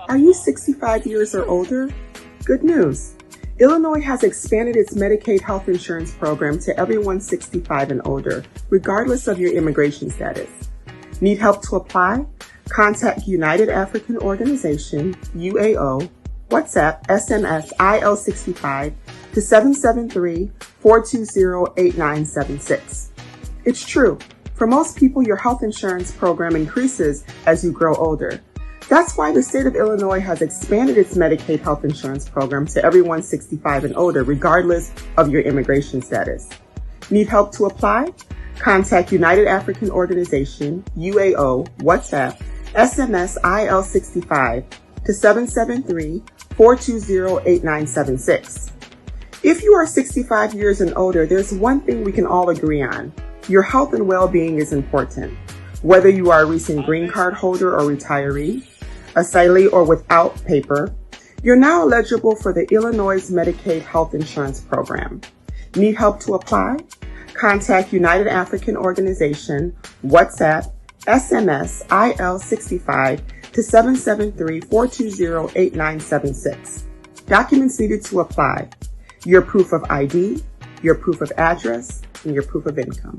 Are you 65 years or older? Good news. Illinois has expanded its Medicaid health insurance program to everyone 65 and older, regardless of your immigration status. Need help to apply? Contact United African Organization, UAO, WhatsApp, SMS, IL65 to 773-420-8976. It's true. For most people, your health insurance program increases as you grow older. That's why the state of Illinois has expanded its Medicaid health insurance program to everyone 65 and older, regardless of your immigration status. Need help to apply? Contact United African Organization, UAO, WhatsApp, SMS, IL65 to 773-420-8976. If you are 65 years and older, there's one thing we can all agree on. Your health and well-being is important. Whether you are a recent green card holder or retiree, asylee or without paper, you're now eligible for the Illinois Medicaid Health Insurance Program. Need help to apply? Contact United African Organization, WhatsApp, SMS, IL65 to 773-420-8976. Documents needed to apply: your proof of ID, your proof of address, and your proof of income.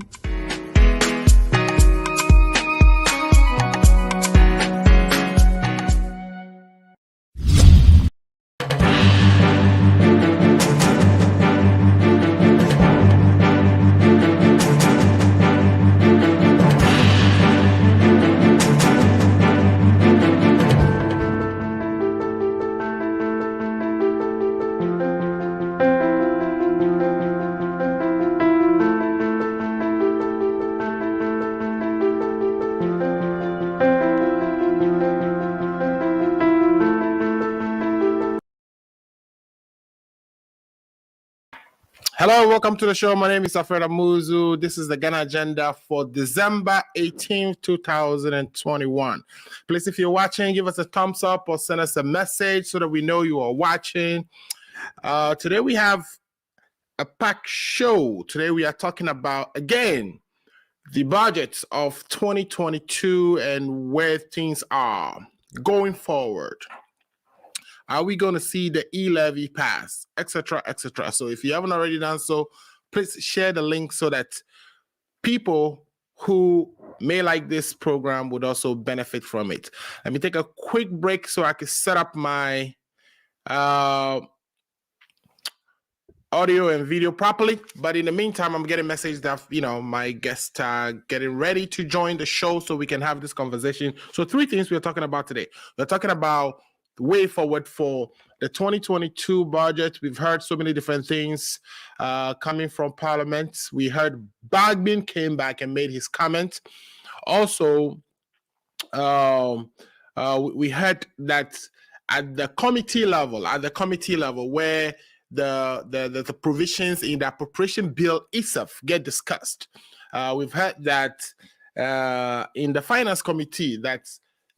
Hello, welcome to the show. My name is Alfred Amuzu. This is the Ghana Agenda for December 18th, 2021. Please, if you're watching, give us a thumbs up or send us a message so that we know you are watching. Today we have a packed show. Today we are talking about, again, the budgets of 2022 and where things are going forward. Are we going to see the e-levy pass, etc., etc.? So if you haven't already done so, please share the link so that people who may like this program would also benefit from it. Let me take a quick break so I can set up my audio and video properly. But in the meantime, I'm getting a message that, my guests are getting ready to join the show so we can have this conversation. So 3 things we're talking about today. We're talking about the way forward for the 2022 budget. We've heard so many different things coming from Parliament. We heard Bagbin came back and made his comment. Also, we heard that at the committee level, where the provisions in the appropriation bill itself get discussed. We've heard that in the finance committee that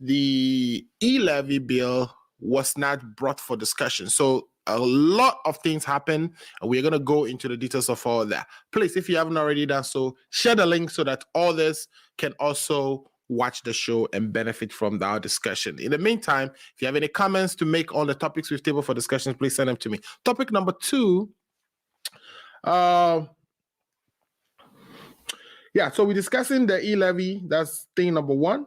the e-levy bill was not brought for discussion. So a lot of things happen, and we're going to go into the details of all that. Please, if you haven't already done so, share the link so that others can also watch the show and benefit from our discussion. In the meantime, if you have any comments to make on the topics we've tabled for discussion, please send them to me. Topic number 2. So we're discussing the e-levy. That's thing number 1.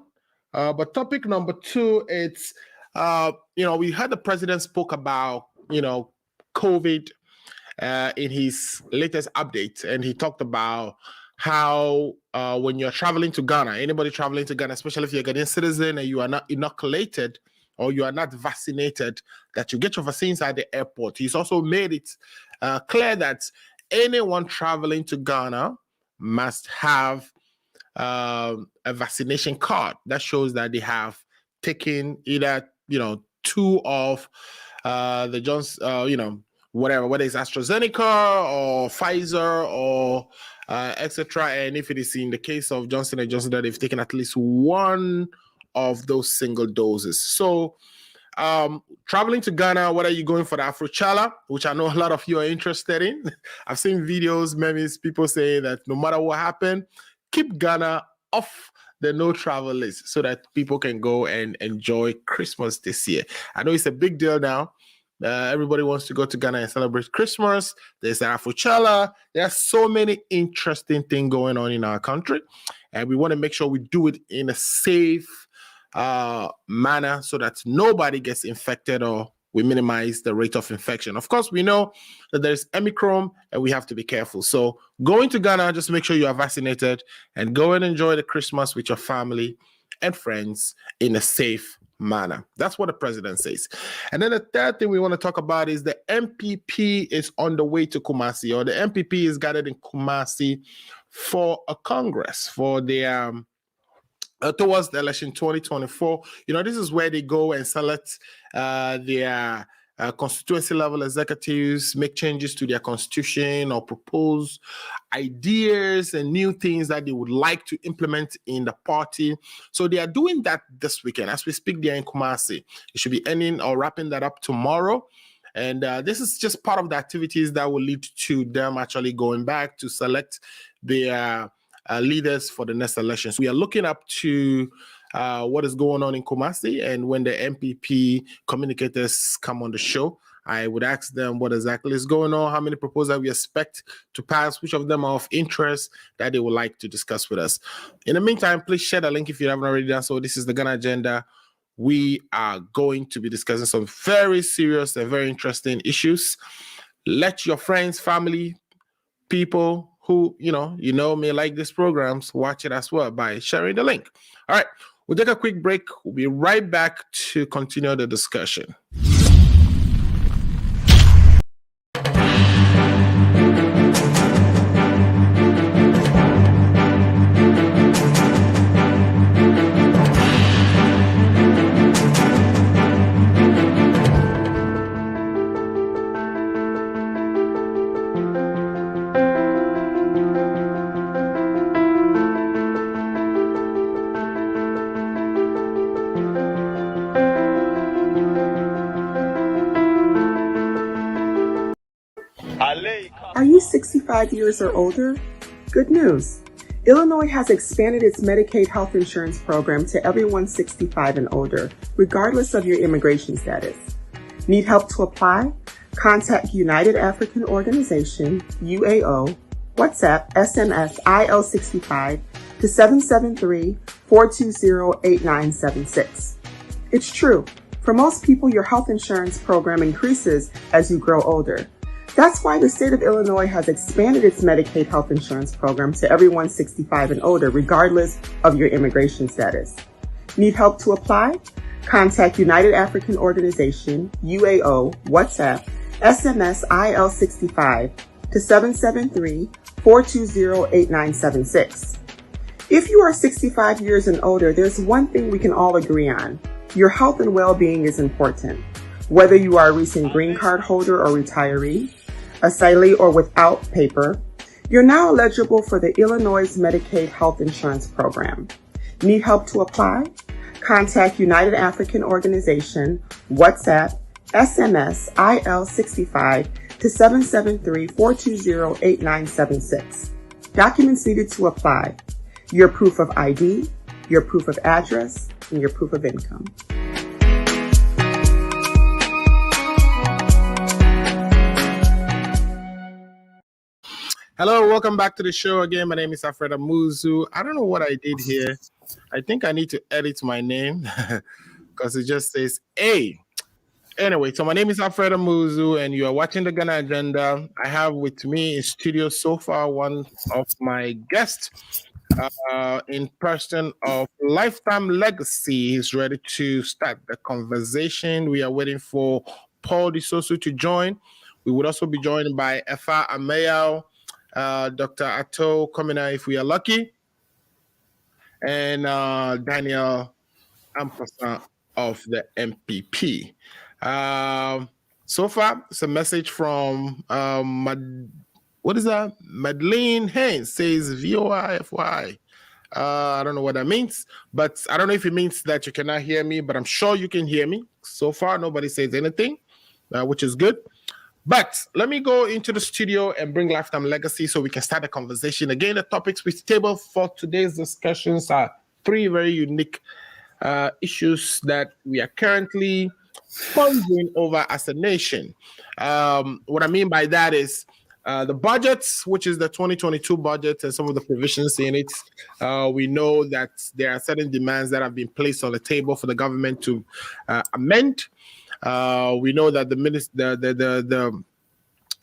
But topic number 2, it's we heard the president spoke about, COVID in his latest update. And he talked about how when you're traveling to Ghana, anybody traveling to Ghana, especially if you're a Ghanaian citizen and you are not inoculated or you are not vaccinated, that you get your vaccines at the airport. He's also made it clear that anyone traveling to Ghana must have a vaccination card that shows that they have taken either 2 of the Johnson, whatever, whether it's AstraZeneca or Pfizer or etc. And if it is in the case of Johnson & Johnson, that they've taken at least 1 of those single doses. So traveling to Ghana, whether you're going for the Afrochala, which I know a lot of you are interested in. I've seen videos, memes, people say that no matter what happened, keep Ghana off the no travel list so that people can go and enjoy Christmas this year. I know it's a big deal now. Everybody wants to go to Ghana and celebrate Christmas. There's Afuchala. There are so many interesting things going on in our country, and we want to make sure we do it in a safe manner so that nobody gets infected or we minimize the rate of infection. Of course, we know that there's Omicron and we have to be careful. So going to Ghana, just make sure you are vaccinated and go and enjoy the Christmas with your family and friends in a safe manner. That's what the president says. And then the third thing we want to talk about is the MPP is on the way to Kumasi, or the MPP is gathered in Kumasi for a congress for their towards the election 2024. This is where they go and select their constituency level executives, make changes to their constitution or propose ideas and new things that they would like to implement in the party. So they are doing that this weekend. As we speak, they're in Kumasi. It should be ending or wrapping that up tomorrow. And this is just part of the activities that will lead to them actually going back to select their leaders for the next elections. We are looking up to what is going on in Kumasi, and when the MPP communicators come on the show, I would ask them what exactly is going on, how many proposals we expect to pass, which of them are of interest that they would like to discuss with us. In the meantime, please share the link if you haven't already done so. This is the Ghana Agenda. We are going to be discussing some very serious and very interesting issues. Let your friends, family, people who may like these programs watch it as well by sharing the link. All right, we'll take a quick break. We'll be right back to continue the discussion. Are you 65 years or older? Good news. Illinois has expanded its Medicaid health insurance program to everyone 65 and older, regardless of your immigration status. Need help to apply? Contact United African Organization, UAO, WhatsApp, SMS, IL65 to 773-420-8976. It's true. For most people, your health insurance program increases as you grow older. That's why the state of Illinois has expanded its Medicaid health insurance program to everyone 65 and older, regardless of your immigration status. Need help to apply? Contact United African Organization, UAO, WhatsApp, SMS IL65 to 773-420-8976. If you are 65 years and older, there's one thing we can all agree on. Your health and well-being is important. Whether you are a recent green card holder or retiree, asylee or without paper, you're now eligible for the Illinois Medicaid health insurance program. Need help to apply? Contact United African Organization, WhatsApp, SMS IL65 to 773-420-8976. Documents needed to apply: your proof of ID, your proof of address, and your proof of income. Hello, welcome back to the show again. My name is Alfred Amuzu. I don't know what I did here. I think I need to edit my name because it just says A. Anyway, so my name is Alfred Amuzu and you are watching the Ghana Agenda. I have with me in studio so far one of my guests in person of Lifetime Legacy. He's ready to start the conversation. We are waiting for Paul Disosu to join. We would also be joined by Efa Amayao, Dr. Atto Komina, if we are lucky, and Daniel Ampasa of the MPP. So far, it's a message from what is that? Madeleine Haynes says VOIFY. I don't know what that means, but I don't know if it means that you cannot hear me, but I'm sure you can hear me. So far, nobody says anything, which is good. But let me go into the studio and bring Lifetime Legacy so we can start the conversation. Again, the topics we table for today's discussions are three very unique issues that we are currently pondering over as a nation. What I mean by that is the budgets, which is the 2022 budget and some of the provisions in it. We know that there are certain demands that have been placed on the table for the government to amend. We know that the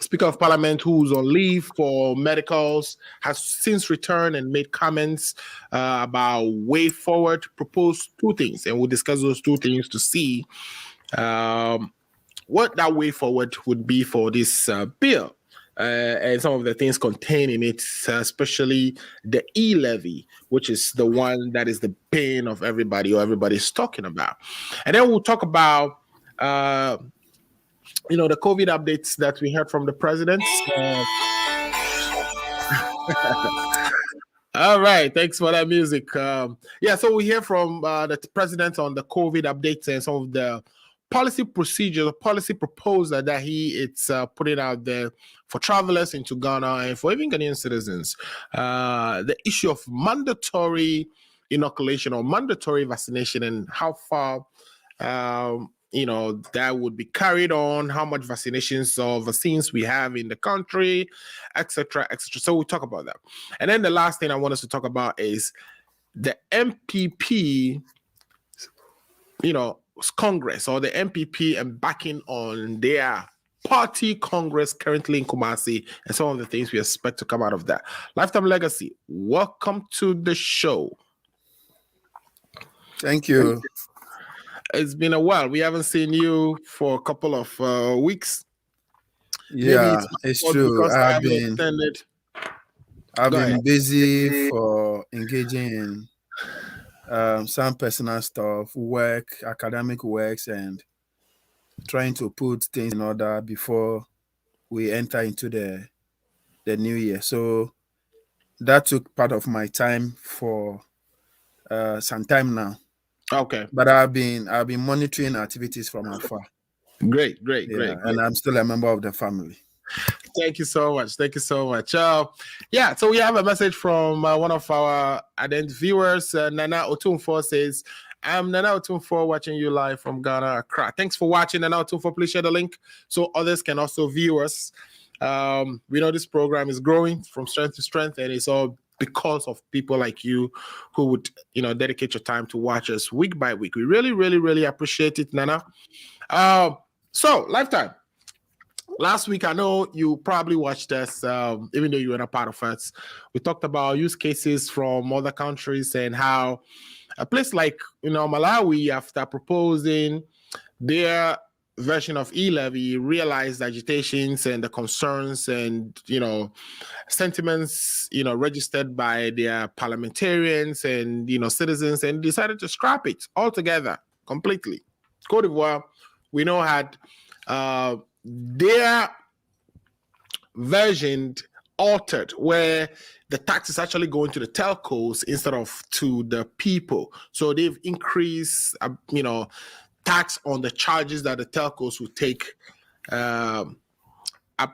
Speaker of Parliament, who's on leave for medicals, has since returned and made comments about way forward, proposed two things, and we'll discuss those two things to see what that way forward would be for this bill. And some of the things contained in it, especially the e-levy, which is the one that is the pain of everybody or everybody's talking about. And then we'll talk about the COVID updates that we heard from the president. All right, thanks for that music. So we hear from the president on the COVID updates and some of the policy procedures, policy proposal that he is putting out there for travelers into Ghana and for even Ghanaian citizens. The issue of mandatory inoculation or mandatory vaccination and how far that would be carried on, how much vaccinations or vaccines we have in the country, etc., etc. So we'll talk about that. And then the last thing I want us to talk about is the MPP, Congress or the MPP embarking on their party Congress currently in Kumasi and some of the things we expect to come out of that. Lifetime Legacy, welcome to the show. Thank you. It's been a while. We haven't seen you for a couple of weeks. Yeah, it's true. I've been busy for engaging in some personal stuff, work, academic works, and trying to put things in order before we enter into the new year. So that took part of my time for some time now. Okay. But I've been monitoring activities from afar. Great. And I'm still a member of the family. Thank you so much. So we have a message from one of our ardent viewers. Nana Otunfo says, I'm Nana Otunfo watching you live from Ghana, Accra. Thanks for watching, Nana Otunfo. Please share the link so others can also view us. We know this program is growing from strength to strength, and it's all because of people like you who would, dedicate your time to watch us week by week. We really, really, really appreciate it, Nana. So, Lifetime. Last week, I know you probably watched us, even though you were not part of us. We talked about use cases from other countries and how a place like, Malawi, after proposing their version of e-levy, realized agitations and the concerns and sentiments registered by their parliamentarians and citizens, and decided to scrap it altogether completely. Cote d'Ivoire, we know, had their version altered, where the tax is actually going to the telcos instead of to the people. So they've increased tax on the charges that the telcos would take up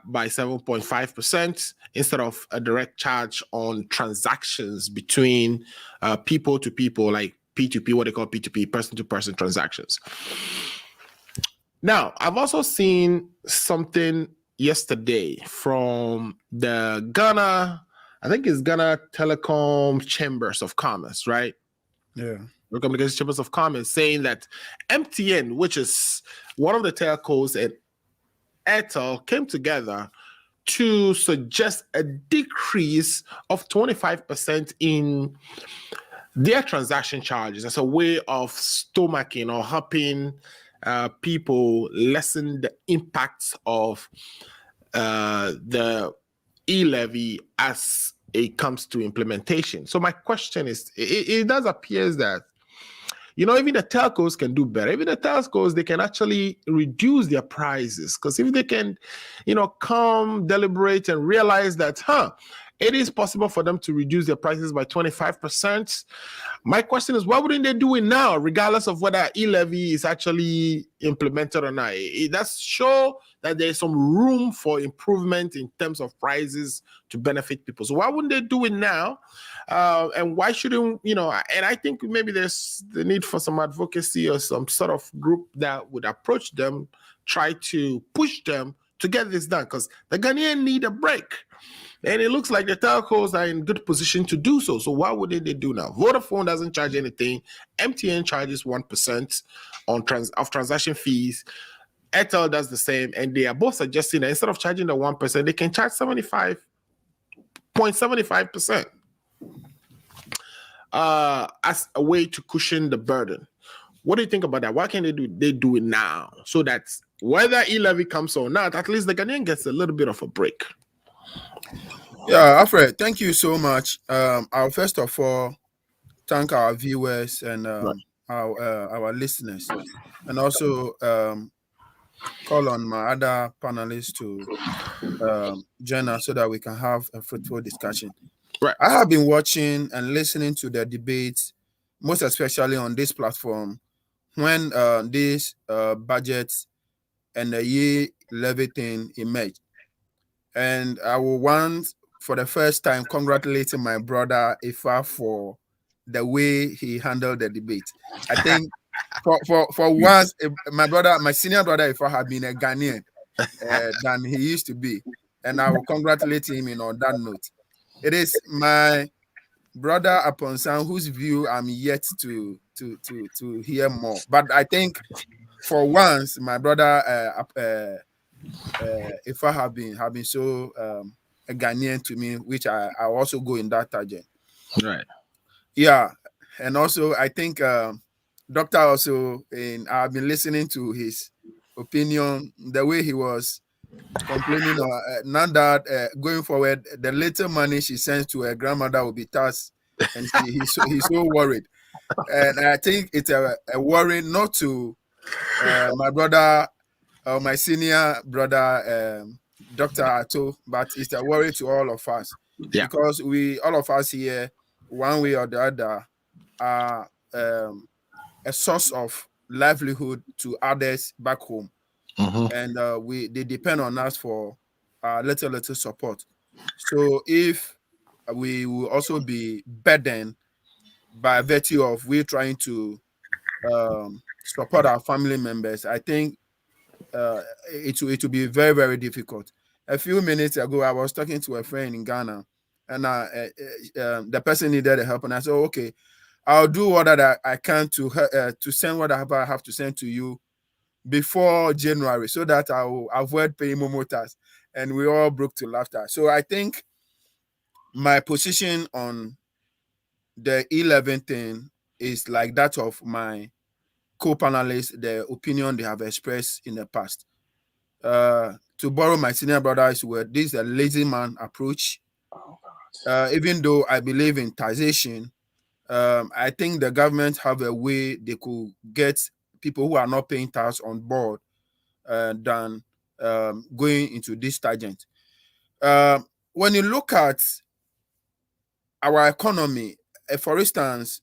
by 7.5% instead of a direct charge on transactions between people to people, like P2P, what they call P2P, person-to-person transactions. Now, I've also seen something yesterday from the Ghana Telecom Chambers of Commerce, right? Yeah. Communications Chambers of Commerce, saying that MTN, which is one of the telcos, and Airtel came together to suggest a decrease of 25% in their transaction charges as a way of stomaching or helping people lessen the impacts of the e-levy as it comes to implementation. So my question is, it does appear that even the telcos can do better. Even the telcos, they can actually reduce their prices, because if they can, come, deliberate, and realize that, it is possible for them to reduce their prices by 25%. My question is, why wouldn't they do it now, regardless of whether e-levy is actually implemented or not? It does show that there's some room for improvement in terms of prices to benefit people. So why wouldn't they do it now? And why shouldn't, and I think maybe there's the need for some advocacy or some sort of group that would approach them, try to push them to get this done, because the Ghanaians need a break. And it looks like the telcos are in good position to do so. So why would they do now? Vodafone doesn't charge anything. MTN charges 1% of transaction fees. Airtel does the same. And they are both suggesting that instead of charging the 1%, they can charge 75.75% as a way to cushion the burden. What do you think about that? Why can't they do it now? So that whether e-levy comes or not, at least the Ghanaian gets a little bit of a break. Yeah, Alfred, thank you so much. I'll first of all thank our viewers and our listeners, and also call on my other panelists to join us so that we can have a fruitful discussion. Right. I have been watching and listening to the debates, most especially on this platform, when this budget and the e-levy thing emerged. And I will want, for the first time, congratulating my brother Ifa for the way he handled the debate. I think for once, my senior brother Ifa had been a Ghanaian than he used to be, and I will congratulate him on that note. It is my brother Aponsan whose view I'm yet to hear more, but I think for once my brother if I have been so a Ghanaian to me, which I also go in that tangent. Right. Yeah. And also I think Doctor also I've been listening to his opinion, the way he was complaining now that going forward the little money she sends to her grandmother will be taxed, and he's so worried. And I think it's a worry not to my brother, my senior brother, Dr. Ato, but it's a worry to all of us. Yeah. Because all of us here, one way or the other, are a source of livelihood to others back home. Mm-hmm. And they depend on us for little support. So if we will also be burdened by virtue of we trying to support our family members, I think it will be very, very difficult. A few minutes ago, I was talking to a friend in Ghana, and the person needed help, and I said, "Okay, I'll do what I can to send what I have to send to you before January, so that I will avoid paying momotas." And we all broke to laughter. So I think my position on the e-levy thing is like that of my co-panelists, the opinion they have expressed in the past. To borrow my senior brother's word, this is a lazy man approach. Even though I believe in taxation, I think the government have a way they could get people who are not paying tax on board than going into this tangent. When you look at our economy, for instance,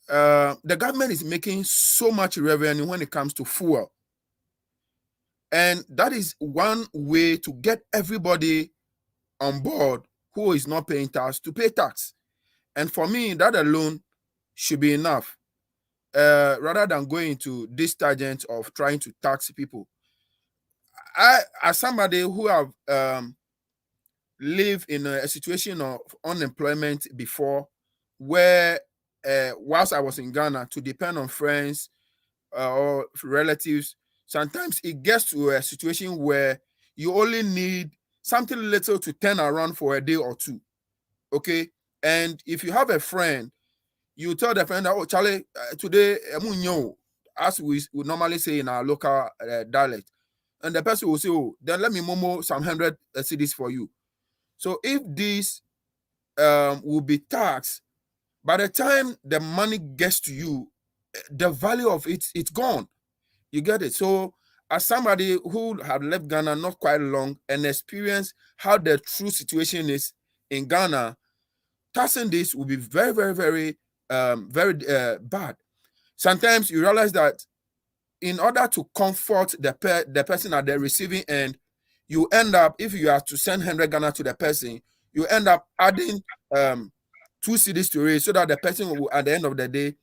the government is making so much revenue when it comes to fuel. And that is one way to get everybody on board who is not paying tax to pay tax. And for me, that alone should be enough, rather than going into this tangent of trying to tax people. I, as somebody who have lived in a situation of unemployment before, where whilst I was in Ghana, to depend on friends or relatives, sometimes it gets to a situation where you only need something little to turn around for a day or two. Okay. And if you have a friend, you tell the friend, "Oh, Charlie, today, as we normally say in our local dialect." And the person will say, "Oh, then let me momo some 100 cedis for you." So if this will be taxed, by the time the money gets to you, the value of it's gone. You get it? So as somebody who had left Ghana not quite long and experienced how the true situation is in Ghana, taxing this will be very, very, very, very bad. Sometimes you realize that in order to comfort the person at the receiving end, you end up, if you are to send 100 Ghana to the person, you end up adding 2 cedis to it so that the person will, at the end of the day,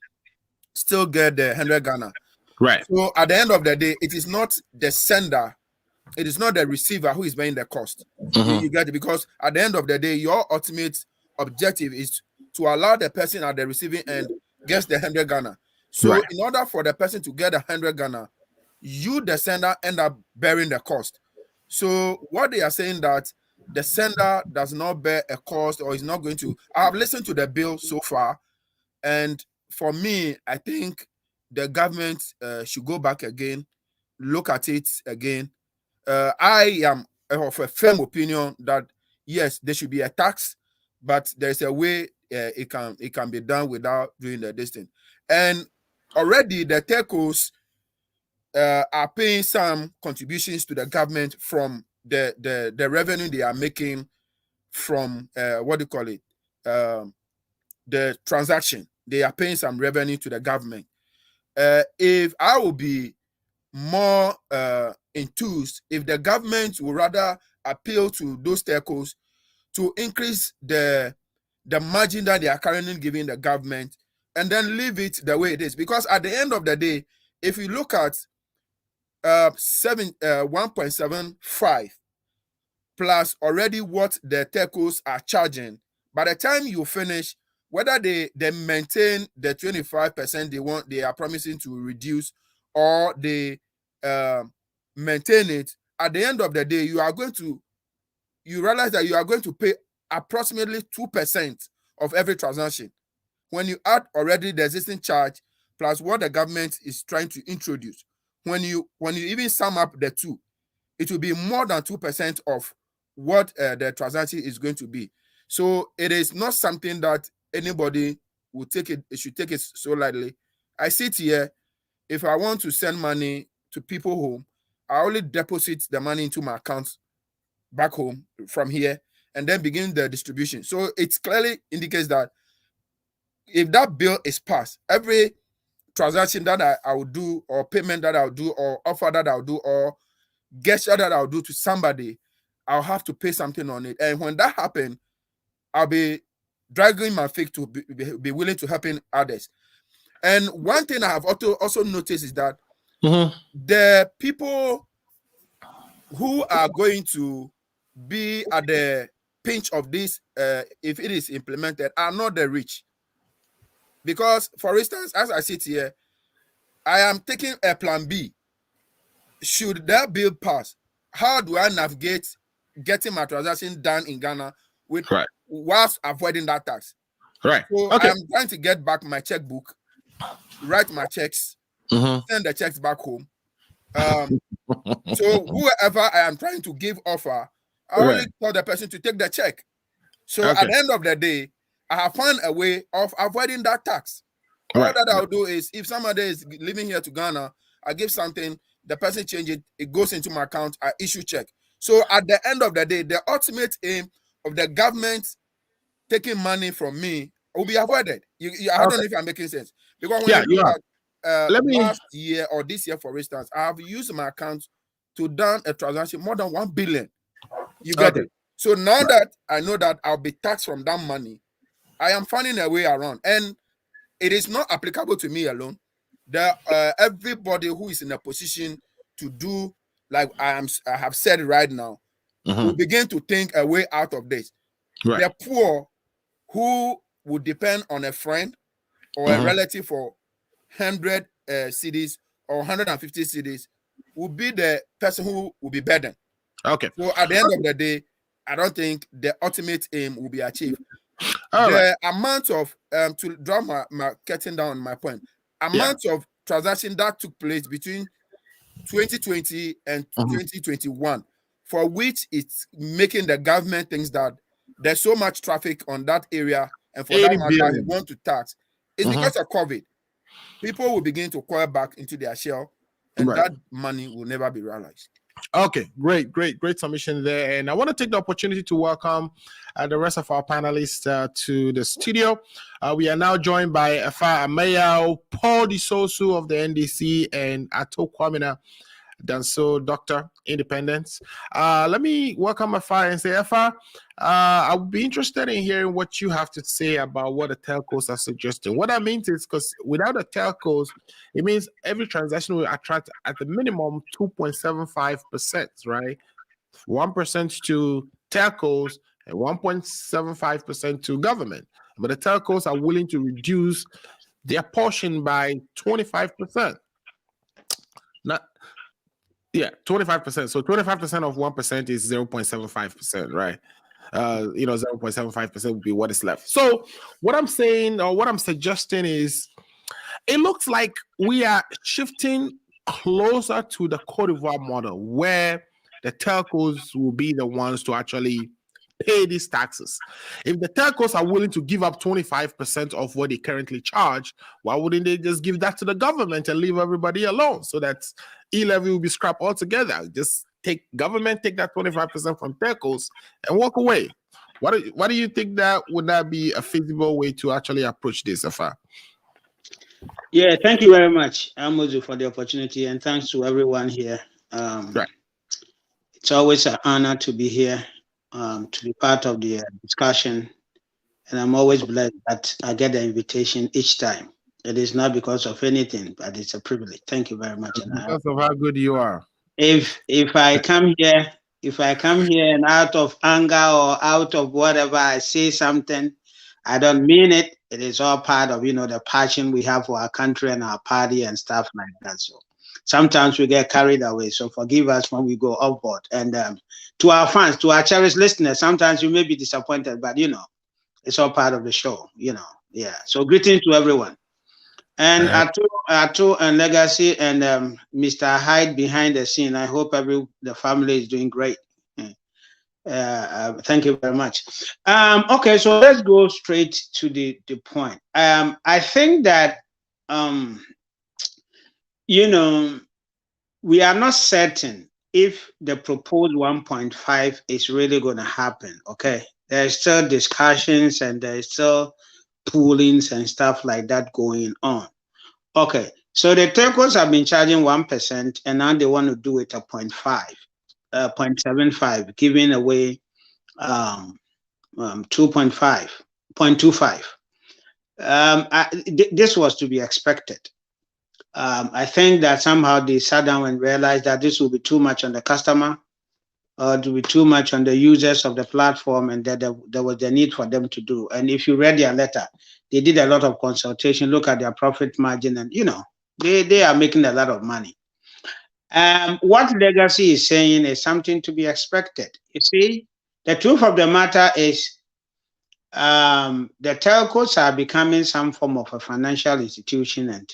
still get the 100 Ghana. Right. So at the end of the day, it is not the sender, it is not the receiver who is paying the cost. You get it? Because at the end of the day, your ultimate objective is to allow the person at the receiving end gets the 100 Ghana. So in order for the person to get the 100 Ghana, you, the sender, end up bearing the cost. So what they are saying that the sender does not bear a cost or is not going to. I have listened to the bill so far, and for me, I think the government should go back again, look at it again. I am of a firm opinion that yes, there should be a tax, but there's a way it can be done without doing the distance. And already the telcos are paying some contributions to the government from the revenue they are making from what do you call it, the transaction. They are paying some revenue to the government. If I will be more enthused if the government would rather appeal to those telcos to increase the margin that they are currently giving the government and then leave it the way it is. Because at the end of the day, if you look at 1.75 plus already what the telcos are charging, by the time you finish, whether they maintain the 25% they are promising to reduce, or they maintain it, at the end of the day, you realize that you are going to pay approximately 2% of every transaction. When you add already the existing charge plus what the government is trying to introduce, when you even sum up the two, it will be more than 2% of what the transaction is going to be. So it is not something that anybody will should take it so lightly. I sit here, if I want to send money to people home, I only deposit the money into my account back home from here and then begin the distribution. So it clearly indicates that if that bill is passed, every transaction that I will do, or payment that I'll do, or offer that I'll do, or gesture that I'll do to somebody, I'll have to pay something on it. And when that happens, I'll be dragging my feet to be willing to helping others. And one thing I have also noticed is that the people who are going to be at the pinch of this, if it is implemented, are not the rich. Because, for instance, as I sit here, I am taking a plan B. Should that bill pass, how do I navigate getting my transaction done in Ghana whilst avoiding that tax? Right. So okay. I'm trying to get back my checkbook, write my checks, send the checks back home. So whoever I am trying to give offer, I only tell the person to take the check. So at the end of the day, I have found a way of avoiding that tax. All that I'll do is, if somebody is living here to Ghana, I give something, the person change it, it goes into my account, I issue check. So at the end of the day, the ultimate aim of the government taking money from me will be avoided. I don't know if I'm making sense. Because when you look at last year or this year, for instance, I have used my account to done a transaction more than 1 billion. You get it? So now that I know that I'll be taxed from that money, I am finding a way around. And it is not applicable to me alone. Everybody who is in a position to do like I have said right now will begin to think a way out of this. The poor who would depend on a friend or a relative for 100 cedis or 150 cedis will be the person who will be burdened. Okay. So at the end of the day, I don't think the ultimate aim will be achieved. Amount of to draw my cutting down my point, amount of transaction that took place between 2020 and 2021, for which it's making the government thinks that there's so much traffic on that area, and for that matter, they want to tax. It's because of COVID. People will begin to coil back into their shell, and that money will never be realized. Okay, great submission there. And I want to take the opportunity to welcome the rest of our panelists to the studio. We are now joined by Afa Amayao, Paul Disosu of the NDC, and Ato Kwamina Danso, Doctor, Independence. Let me welcome Afa and say, Afa, I would be interested in hearing what you have to say about what the telcos are suggesting. What that means is because without the telcos, it means every transaction will attract at the minimum 2.75%, right? 1% to telcos and 1.75% to government. But the telcos are willing to reduce their portion by 25%. Not 25%. So 25% of 1% is 0.75%, right? 0.75% would be what is left. So what I'm saying or what I'm suggesting is it looks like we are shifting closer to the Cote d'Ivoire model where the telcos will be the ones to actually pay these taxes. If the telcos are willing to give up 25% of what they currently charge, why wouldn't they just give that to the government and leave everybody alone so that e-levy will be scrapped altogether? Just take that 25% from telcos and walk away. What do you think would that be a feasible way to actually approach this, Afa? Yeah, thank you very much, Amozu, for the opportunity, and thanks to everyone here. Right. It's always an honor to be here, to be part of the discussion, and I'm always blessed that I get the invitation each time. It is not because of anything, but it's a privilege. Thank you very much. Because of how good you are. If I come here, and out of anger or out of whatever I say something, I don't mean it. It is all part of the passion we have for our country and our party and stuff like that. So sometimes we get carried away. So forgive us when we go overboard. And to our fans, to our cherished listeners, sometimes you may be disappointed, but it's all part of the show. Yeah. So greetings to everyone. And Ato and Legacy and Mr. Hyde behind the scene. I hope the family is doing great. Thank you very much. Okay, so let's go straight to the point. I think that we are not certain if the proposed 1.5 is really going to happen. Okay, there's still discussions and there's still poolings and stuff like that going on. Okay, so the telcos have been charging 1%, and now they want to do it at 0.75, giving away 0.25. This was to be expected. I think that somehow they sat down and realized that this will be too much on the customer, or to be too much on the users of the platform, and that there was the need for them to do. And if you read their letter, they did a lot of consultation, look at their profit margin, and they are making a lot of money. What Legacy is saying is something to be expected. You see, the truth of the matter is the telcos are becoming some form of a financial institution, and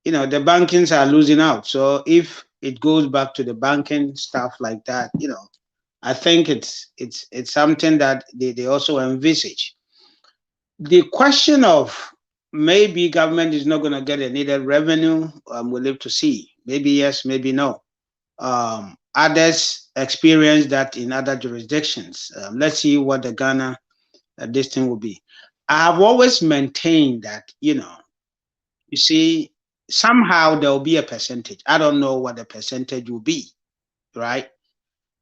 the bankings are losing out. So if it goes back to the banking stuff like that, I think it's something that they also envisage. The question of maybe government is not going to get a needed revenue, we'll live to see. Maybe yes, maybe no. Others experience that in other jurisdictions. Let's see what the Ghana this thing will be. I've always maintained that, you see, somehow there will be a percentage. I don't know what the percentage will be, right?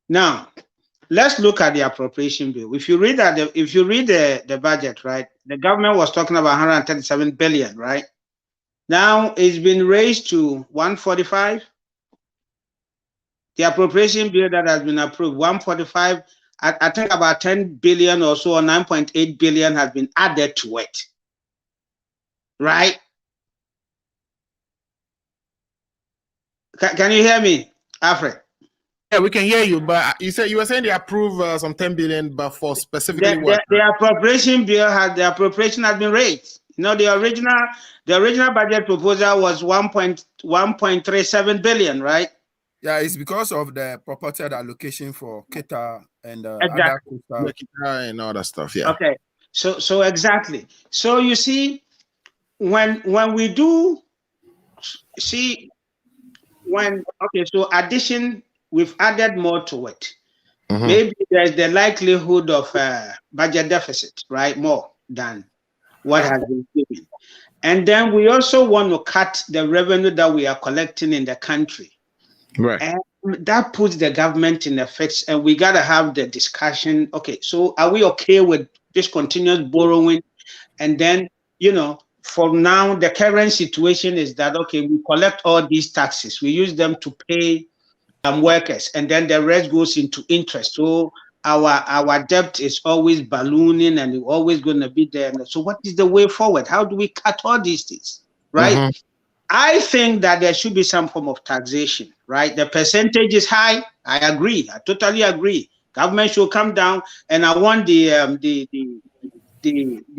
Now, let's look at the appropriation bill. If you read the budget, right, the government was talking about 137 billion, right? Now it's been raised to 145. The appropriation bill that has been approved, 145. I think about 10 billion or so, or 9.8 billion has been added to it, right? Can you hear me, Alfred? Yeah, we can hear you, but you were saying they approve some 10 billion, but for specifically what? The appropriation bill the appropriation has been raised. The original budget proposal was 1.37 billion, right? Yeah, it's because of the purported allocation for Kita and exactly. other Kita and all that stuff. Yeah. Okay. So exactly. So you see, when we do see so addition we've added more to it. Mhm. Maybe there's the likelihood of budget deficit, right? More than what has been given. And then we also want to cut the revenue that we are collecting in the country. Right. And that puts the government in a fix, and we got to have the discussion. Okay, so are we okay with this continuous borrowing? And then, for now, the current situation is that, okay, we collect all these taxes, we use them to pay workers, and then the rest goes into interest. So our debt is always ballooning, and it's always going to be there. So what is the way forward? How do we cut all these things, right? Mhm. I think that there should be some form of taxation, right? The percentage is high. I agree. I totally agree. Government should come down, and I want the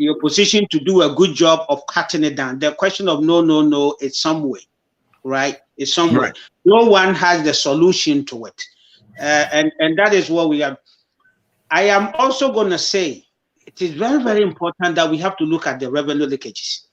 opposition to do a good job of cutting it down. The question of no, it's some way, right? It's some way. Right. No one has the solution to it, and that is what we have. I am also going to say it is very, very important that we have to look at the revenue leakages.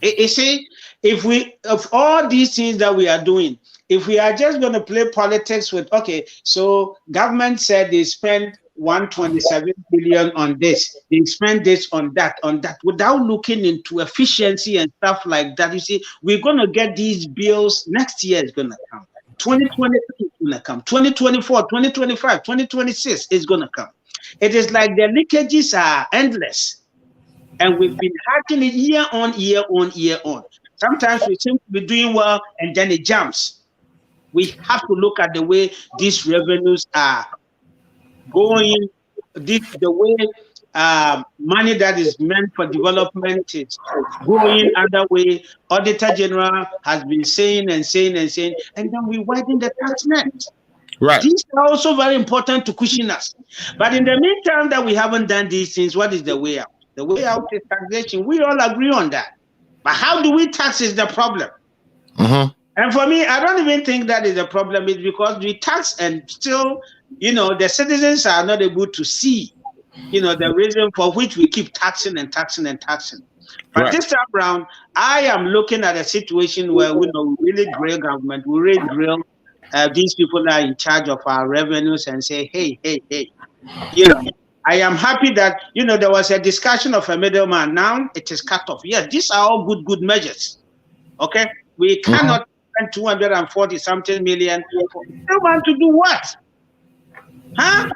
You see, if all these things that we are doing, if we are just going to play politics with, okay, so government said they spent 127 billion on this, they spend this on that, without looking into efficiency and stuff like that. You see, we're going to get these bills next year. Is going to come. 2023 is going to come. 2024, 2025, 2026 is going to come. It is like the leakages are endless. And we've been hacking it year on year on year on. Sometimes we seem to be doing well, and then it jumps. We have to look at the way these revenues are going, the way money that is meant for development is going other way. Auditor General has been saying, and then we widen the tax net. Right. These are also very important to cushion us. But in the meantime that we haven't done these things, what is the way out? The way out is taxation. We all agree on that. But how do we tax is the problem. Mhm. And for me, I don't even think that is the problem. It's because we tax and still, the citizens are not able to see, the reason for which we keep taxing and taxing and taxing. But Right. this time around, I am looking at a situation where we really grill government, we really grill these people that are in charge of our revenues and say, hey, I am happy that, there was a discussion of a middleman. Now it is cut off. Yes, these are all good measures. Okay? We cannot spend 240 something million for middleman to do what? Huh?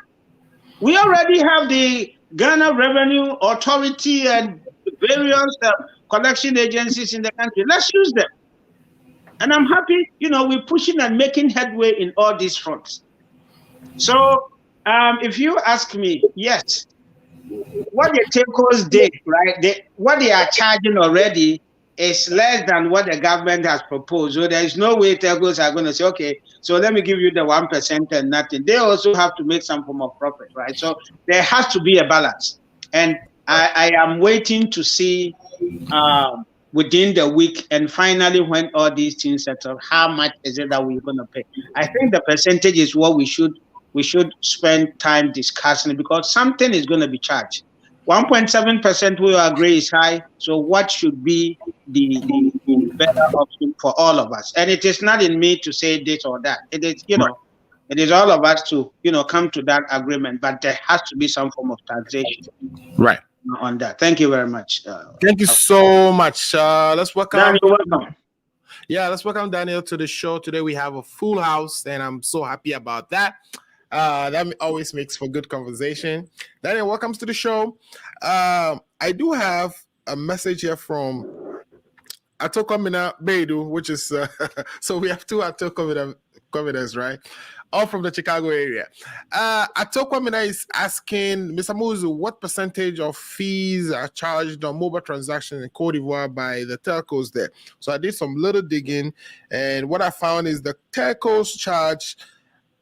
We already have the Ghana Revenue Authority and various collection agencies in the country. Let's use them. And I'm happy, we're pushing and making headway in all these fronts. So if you ask me, yes, what the telcos did, right? What they are charging already is less than what the government has proposed. So there is no way telcos are going to say, okay, so let me give you the 1% and nothing. They also have to make some form of profit, right? So there has to be a balance. And I am waiting to see within the week, and finally when all these things settle, how much is it that we're going to pay? I think the percentage is what we should spend time discussing, because something is going to be charged. 1.7% we agree is high. So what should be the better option for all of us? And it is not in me to say this or that. It is, it is all of us to, come to that agreement. But there has to be some form of taxation. Right. On that. Thank you very much. Thank you so much. Let's welcome. Daniel, welcome. Yeah, let's welcome Daniel to the show. Today we have a full house, and I'm so happy about that. That always makes for good conversation. Daniel, welcome to the show. I do have a message here from Atokomina Beidou, which is so we have two Atokominas, right? All from the Chicago area. Atokomina is asking Mr. Muzu, what percentage of fees are charged on mobile transactions in Cote d'Ivoire by the telcos there? So I did some little digging, and what I found is the telcos charge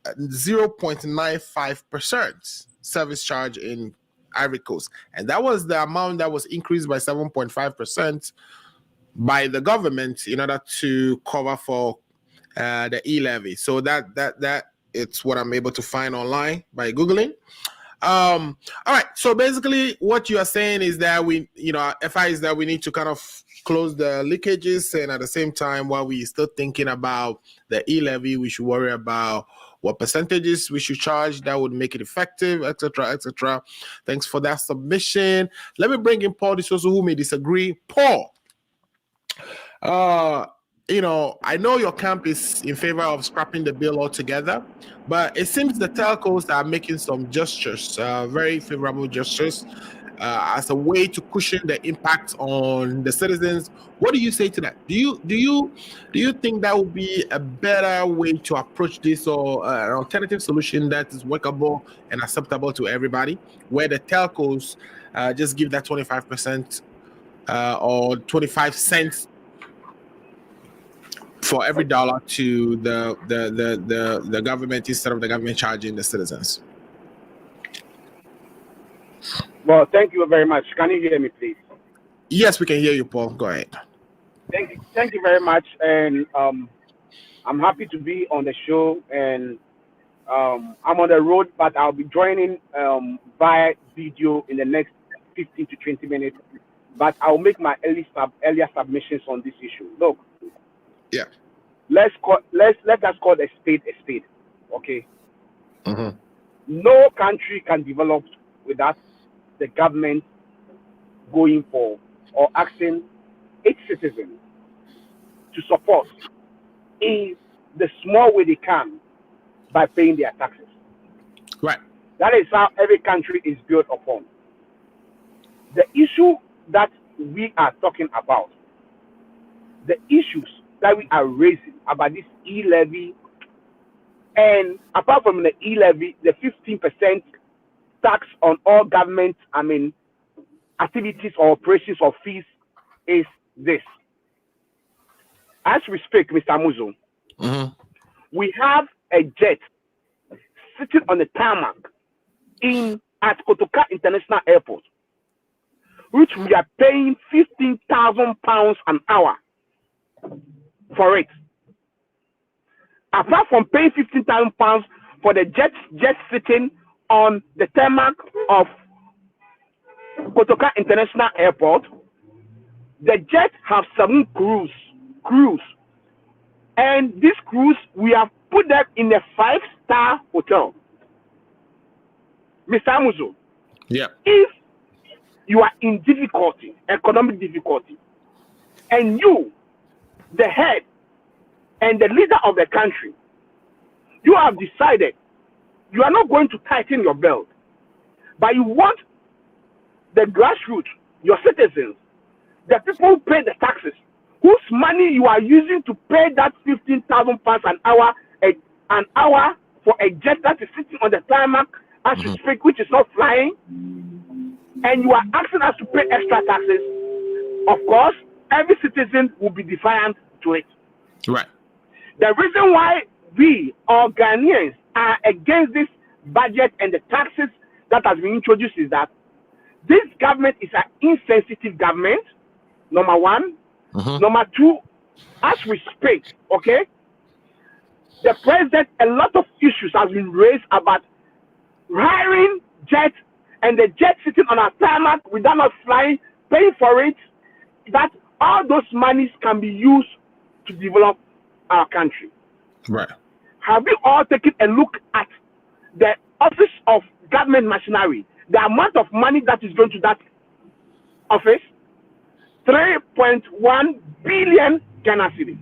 0.95% service charge in Ivory Coast, and that was the amount that was increased by 7.5% by the government in order to cover for the e-levy. So that it's what I'm able to find online by Googling. All right. So basically, what you are saying is that FI is that we need to kind of close the leakages, and at the same time, while we still thinking about the e-levy, we should worry about what percentages we should charge that would make it effective, etc., etc. Thanks for that submission. Let me bring in Paul D'Souza, who may disagree. Paul, I know your camp is in favor of scrapping the bill altogether, but it seems the telcos are making some gestures, very favorable gestures, as a way to cushion the impact on the citizens. What do you say to that? Do you think that would be a better way to approach this, or an alternative solution that is workable and acceptable to everybody, where the telcos just give that 25% or 25 cents for every dollar to the government instead of the government charging the citizens? Well, thank you very much. Can you hear me, please? Yes, we can hear you, Paul. Go ahead. Thank you very much, and I'm happy to be on the show. And I'm on the road, but I'll be joining via video in the next 15 to 20 minutes. But I'll make my earlier submissions on this issue. Look. Yeah. Let us call a spade, okay? Mm-hmm. No country can develop without the government going for or asking its citizens to support in the small way they can by paying their taxes. Right. That is how every country is built upon. The issue that we are talking about, the issues that we are raising about this e-levy, and apart from the e-levy, the 15% tax on all government, activities or operations or fees is this. As we speak, Mr. Muzo, mm-hmm. we have a jet sitting on the tarmac at Kotoka International Airport, which we are paying £15,000 an hour for it. Apart from paying £15,000 for the jet sitting on the tarmac of Kotoka International Airport, the jet have 7 crews, and these crews, we have put them in a 5-star hotel. Mr. Amuzo, yeah. If you are in difficulty, economic difficulty, and you, the head and the leader of the country, you have decided you are not going to tighten your belt, but you want the grassroots, your citizens, the people who pay the taxes, whose money you are using to pay that £15,000 an hour for a jet that is sitting on the tarmac as you speak, which is not flying, and you are asking us to pay extra taxes. Of course, every citizen will be defiant to it. Right. The reason why we, or Ghanaians, are against this budget and the taxes that has been introduced is that this government is an insensitive government, number one. Number two, as we speak, okay, the president, a lot of issues has been raised about hiring jets and the jet sitting on our tarmac without not flying, paying for it, that all those monies can be used to develop our country. Right. Have we all taken a look at the office of government machinery, the amount of money that is going to that office? 3.1 billion Ghana cedis.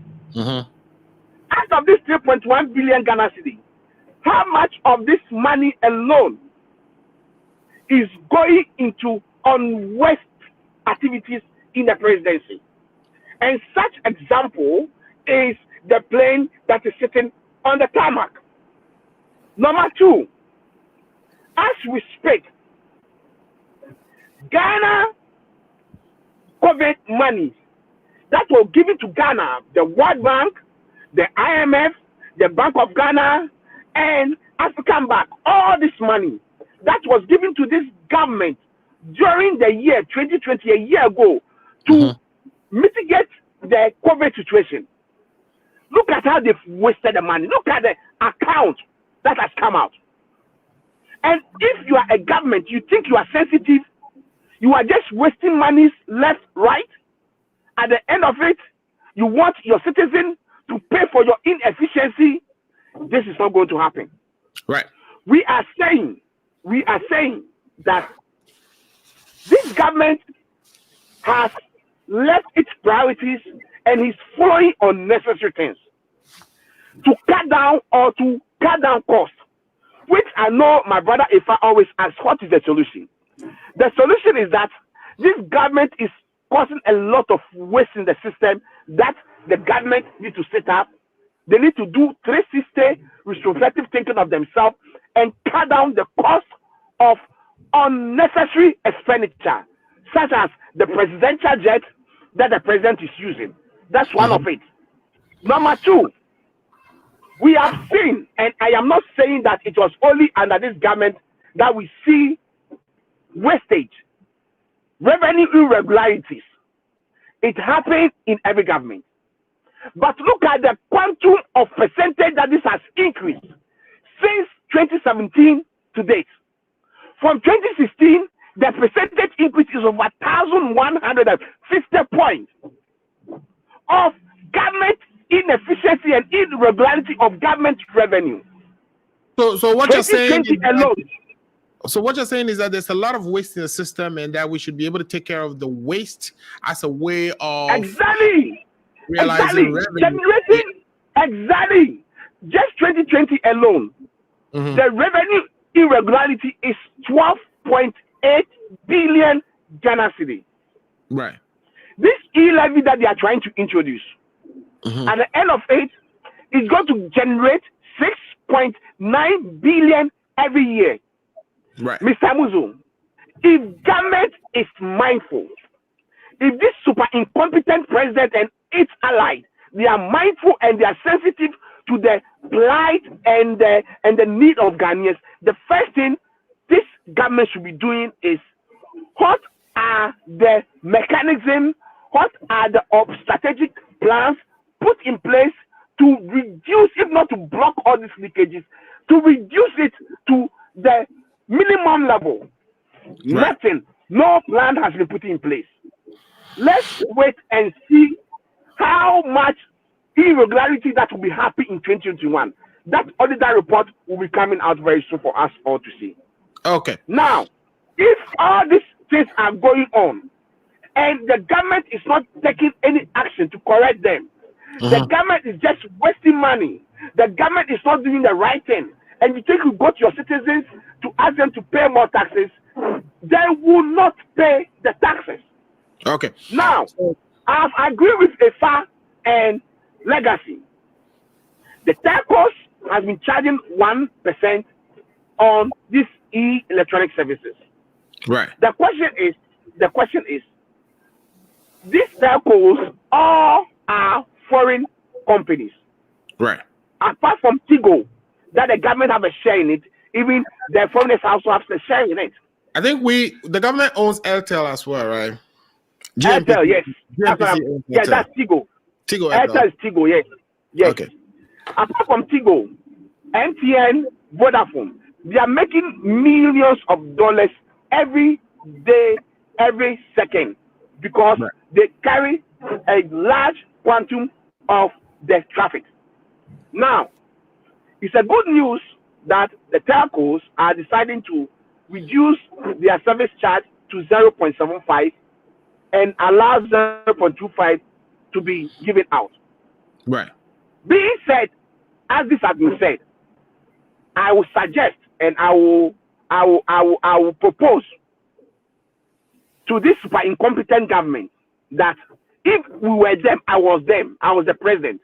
Out of this 3.1 billion Ghana cedis, how much of this money alone is going into unwaste activities in the presidency? And such example is the plane that is sitting on the tarmac. Number two, as we speak, Ghana COVID money that was given to Ghana, the World Bank, the IMF, the Bank of Ghana, and African Bank, all this money that was given to this government during the year 2020, a year ago, to mitigate the COVID situation. Look at how they've wasted the money. Look at the account that has come out. And if you are a government, you think you are sensitive, you are just wasting money left, right. At the end of it, you want your citizen to pay for your inefficiency. This is not going to happen. Right. We are saying that this government has left its priorities and is following unnecessary things to cut down costs, which I know my brother Ifa always asks, what is the solution? The solution is that this government is causing a lot of waste in the system that the government needs to set up. They need to do 360 retrospective thinking of themselves and cut down the cost of unnecessary expenditure, such as the presidential jet that the president is using. That's one of it. Number two, we have seen, and I am not saying that it was only under this government that we see wastage, revenue irregularities. It happens in every government. But look at the quantum of percentage that this has increased since 2017 to date. From 2016, the percentage increase is of 1,150 points of government inefficiency and irregularity of government revenue. So what you're saying is alone. So what you're saying is that there's a lot of waste in the system, and that we should be able to take care of the waste as a way of realizing revenue. Exactly. Just 2020 alone, the revenue irregularity is 12.8 billion Ghana cedi. Right. This e-levy that they are trying to introduce, at the end of it, is going to generate 6.9 billion every year. Right. Mr. Muzu, if government is mindful, if this super incompetent president and its allies, they are mindful and they are sensitive to the plight and the need of Ghanaians, the first thing this government should be doing is, what are the mechanisms, what are the strategic plans put in place to reduce, if not to block all these leakages, to reduce it to the minimum level? Right. Nothing, no plan has been put in place. Let's wait and see how much irregularity that will be happening in 2021. That auditor report will be coming out very soon for us all to see. Okay. Now, if all these things are going on and the government is not taking any action to correct them, the government is just wasting money, the government is not doing the right thing, and you think you go to your citizens to ask them to pay more taxes, they will not pay the taxes. Okay. Now, I agree with EFA and Legacy. The telcos has been charging 1% on these electronic services. Right. The question is, these telcos all are foreign companies. Right. Apart from Tigo, that the government have a share in it, even the foreigners also have a share in it. I think the government owns Airtel as well, right? Airtel, yes. That's Tigo. Airtel is Tigo, yes. Yes. Okay. Apart from Tigo, MTN, Vodafone, they are making millions of dollars every day, every second, because they carry a large quantum of the traffic. Now, it's a good news that the telcos are deciding to reduce their service charge to 0.75 and allow 0.25 to be given out. Right. Being said, as this has been said, I will suggest and I will propose to this super incompetent government that if we were them, I was the president,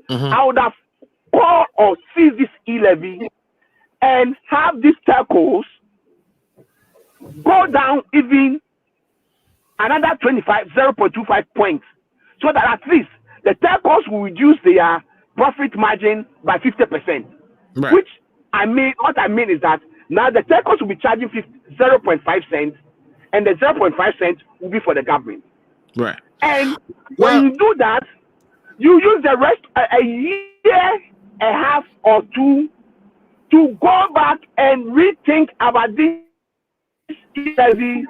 I would have called or seized this e-levy and have these telcos go down even another 0.25 points, so that at least the telcos will reduce their profit margin by 50%. Right. Which what I mean is that now the telcos will be charging 0.5 cents, and the 0.5 cents will be for the government. Right. And when you do that, you use the rest a year, a half or two to go back and rethink about this e-levy,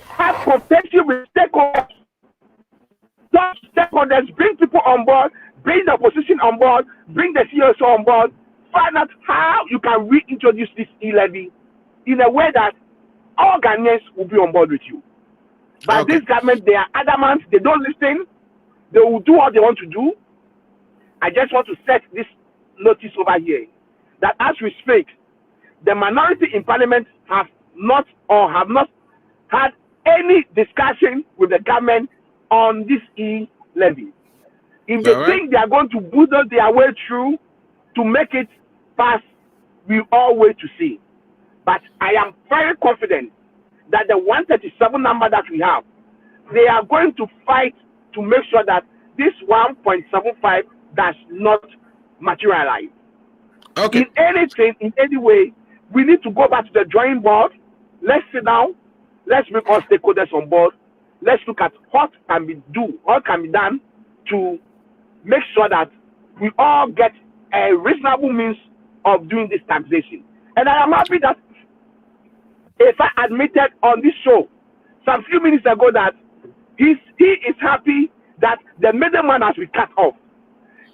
have conversation with stakeholders. Those stakeholders, bring people on board, bring the opposition on board, bring the CSO on board, find out how you can reintroduce this e-levy in a way that all Ghanaians will be on board with you. But this government, they are adamant, they don't listen, they will do what they want to do. I just want to set this notice over here that as we speak, the minority in parliament have not had any discussion with the government on this e-levy. If they think they are going to bulldoze their way through to make it pass, we all wait to see. But I am very confident that the 137 number that we have, they are going to fight to make sure that this 1.75 does not materialize. In anything, in any way, we need to go back to the drawing board. Let's sit down. Let's bring all stakeholders on board. Let's look at what can be done to make sure that we all get a reasonable means of doing this taxation. And I am happy that if I admitted on this show some few minutes ago that he is happy that the middleman has been cut off.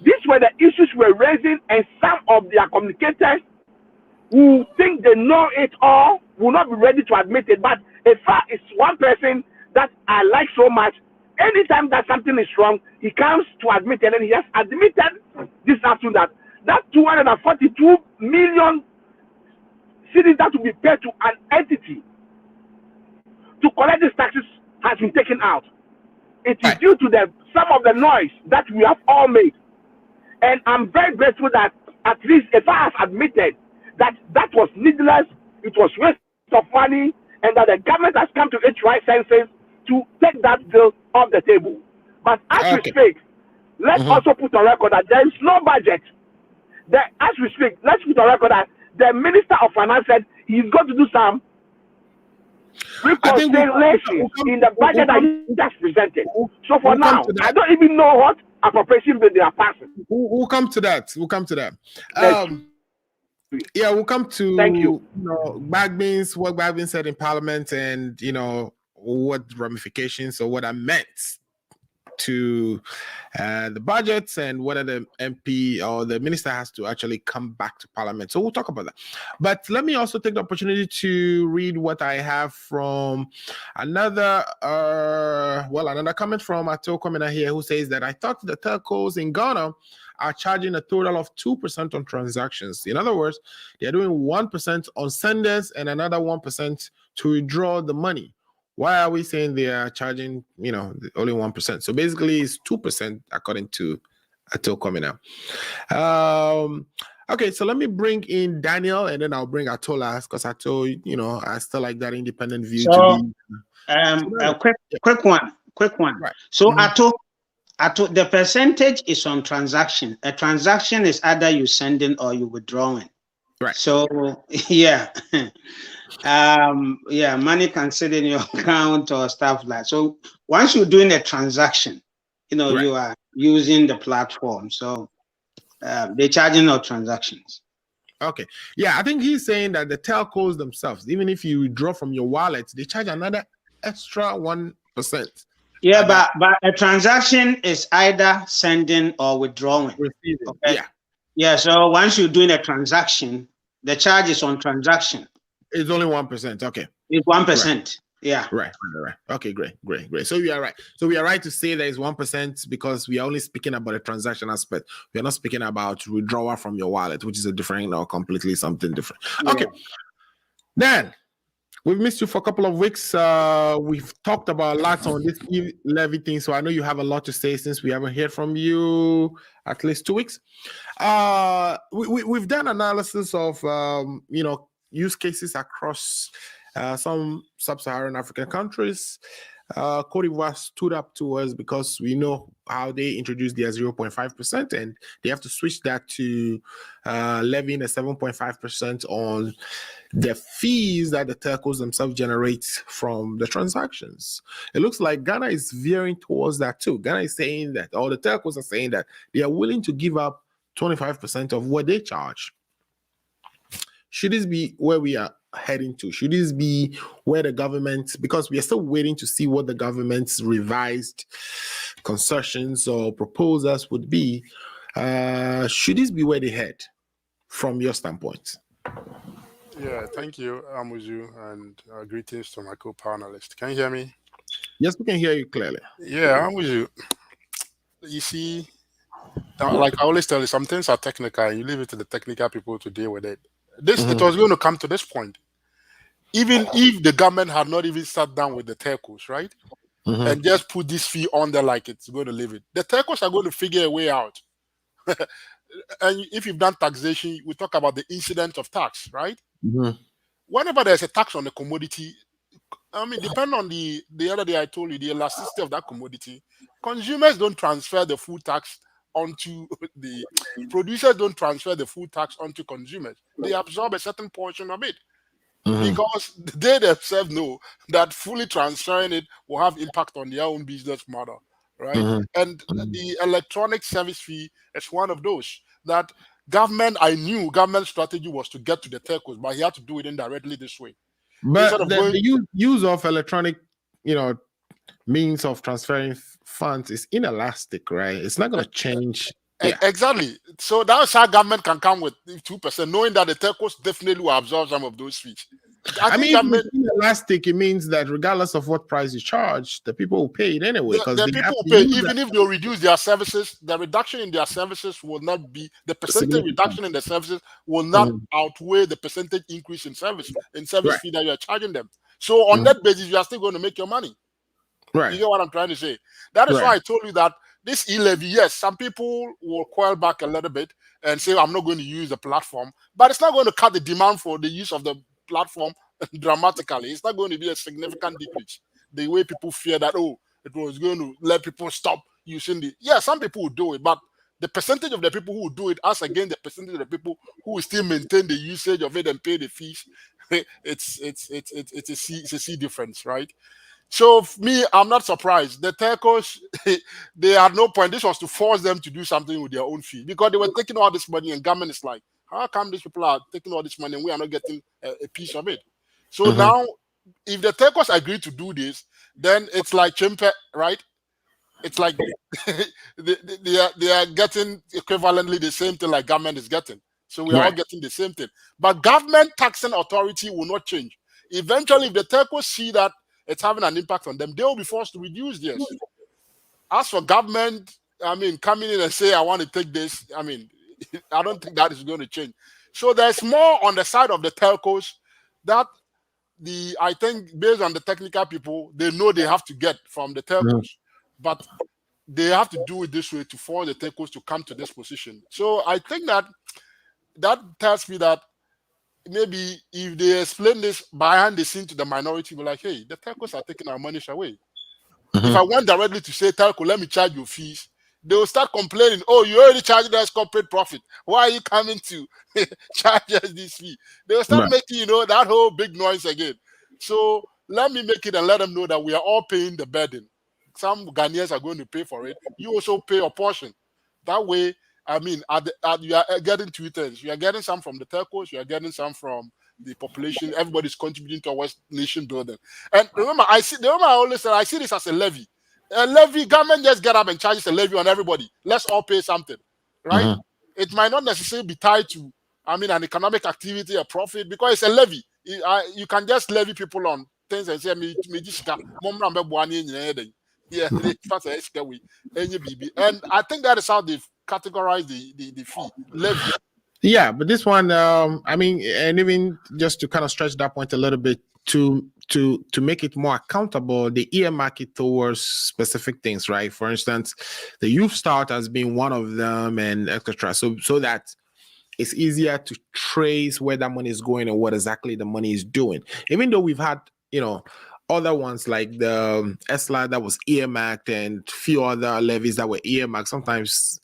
These were the issues we're raising, and some of their communicators who think they know it all will not be ready to admit it. But if it's one person that I like so much, anytime that something is wrong, he comes to admit it, and he has admitted this afternoon that 242 million cedis that will be paid to an entity to collect these taxes has been taken out. It is due to some of the noise that we have all made. And I'm very grateful that at least if I have admitted that was needless, it was waste of money, and that the government has come to its right senses to take that bill off the table. But as we speak, let's also put on record that there is no budget. As we speak, let's put on record that the Minister of Finance said he's going to do some reconciliation in the budget that he just presented. So for now, I don't even know what appropriation bill they are passing. We'll come to that. We'll come to that. We'll come to thank you. What Bagbin said in Parliament, and what ramifications or what I meant to the budgets, and whether the MP or the minister has to actually come back to Parliament. So we'll talk about that. But let me also take the opportunity to read what I have from another comment from Ato Komina here, who says that I thought the telcos in Ghana are charging a total of 2% on transactions. In other words, they're doing 1% on senders and another 1% to withdraw the money. Why are we saying they are charging, only 1%? So basically, it's 2% according to Ato Komina. Okay, so let me bring in Daniel, and then I'll bring Ato last, because Ato, I still like that independent view. A quick one. Right. So Ato, the percentage is on transaction. A transaction is either you sending or you withdrawing. Right. So money can sit in your account or stuff like that. So once you're doing a transaction, you are using the platform. So they're charging no transactions. Okay. Yeah, I think he's saying that the telcos themselves, even if you withdraw from your wallet, they charge another extra 1%. Yeah, but a transaction is either sending or withdrawing. Receiving. Okay? Yeah, so once you're doing a transaction, the charge is on transaction. It's only 1%. Okay. It's 1%. Right. Yeah. Right. Okay, great. So we are right. So we are right to say that it's 1% because we are only speaking about a transaction aspect. We are not speaking about withdrawal from your wallet, which is a different or completely something different. Okay. Then we've missed you for a couple of weeks. We've talked about a lot on this e-levy thing, so I know you have a lot to say since we haven't heard from you at least 2 weeks. We've done analysis of use cases across some sub-Saharan African countries. Cote d'Ivoire stood up to us because we know how they introduced their 0.5%, and they have to switch that to levying a 7.5% on the fees that the telcos themselves generate from the transactions. It looks like Ghana is veering towards that too. Ghana is saying that, or the telcos are saying that they are willing to give up 25% of what they charge. Should this be where we are heading to? Should this be where the government, because we are still waiting to see what the government's revised concessions or proposals would be, should this be where they head from your standpoint? Yeah, thank you. I'm with you, and greetings to my co-panelist. Can you hear me? Yes, we can hear you clearly. Yeah, I'm with you. You see, like I always tell you, some things are technical, and you leave it to the technical people to deal with it. It was going to come to this point, even if the government had not even sat down with the telcos, right, and just put this fee on there like it's going to leave it. The telcos are going to figure a way out. And if you've done taxation, we talk about the incidence of tax, right? Whenever there's a tax on a commodity, I mean, depending on the other day I told you, the elasticity of that commodity, consumers don't transfer the food tax onto the producers, don't transfer the food tax onto consumers. They absorb a certain portion of it because they themselves know that fully transferring it will have impact on their own business model, right? And the electronic service fee is one of those that I knew government strategy was to get to the telcos, but he had to do it indirectly this way. But the use of electronic, means of transferring funds is inelastic, right? It's not going to change. Yeah. Exactly. So that's how government can come with 2%, knowing that the telcos definitely will absorb some of those fees. I mean, if it's inelastic, it means that regardless of what price you charge, the people will pay it anyway. Because the people will pay, even if they reduce their services, the reduction in their services will not be, the percentage reduction in the services will not outweigh the percentage increase in service fee that you are charging them. So on that basis, you are still going to make your money. Right. You get what I'm trying to say? That is why I told you that this e-levy, yes, some people will coil back a little bit and say, I'm not going to use the platform, but it's not going to cut the demand for the use of the platform dramatically. It's not going to be a significant decrease. The way people fear that, it was going to let people stop using some people will do it, but the percentage of the people who will do it, as again the percentage of the people who will still maintain the usage of it and pay the fees, it's a sea difference, right? So me, I'm not surprised. The telcos, they had no point. This was to force them to do something with their own fee because they were taking all this money, and government is like, how come these people are taking all this money and we are not getting a piece of it? So now, if the telcos agree to do this, then it's like chimpe, right? It's like they are getting equivalently the same thing like government is getting. So we are all getting the same thing. But government taxing authority will not change. Eventually, if the telcos see that it's having an impact on them, they will be forced to reduce theirs. As for government, I mean, coming in and say, I want to take this, I mean, I don't think that is going to change. So there's more on the side of the telcos that I think based on the technical people, they know they have to get from the telcos, but they have to do it this way to force the telcos to come to this position. So I think that tells me that maybe if they explain this behind the scene to the minority, we're like, hey, the telcos are taking our money away. If I went directly to say, telco, let me charge you fees, they will start complaining, you already charged us corporate profit. Why are you coming to charge us this fee? They will start making, that whole big noise again. So let me make it and let them know that we are all paying the burden. Some Ghanaians are going to pay for it. You also pay a portion. That way, I mean, you are getting two things. You are getting some from the telcos. You are getting some from the population. Everybody's contributing towards nation building. And remember, I always say, I see this as a levy. A levy, government just get up and charges a levy on everybody. Let's all pay something, right? It might not necessarily be tied to, I mean, an economic activity, a profit, because it's a levy. You can just levy people on things and say, yeah, and I think that is how they've categorized the fee levy. Yeah, but this one, I mean, and even just to kind of stretch that point a little bit, to make it more accountable, they earmark it towards specific things, right? For instance, the Youth Start has been one of them, and etc. So that it's easier to trace where that money is going and what exactly the money is doing. Even though we've had, other ones like the ESLA that was earmarked and few other levies that were earmarked, sometimes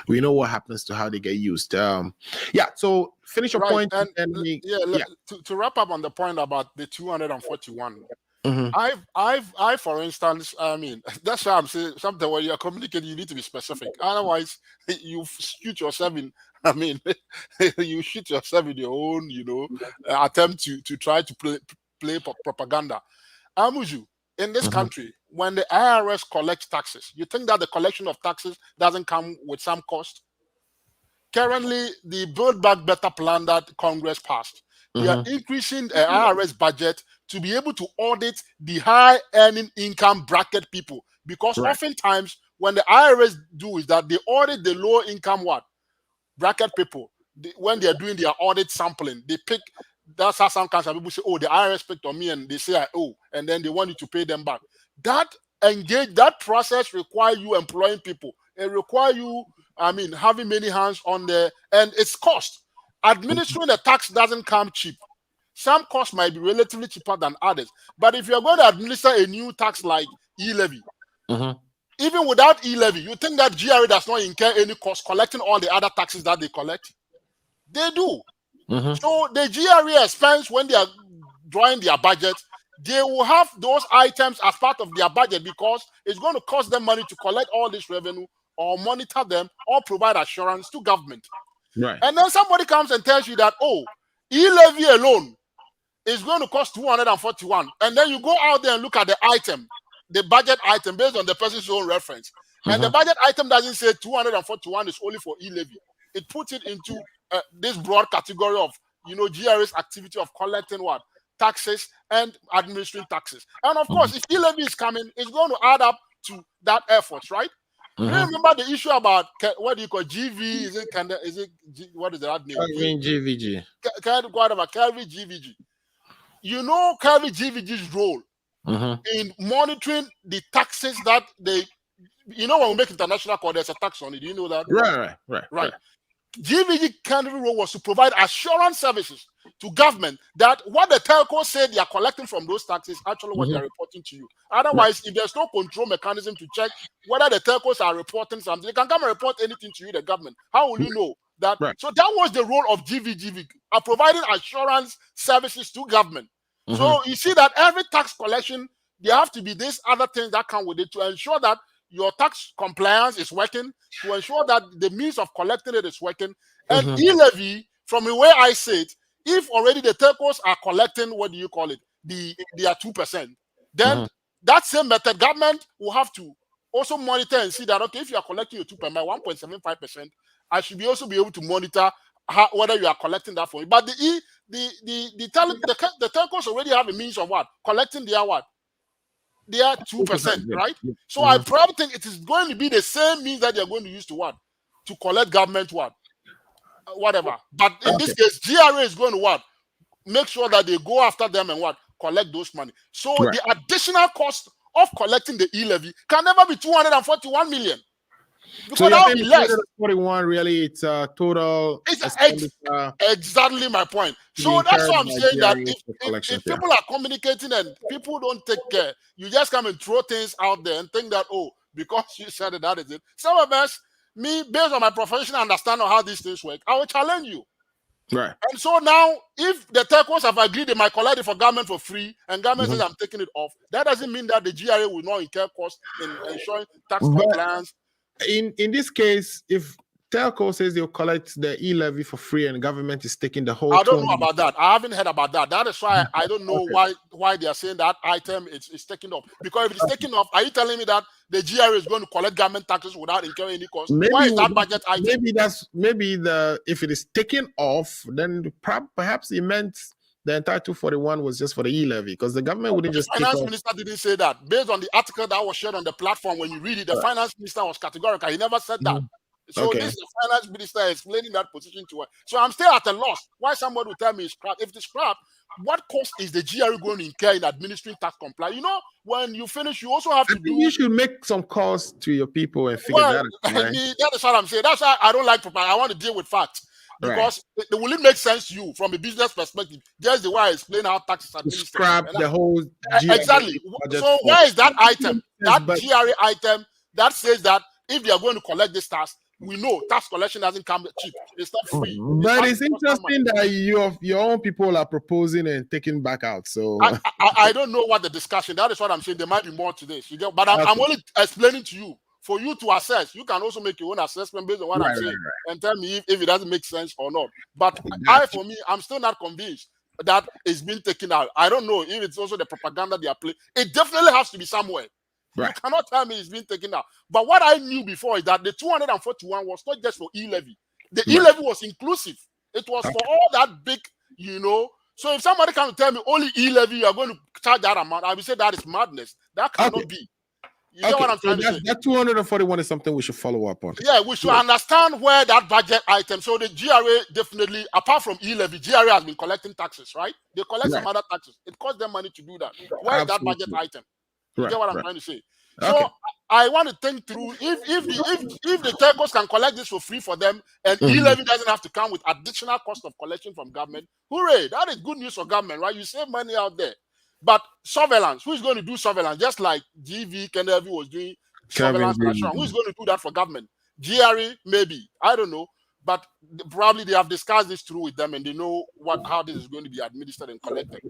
we know what happens to how they get used. So finish your point. To wrap up on the point about the 241, I, for instance, I mean, that's why I'm saying something when you're communicating, you need to be specific. Otherwise, you shoot yourself in. I mean, you shoot yourself in your own, attempt to try to play propaganda. Amuju, in this country, when the IRS collects taxes, you think that the collection of taxes doesn't come with some cost? Currently, the Build Back Better plan that Congress passed, they are increasing the IRS budget to be able to audit the high earning income bracket people. Because oftentimes, when the IRS do is that they audit the low income bracket people. When they are doing their audit sampling, they pick. That's how some kinds of people say, "Oh, the IRS picked on me," and they say, "I owe," and then they want you to pay them back. That process requires you employing people. It requires you, having many hands on there, and it's cost. Administering the tax doesn't come cheap. Some costs might be relatively cheaper than others. But if you're going to administer a new tax like e-levy, even without e-levy, you think that GRA does not incur any cost collecting all the other taxes that they collect? They do. So the GRA expense, when they are drawing their budget, they will have those items as part of their budget because it's going to cost them money to collect all this revenue or monitor them or provide assurance to government. Right. And then somebody comes and tells you that, oh, e-levy alone is going to cost 241. And then you go out there and look at the item, the budget item based on the person's own reference. And the budget item doesn't say 241 is only for e-levy. It puts it into this broad category of, GRA's activity of collecting taxes and administering taxes. And of course, if e-levy is coming, it's going to add up to that effort, right? Do you remember the issue about what do you call GV? What is that name? GVG. Kelvin GVG. You know Kelvin GVG's role in monitoring the taxes that they, when we make international call, there's a tax on it. Do you know that? Right. GVG Kelvin role was to provide assurance services to government that what the telco said they are collecting from those taxes actually what they are reporting to you. Otherwise, if there's no control mechanism to check whether the telcos are reporting something, they can come and report anything to you, the government. How will you know that? So that was the role of GVG, providing assurance services to government. So you see that every tax collection, there have to be these other things that come with it to ensure that your tax compliance is working, to ensure that the means of collecting it is working. And e-levy, from the way I say it, if already the telcos are collecting, what do you call it? Their 2%, then that same method, government will have to also monitor and see that, okay, if you are collecting your 2%, 1.75%, I should also be able to monitor whether you are collecting that for me. But the telcos already have a means of collecting their They are 2%, right? So I probably think it is going to be the same means that they are going to use to collect government whatever. But in this case, GRA is going to make sure that they go after them and collect those money. So the additional cost of collecting the e-levy can never be 241 million. Because so that would be less. 41 really, it's total. Exactly my point. So that's why I'm saying that if people are communicating and people don't take care, you just come and throw things out there and think that, oh, because you said it, that is it. Some of us, me, based on my professional understanding of how these things work, I will challenge you. Right. And so now, if the telcos have agreed they might collect it for government for free, and government says I'm taking it off, that doesn't mean that the GRA will not incur costs in ensuring tax compliance. In this case, if telco says they'll collect the e-levy for free and the government is taking the whole, I don't know about that. I haven't heard about that. That is why I don't know why they are saying that item is taken off. Because if it's taken off, are you telling me that the GRA is going to collect government taxes without incurring any cost? Why is that budget item? If it is taken off, then perhaps it meant the entire 241 was just for the e-levy, because the government wouldn't just. The finance minister didn't say that. Based on the article that was shared on the platform, when you read it, the finance minister was categorical. He never said that. So this is the finance minister explaining that position to her. So I'm still at a loss. Why somebody will tell me it's scrap? If it's scrap, what cost is the GRA going to incur in administering tax compliance? When you finish, you also have to do. You should make some calls to your people and figure that out. Right? That is what I'm saying. That's why I don't like propaganda. I want to deal with facts. Because will it make sense to you from a business perspective? Just the way I explain how taxes are administered. Scrap the whole GRA. Exactly. So why is that item, that GRA item, that says that if they are going to collect this tax, we know tax collection doesn't come cheap. It's not free. But it's interesting that your own people are proposing and taking back out. So I don't know what the discussion. That is what I'm saying. There might be more to this. But I'm only explaining to you for you to assess. You can also make your own assessment based on what I'm saying and tell me if it doesn't make sense or not. But for me, I'm still not convinced that it's been taken out. I don't know if it's also the propaganda they are playing. It definitely has to be somewhere. Right. You cannot tell me it's been taken out. But what I knew before is that the 241 was not just for e-levy. The e-levy was inclusive. It was for all that big, So if somebody can tell me only e-levy, you are going to charge that amount, I will say that is madness. That cannot be. You know what I'm trying to say? That 241 is something we should follow up on. Yeah, we should understand where that budget item. So the GRA definitely, apart from e-levy, GRA has been collecting taxes, right? They collect some other taxes. It costs them money to do that. Where is that budget item? You get what I'm trying to say? So I want to think through if the telcos can collect this for free for them and e-levy doesn't have to come with additional cost of collection from government, hooray! That is good news for government, right? You save money out there. But surveillance, who is going to do surveillance? Just like GV, Kennedy was doing surveillance. Who is going to do that for government? GRE, maybe. I don't know. But probably they have discussed this through with them and they know how this is going to be administered and collected.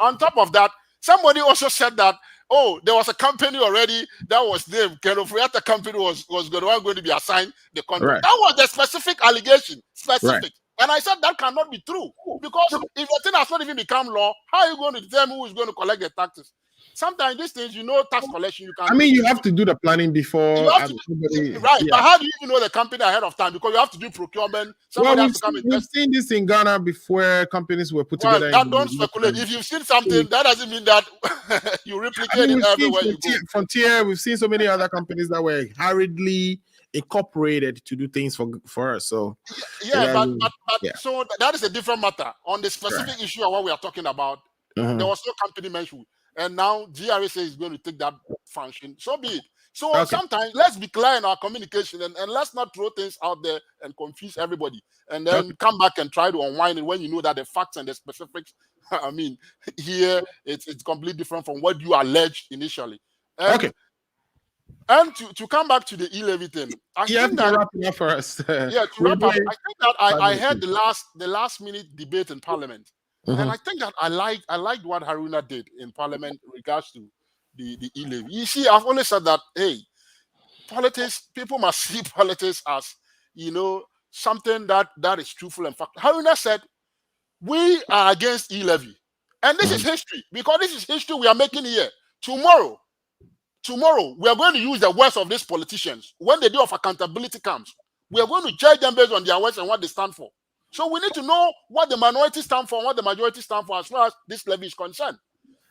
On top of that, somebody also said that, there was a company already that was named. The company was going to be assigned the contract. That was the specific allegation. Specific. And I said that cannot be true. Because if the thing has not even become law, how are you going to determine who is going to collect the taxes? Sometimes these things, tax collection, you can. You have to do the planning before. But how do you even know the company ahead of time? Because you have to do procurement. We've seen this in Ghana before companies were put together. Don't speculate. If you've seen something, that doesn't mean that you replicate it everywhere you go. Frontier, we've seen so many other companies that were hurriedly incorporated to do things for us. So so that is a different matter. On the specific issue of what we are talking about, there was no company mentioned. And now GRA says is going to take that function. So be it. So sometimes let's be clear in our communication and let's not throw things out there and confuse everybody. And then come back and try to unwind it when you know that the facts and the specifics, here it's completely different from what you alleged initially. And to come back to the e-levy thing, I think that wrap it up for us. To wrap up, I think that I heard the last minute debate in Parliament. And I think that I liked what Haruna did in Parliament in regards to the e-levy. You see, I've always said that, politics, people must see politics as, something that is truthful and fact. Haruna said, we are against e-levy. And this is history, because this is history we are making here. Tomorrow, we are going to use the words of these politicians. When the day of accountability comes, we are going to judge them based on their words and what they stand for. So we need to know what the minority stand for and what the majority stand for as far as this levy is concerned.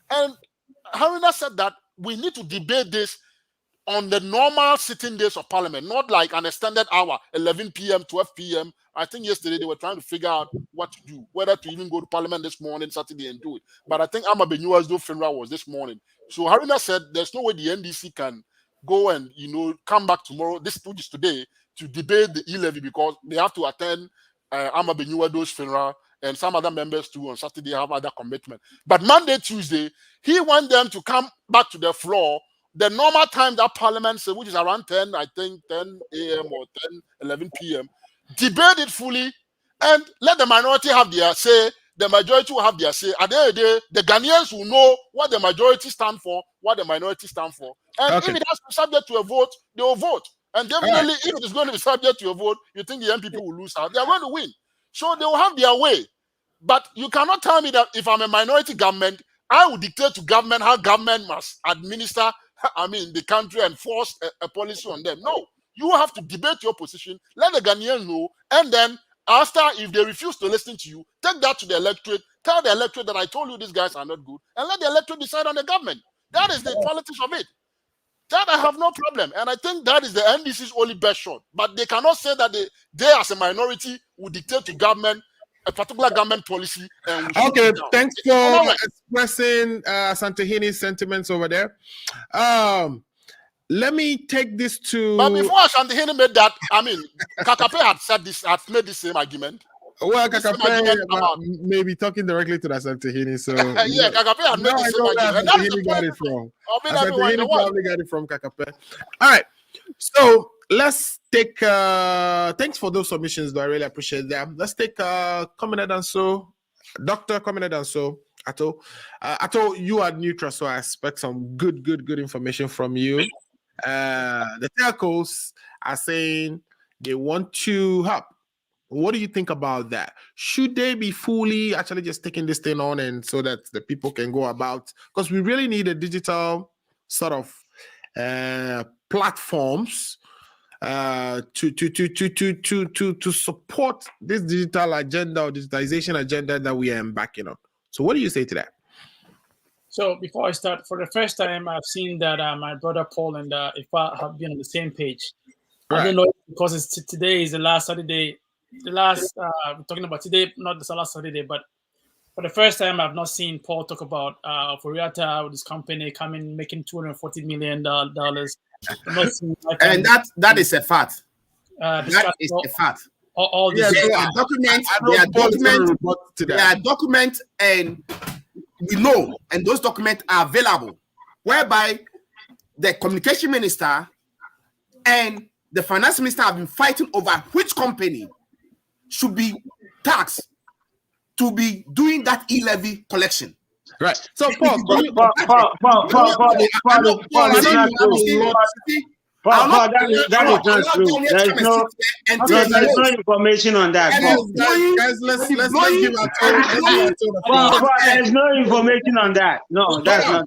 And Haruna said that we need to debate this on the normal sitting days of Parliament, not like an extended hour, 11 p.m., 12 p.m. I think yesterday they were trying to figure out what to do, whether to even go to Parliament this morning, Saturday, and do it. But I think Amabenua's funeral was this morning. So Haruna said there's no way the NDC can go and, come back tomorrow, which is today, to debate the e-levy because they have to attend Amabenua's funeral and some other members too on Saturday have other commitment. But Monday, Tuesday, he want them to come back to the floor the normal time that Parliament says, which is around 10 a.m. or 11 p.m., debate it fully and let the minority have their say, the majority will have their say. At the end of the day, the Ghanaians will know what the majority stand for, what the minority stand for. And if it has to be subject to a vote, they will vote. And definitely, if it is going to be subject to a vote, you think the MPP will lose out. They are going to win. So they will have their way. But you cannot tell me that if I'm a minority government, I will dictate to government how government must administer, the country and force a policy on them. No. You have to debate your position, let the Ghanaians know, and then after, if they refuse to listen to you, take that to the electorate, tell the electorate that I told you these guys are not good, and let the electorate decide on the government. That is the politics of it. That I have no problem. And I think that is the NDC's only best shot. But they cannot say that they as a minority will dictate to government a particular government policy. And thanks for expressing Santahini's sentiments over there. Let me take this to. But before Santahini made that, Kakape had made the same argument. Well, Kakape may be talking directly to the Santahini, so Kakape had made the same argument. Santahini got it from. Santahini probably got it from Kakape. All right, so let's take thanks for those submissions, though. I really appreciate them. Let's take Commandant Danso, Dr. Commandant Danso. Ato, you are neutral, so I expect some good information from you. The telcos are saying they want to help. What do you think about that? Should they be fully actually just taking this thing on, and so that the people can go about? Because we really need a digital sort of platforms to support this digital agenda or digitization agenda that we are embarking on. So what do you say to that? So before I start, for the first time, I've seen that my brother Paul and Ifa have been on the same page. Right. I don't know because today is the last Saturday. We're talking about today, not the last Saturday, but for the first time, I've not seen Paul talk about Foriata with his company making $240 million. And that is a fact. That is a fact. All this there are documents, and we know, and those documents are available, whereby the communication minister and the finance minister have been fighting over which company should be taxed to be doing that e-levy collection. Right. So, Paul, that is not true. There's no information on that. Guys, let's give there's no information on that. No, that's not.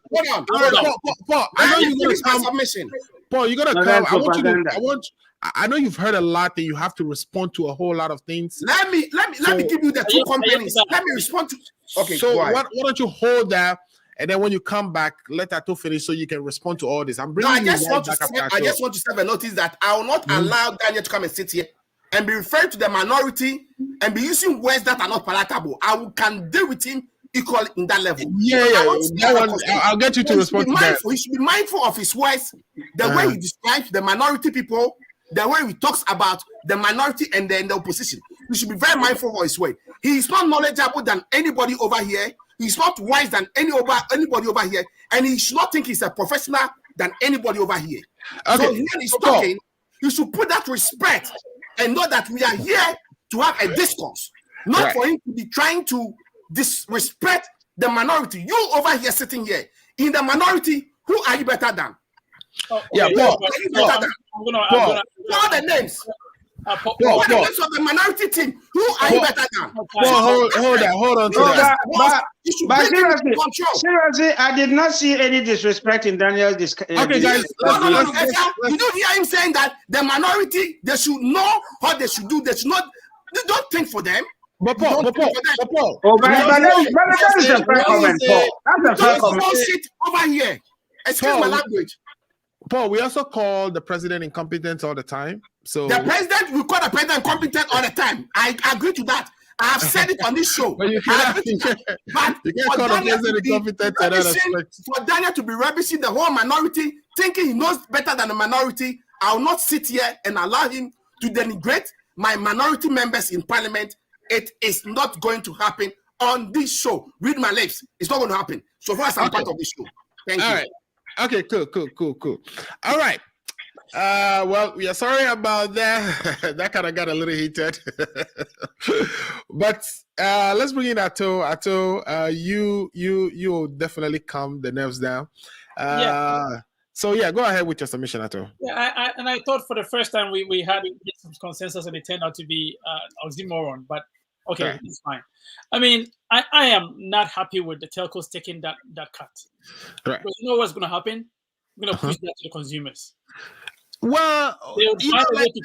Paul, I know you're going to come submission. Paul, you're going to come. I know you've heard a lot and you have to respond to a whole lot of things. Let me give you the two companies. Let me respond to. Okay. So why don't you hold that, and then when you come back, let Ato finish so you can respond to all this. I just want to serve a notice that I will not allow Daniel to come and sit here and be referring to the minority and be using words that are not palatable. Can deal with him equally in that level. I'll get you to respond to that. He should be mindful of his words, the way he describes the minority people, the way he talks about the minority and the opposition. He should be very mindful of his way. He is not knowledgeable than anybody over here. He's not wise than anybody over here. And he should not think he's a professional than anybody over here. Okay. So when he's talking, he should put that respect and know that we are here to have a discourse, not for him to be trying to disrespect the minority. You over here sitting here, in the minority, who are you better than? Paul. What are the names? What are the names of the minority team? Who are you better than? Hold on to that. But seriously, I did not see any disrespect in Daniel's discussion. Okay, guys. You don't hear him saying that the minority, they should know what they should do. They should not. They don't think for them. But Paul. That is a fair comment, Paul. That's a fair comment. Bullshit over here. Excuse my language. Paul, we also call the president incompetent all the time. So the president, we call the president incompetent all the time. I agree to that. I have said it on this show. But you can't call the president incompetent in that aspect. For Daniel to be rubbishing the whole minority, thinking he knows better than the minority, I will not sit here and allow him to denigrate my minority members in parliament. It is not going to happen on this show. Read my lips. It's not going to happen. So far as I'm part of this show. Thank you. All right. Okay, cool. All right. Well, we are sorry about that. That kind of got a little heated. But let's bring in Ato. You will definitely calm the nerves down. So go ahead with your submission, Ato. Yeah, I thought for the first time we had some consensus and it turned out to be oxymoron, but okay, it's fine. I mean, I am not happy with the telcos taking that cut. Right. Because you know what's going to happen? We're going to push that to the consumers. Well, like we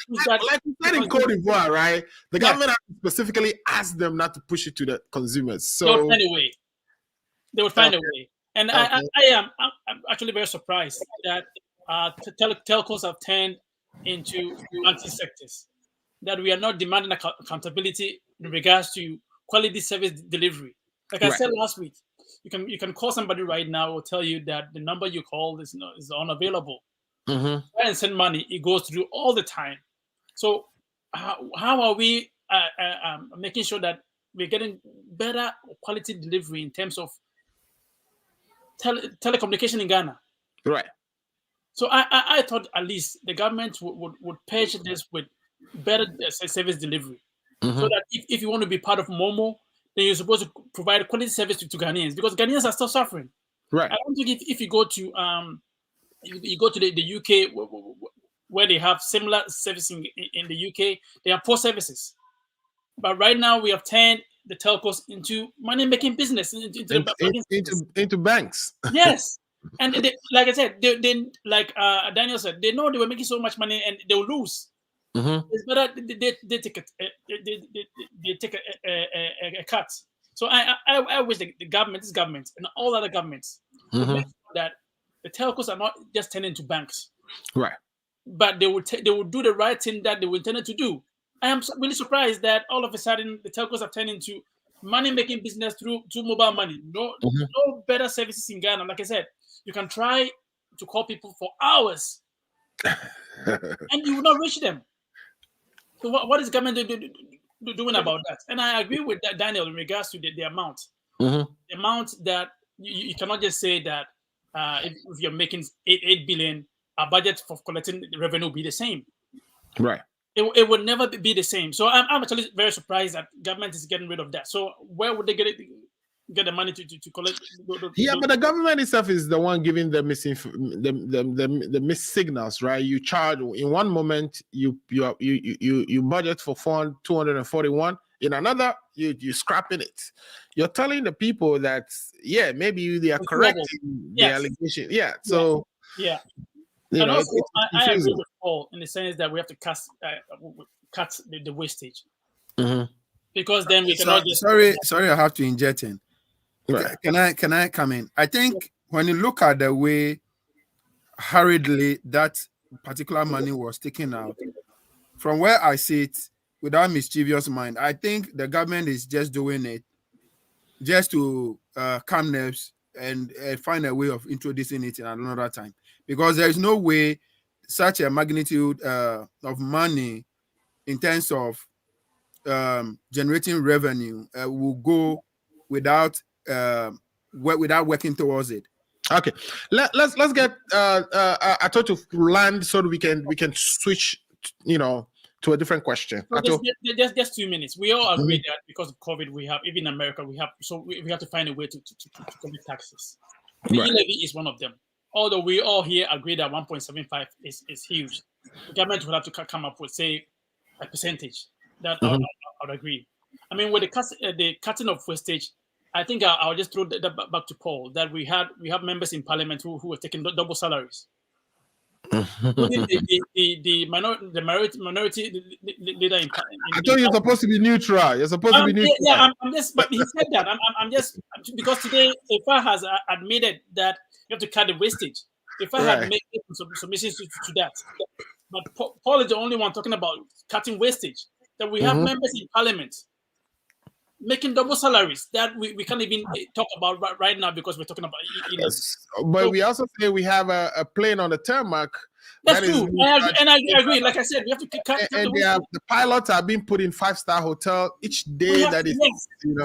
said in Cote d'Ivoire, right? The government specifically asked them not to push it to the consumers. So they would find a way. And I am actually very surprised that telcos have turned into anti-sectors, that we are not demanding accountability in regards to quality service delivery. Like I said last week, you can call somebody right now will tell you that the number you called is unavailable. Mm-hmm. Try and send money, it goes through all the time. So how are we making sure that we're getting better quality delivery in terms of telecommunication in Ghana? Right. So I thought at least the government would patch this with better service delivery. So that if you want to be part of Momo, then you're supposed to provide quality service to Ghanaians, because Ghanaians are still suffering. Right. I don't think if you go to you go to the UK where they have similar servicing in the UK, they have poor services. But right now we have turned the telcos into money-making business, into banks. Yes. And they, like I said, they like Daniel said, they know they were making so much money and they'll lose. It's better they take a cut. So I wish the government, this government, and all other governments would make sure that the telcos are not just turning into banks, right? But they would do the right thing that they were intended to do. I am really surprised that all of a sudden the telcos have turned into money-making business through mobile money. No better services in Ghana. Like I said, you can try to call people for hours, and you will not reach them. So what is government doing about that? And I agree with that, Daniel, in regards to the amount. The amount that you cannot just say that if you're making 8 billion, our budget for collecting the revenue will be the same. Right. It would never be the same. So I'm actually very surprised that government is getting rid of that. So where would they get the money to collect? But the government itself is the one giving the missing the missed signals, right? You charge in one moment, you budget for 241. In another, you scrapping it. You're telling the people that maybe they are correcting the allegation. Yeah. So And also, I agree with Paul in the sense that we have to cut the wastage, because then we cannot. Sorry, I have to inject in. Right. Can I come in? I think when you look at the way hurriedly that particular money was taken out, from where I sit, without mischievous mind, I think the government is just doing it just to calm nerves and find a way of introducing it in another time, because there is no way such a magnitude of money in terms of generating revenue will go without working towards it. Okay, let's get I thought to land so that we can switch, to a different question. So just 2 minutes. We all agree that because of COVID, we have, even in America, we have to find a way to collect taxes. The e-levy is one of them. Although we all here agree that 1.75 is huge, the government will have to come up with, say, a percentage. That I would agree. I mean, with the cutting of wastage, I think I'll just throw that back to Paul, that we have members in parliament who were taking double salaries. the minority leader in I thought you're supposed to be neutral. You're supposed to be neutral. Yeah, I'm just. But he said that. I'm just, because today IFA has admitted that you have to cut the wastage. IFA had made some submissions to that, but Paul is the only one talking about cutting wastage. That we have members in parliament making double salaries that we can't even talk about right now because we're talking about. But we also say we have a plane on the tarmac. That's true. I agree. Like I said, we have to cut. And the pilots are being put in 5-star hotel each day.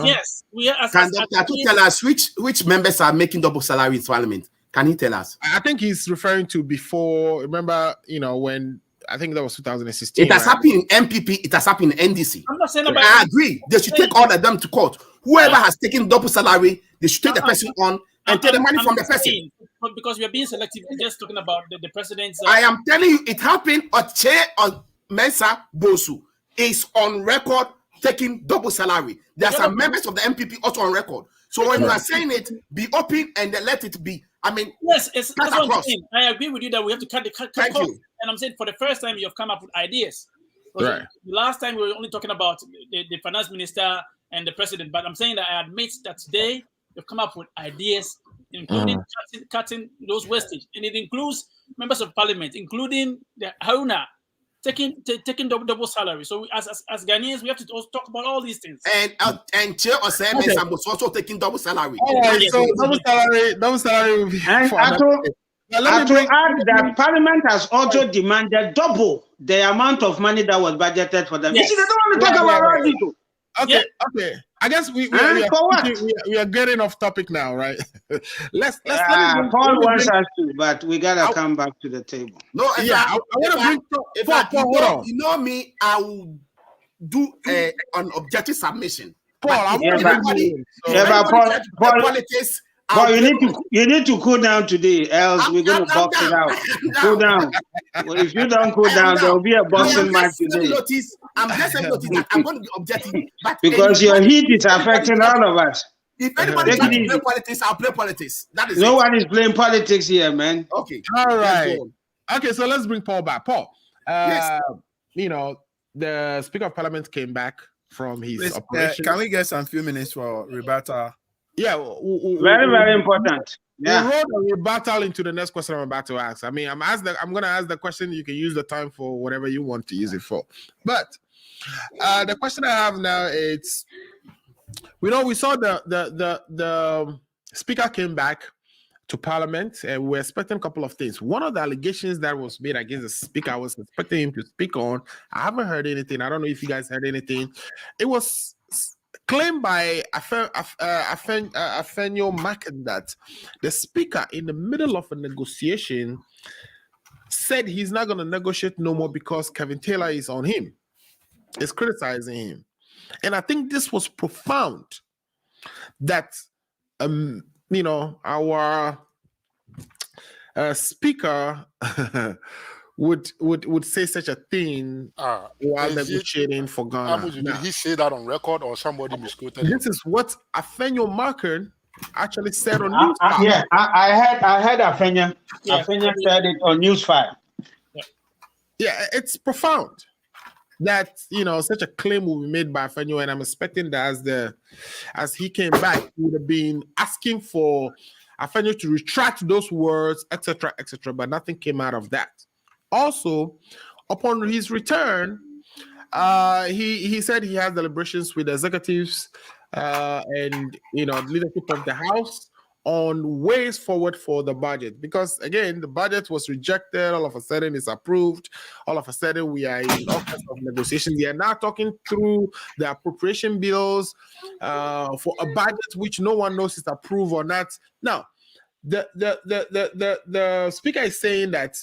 Yes, we are. Can Dr. tell us which members are making double salary in Parliament? Can he tell us? I think he's referring to before. Remember, when. I think that was 2016. It has happened in MPP. It has happened in NDC. I'm not saying about. I agree. They should take all of them to court. Whoever has taken double salary, they should take the person on and take the money from the person. But because we are being selective, we're just talking about the president's. I am telling you, it happened. Oche or Mensa Bosu is on record taking double salary. There are some members of the MPP also on record. So when you are saying it, be open and let it be. I mean, yes, that's what I'm saying. I agree with you that we have to cut cost. And I'm saying for the first time, you have come up with ideas. Right. The last time we were only talking about the finance minister and the president, but I'm saying that I admit that today you've come up with ideas, including cutting those wastage, and it includes members of parliament, including the Haruna, taking double salary. So as Ghanaians, we have to also talk about all these things. And Chair Osei was also taking double salary. So double salary will be. And to add that Parliament has also demanded double the amount of money that was budgeted for them. Yes. They don't want to talk about all this. Okay. I guess we are getting off topic now, right? Let me Paul wants us to, but we gotta come back to the table. No, I want to bring Paul. You know me, I will do an objective submission. Paul, politics. Paul, you need to cool down today, else we're gonna box it out. Cool down. Well, if you don't cool down, there will be a boxing match today. I'm just saying that I'm going to be objective, but because your heat is affecting all of us. If anybody tries to play politics, I'll play politics. That is no one is playing politics here, man. Okay. All right. Okay, so let's bring Paul back. Paul, yes. The Speaker of Parliament came back from his operation. Can we get some few minutes for rebuttal? Yeah, very, very important. Yeah, we wrote a rebuttal into the next question I'm about to ask. I mean, I'm going to ask the question. You can use the time for whatever you want to use it for. But the question I have now is, we saw the Speaker came back to Parliament, and we're expecting a couple of things. One of the allegations that was made against the Speaker, I was expecting him to speak on. I haven't heard anything. I don't know if you guys heard anything. It was claimed by Afenyo Market that the Speaker, in the middle of a negotiation, said he's not going to negotiate no more because Kevin Taylor is on him, is criticizing him. And I think this was profound, that our Speaker would say such a thing while negotiating for Ghana. Did he say that on record or somebody misquoted? This is what Afenyo Marker actually said on News 5. Yeah, I heard Afenyo. Yeah. Afenyo said it on News 5. Yeah, it's profound that such a claim will be made by Afenyo, and I'm expecting that as he came back, he would have been asking for Afenyo to retract those words, etc., but nothing came out of that. Also, upon his return, he said he has deliberations with the executives and leadership of the House on ways forward for the budget, because again the budget was rejected, all of a sudden it's approved, all of a sudden we are in all kinds of negotiations. They are now talking through the appropriation bills for a budget which no one knows is approved or not. Now the Speaker is saying that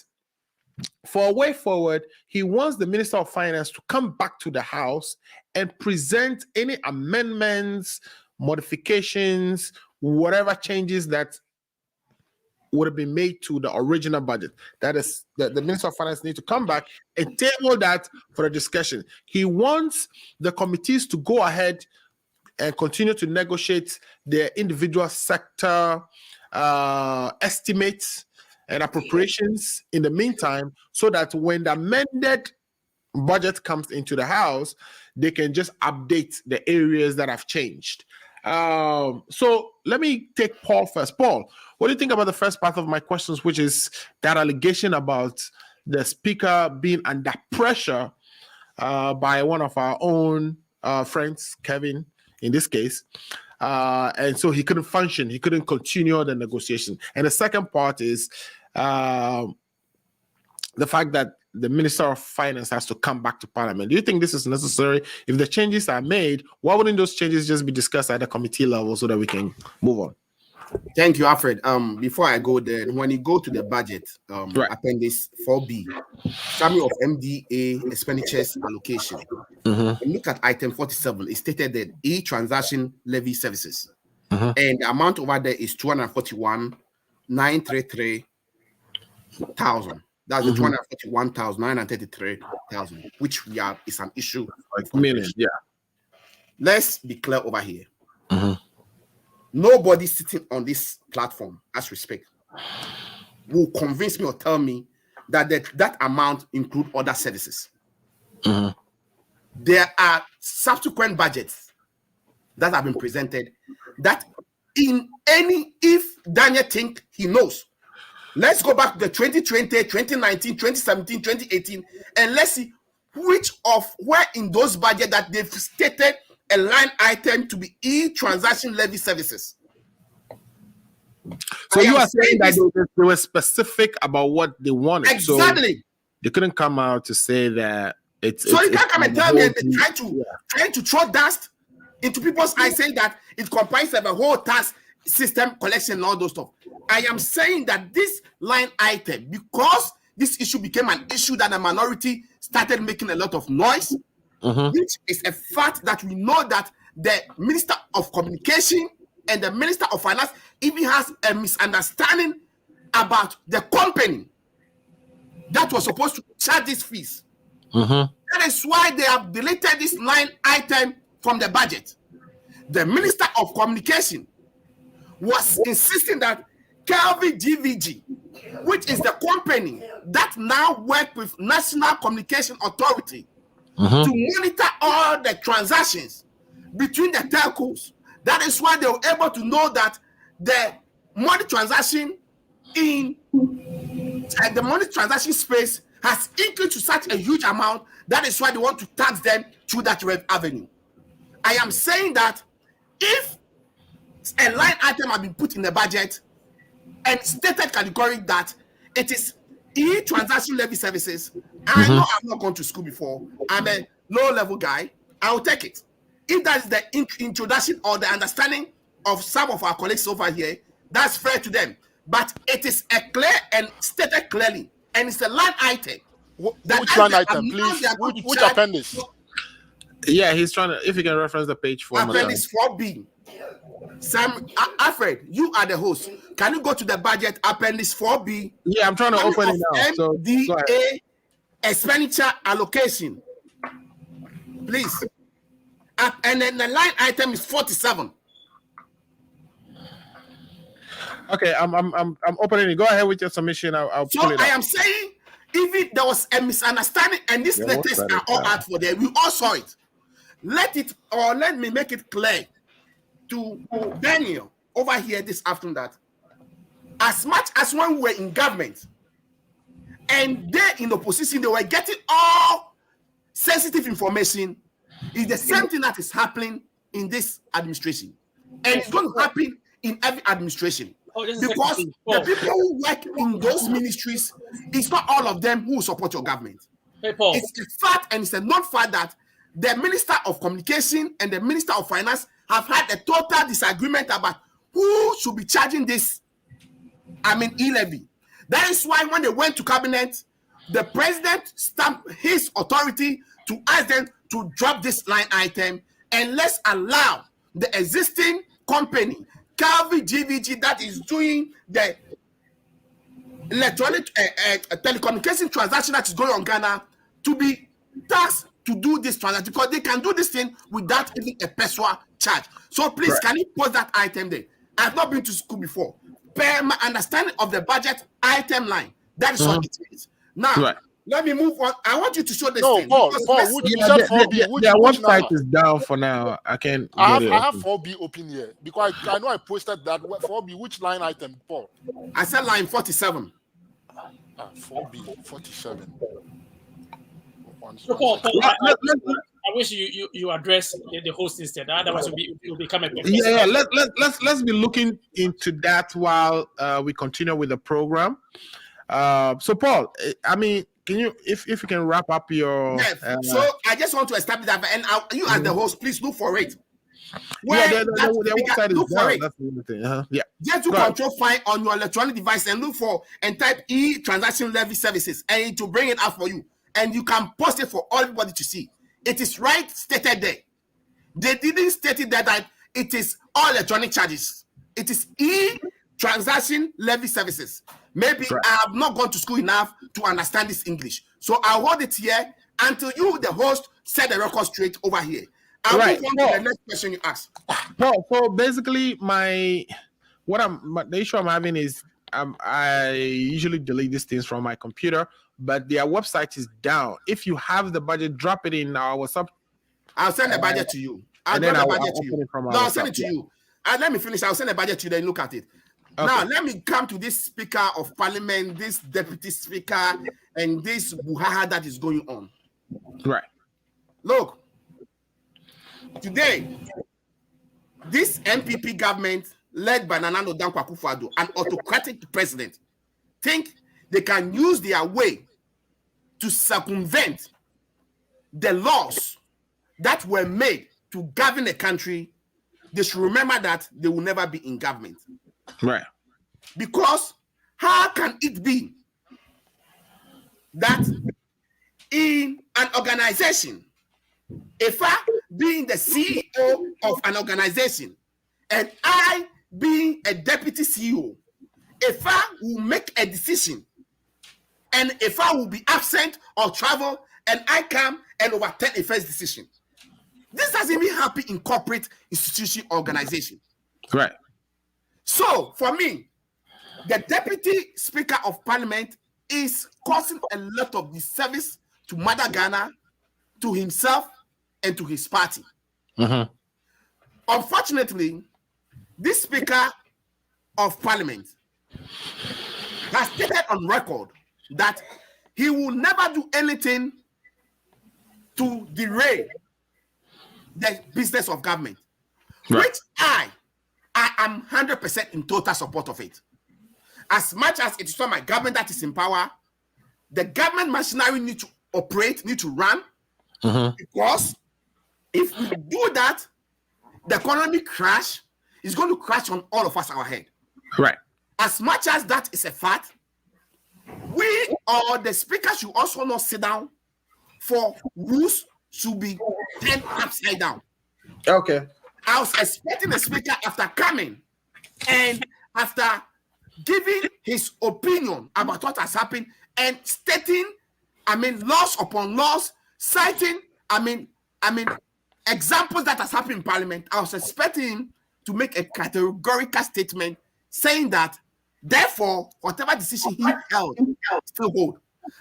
for a way forward, he wants the Minister of Finance to come back to the House and present any amendments, modifications, whatever changes that would have been made to the original budget. That is, the Minister of Finance needs to come back and table that for a discussion. He wants the committees to go ahead and continue to negotiate their individual sector estimates and appropriations in the meantime, so that when the amended budget comes into the House, they can just update the areas that have changed. So let me take Paul first. Paul, what do you think about the first part of my questions, which is that allegation about the Speaker being under pressure by one of our own friends, Kevin, in this case, and so he couldn't function, he couldn't continue the negotiation. And the second part is the fact that the Minister of Finance has to come back to Parliament. Do you think this is necessary? If the changes are made, why wouldn't those changes just be discussed at the committee level so that we can move on? Thank you, Alfred. Before I go there, when you go to the budget, right. Appendix 4B, summary of MDA expenditures allocation, and look at item 47. It stated that e-transaction levy services, and the amount over there is 241,933,000. That's the 241,933,000, which is an issue. Like million, yeah. Let's be clear over here. Nobody sitting on this platform, as respect, will convince me or tell me that that amount include other services. There are subsequent budgets that have been presented that if Daniel think he knows, let's go back to the 2020, 2019, 2017, 2018, and let's see where in those budgets that they've stated a line item to be e-transaction levy services. So you are saying that they were specific about what they wanted. Exactly. So they couldn't come out to say that it's. So you can't come and tell me they're trying to throw dust into people's eyes, saying that it comprises of a whole tax system collection and all those stuff. I am saying that this line item, because this issue became an issue that the minority started making a lot of noise, which is a fact that we know that the Minister of Communication and the Minister of Finance even has a misunderstanding about the company that was supposed to charge these fees. That is why they have deleted this line item from the budget. The Minister of Communication was insisting that GVG, which is the company that now works with National Communication Authority to monitor all the transactions between the telcos. That is why they were able to know that the money transaction in the money transaction space has increased to such a huge amount. That is why they want to tax them through that red avenue. I am saying that if a line item has been put in the budget and stated categorically that it is e-transaction levy services, I know I've not gone to school before. I'm a low-level guy. I will take it. If that is the introduction or the understanding of some of our colleagues over here, that's fair to them. But it is a clear and stated clearly, and it's a line item. Which line item, please? Which appendix? Yeah, he's trying to. If you can reference the page for appendix 4B. Sam, Alfred, you are the host. Can you go to the budget appendix 4B? Yeah, I'm trying to open it now. So MDA expenditure allocation, please. And then the line item is 47. Okay, I'm opening it. Go ahead with your submission. I'll pull it up. I am saying, if there was a misunderstanding and these letters are all out for there, we all saw it. Let me make it clear to Daniel over here this afternoon that as much as when we were in government and they in opposition, they were getting all sensitive information. It's the same thing that is happening in this administration, and it's going to happen in every administration. Because the people who work in those ministries, it's not all of them who support your government. It's a fact, and it's a non-fact that the Minister of Communication and the Minister of Finance have had a total disagreement about who should be charging this, e-levy. That is why when they went to cabinet, the president stamped his authority to ask them to drop this line item and let's allow the existing company, GVG, that is doing the electronic telecommunication transaction that is going on Ghana, to be taxed to do this transaction, because they can do this thing without even a personal charge. So please, can you post that item there? I've not been to school before. Per my understanding of the budget item line, that is what it is. Now, let me move on. I want you to show this thing. Paul, their website is down for now. I can't. I have 4B open here because I know I posted that 4B. Which line item, Paul? I said line 47. 4B 47. So Paul, I wish you address the host instead. Otherwise, it will become a problem. Yeah. Let's be looking into that while we continue with the program. So Paul, can you, if you can wrap up your? So I just want to establish that, and you as the host, please look for it. The website is down. That's the thing. Yeah. Just to control file on your electronic device and look for and type e-transaction levy services, and it will bring it up for you, and you can post it for everybody to see. It is right stated there. They didn't state it there that it is all electronic charges. It is e-transaction levy services. Maybe I have not gone to school enough to understand this English. So I'll hold it here until you, the host, set the record straight over here. I'll move on to the next question you asked. Paul, so basically the issue I'm having is I usually delete these things from my computer, but their website is down. If you have the budget, drop it in our WhatsApp. I'll send the budget to you. I'll send it to you. Let me finish. I'll send the budget to you, then look at it. Okay. Now, let me come to this Speaker of Parliament, this Deputy Speaker, and this buhaha that is going on. Right. Look, today, this MPP government, led by Nana Addo Dankwa Akufo-Addo, an autocratic president, think they can use their way to circumvent the laws that were made to govern a country, they should remember that they will never be in government. Right. Because how can it be that in an organization, if I being the CEO of an organization and I being a deputy CEO, if I will make a decision and if I will be absent or travel and I come and overturn a first decision, this doesn't even happen in corporate institution organization. Right. So for me, the deputy speaker of parliament is causing a lot of disservice to Mother Ghana, to himself, and to his party. Mm-hmm. Unfortunately, this speaker of parliament has stated on record that he will never do anything to derail the business of government, right. which I am 100% in total support of it. As much as it is not my government that is in power, the government machinery need to operate, need to run, because if we do that, the economic crash is going to crash on all of us, our head. Right. As much as that is a fact, we or the speaker should also not sit down for rules to be turned upside down. Okay. I was expecting the speaker after coming and after giving his opinion about what has happened and stating, laws upon laws, citing, examples that has happened in Parliament. I was expecting him to make a categorical statement saying that, therefore, whatever decision he held still hold.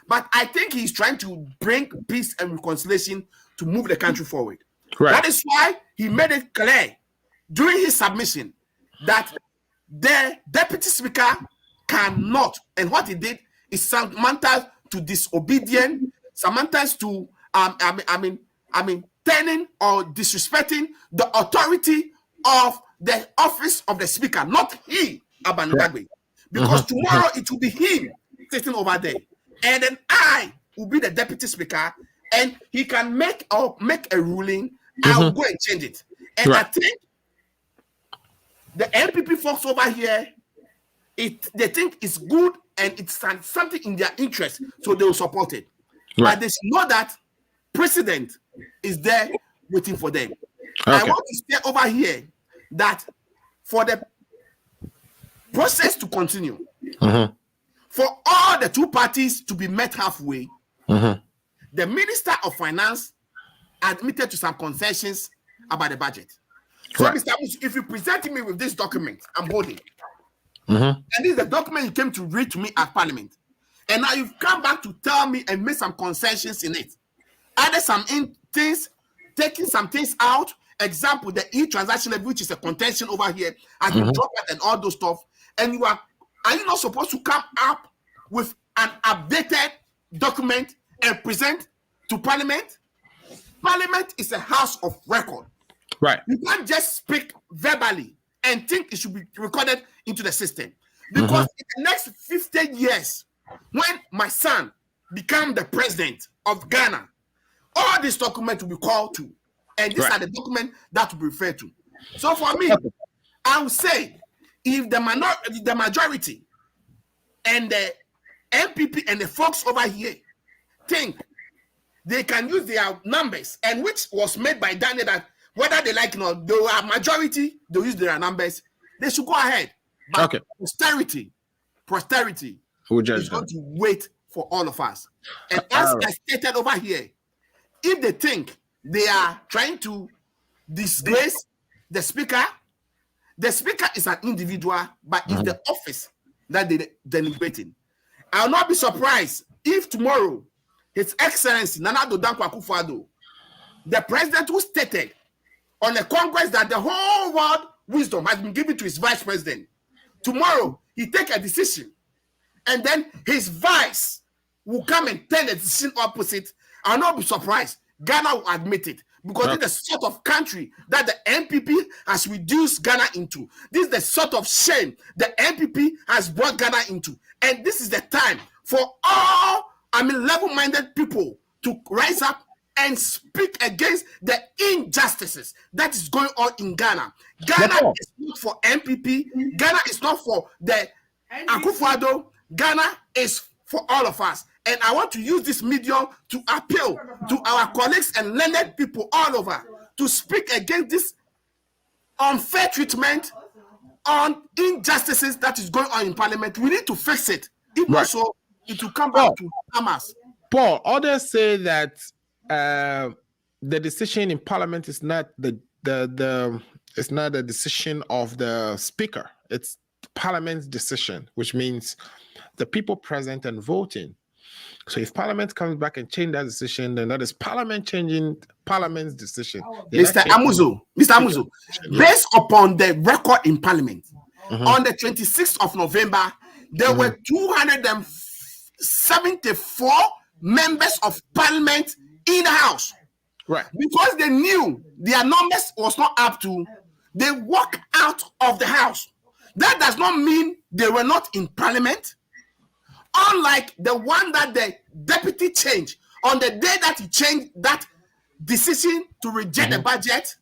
But I think he's trying to bring peace and reconciliation to move the country forward. Right. That is why he made it clear during his submission that the deputy speaker cannot, and what he did is Samantha to disobedient, Samantha to turning or disrespecting the authority of the office of the speaker, not he, Abanudagbe. Because tomorrow it will be him sitting over there. And then I will be the deputy speaker, and he can make a ruling. I'll go and change it. And I think the MPP folks over here, they think it's good and it's something in their interest, so they will support it. Right. But they should know that precedent is there waiting for them. Okay. I want to say over here that for the process to continue, for all the two parties to be met halfway, the Minister of Finance admitted to some concessions about the budget. So, Mr. Abusu, if you present me with this document I'm holding, and this is the document you came to read to me at Parliament, and now you've come back to tell me and make some concessions in it, added some things, taking some things out. Example, the e-transaction levy, which is a contention over here, has been dropped and all those stuff. And are you not supposed to come up with an updated document and present to Parliament? Parliament is a house of record. Right. You can't just speak verbally and think it should be recorded into the system. Because in the next 50 years, when my son becomes the president of Ghana, all these documents will be called to. And these are the documents that will be referred to. So for me, I would say, if the majority and the MPP and the folks over here think they can use their numbers, and which was made by Daniel, that whether they like it or not, they are majority, they use their numbers, they should go ahead. But posterity is going to wait for all of us. And as I stated over here, if they think they are trying to disgrace the speaker is an individual, but it's the office that they're deliberating. I'll not be surprised if tomorrow His Excellency Nana Addo Dankwa Akufo-Addo, the president who stated on the Congress that the whole world wisdom has been given to his vice president, tomorrow he take a decision and then his vice will come and turn the decision opposite. I'll not be surprised. Ghana will admit it, because it's the sort of country that the MPP has reduced Ghana into. This is the sort of shame the MPP has brought Ghana into. And this is the time for all level-minded people to rise up and speak against the injustices that is going on in Ghana. Ghana is not for MPP. Ghana is not for the Akufo-Addo. Ghana is for all of us. And I want to use this medium to appeal to our colleagues and learned people all over to speak against this unfair treatment on injustices that is going on in Parliament. We need to fix it. If not so, it will come back to Hamas. Paul, others say that the decision in Parliament is not it's not the decision of the Speaker. It's Parliament's decision, which means the people present and voting. So if Parliament comes back and change that decision, then that is Parliament changing Parliament's decision. Mr. Amuzo, based upon the record in Parliament, on the 26th of November, there were 274 members of Parliament in the House. Right. Because they knew their numbers was not up to, they walked out of the House. That does not mean they were not in Parliament. Unlike the one that the deputy changed, on the day that he changed that decision to reject the budget,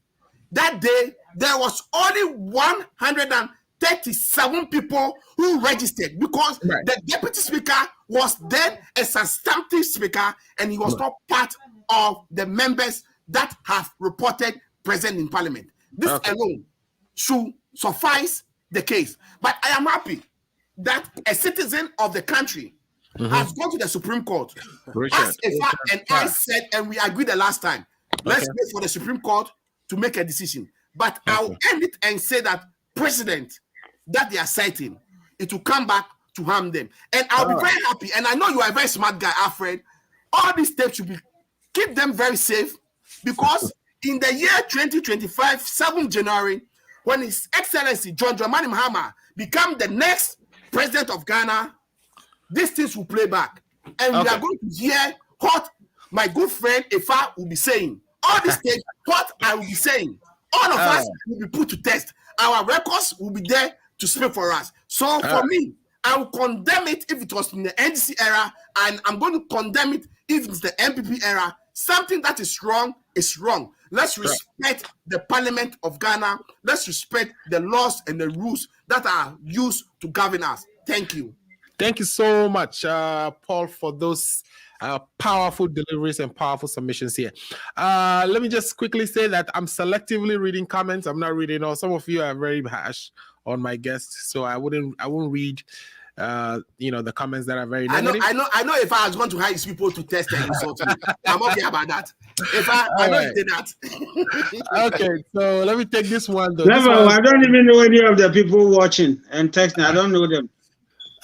that day there was only 137 people who registered because the deputy speaker was then a substantive speaker and he was not part of the members that have reported present in Parliament. This alone should suffice the case. But I am happy that a citizen of the country has gone to the Supreme Court. As Efa and I said, and we agreed the last time, let's wait for the Supreme Court to make a decision. But I'll end it and say that precedent that they are citing, it will come back to harm them. And I'll be very happy. And I know you are a very smart guy, Alfred. All these steps should be keep them very safe, because in the year 2025, 7th January, when His Excellency John Dramani Mahama become the next president of Ghana, these things will play back. And we are going to hear what my good friend Efa will be saying. All these things, what I will be saying. All of us will be put to test. Our records will be there to speak for us. So for me, I will condemn it if it was in the NDC era, and I'm going to condemn it if it's the MPP era. Something that is wrong is wrong. Let's respect the Parliament of Ghana. Let's respect the laws and the rules that are used to govern us. Thank you. Thank you so much, Paul, for those powerful deliveries and powerful submissions here. Let me just quickly say that I'm selectively reading comments. I'm not reading all. Some of you are very harsh on my guests, so I won't read the comments that are very negative. I know if I was going to hire his people to test and insult me, I'm okay about that. If I know you did that. Okay, so let me take this one though. I don't even know any of the people watching and texting. I don't know them.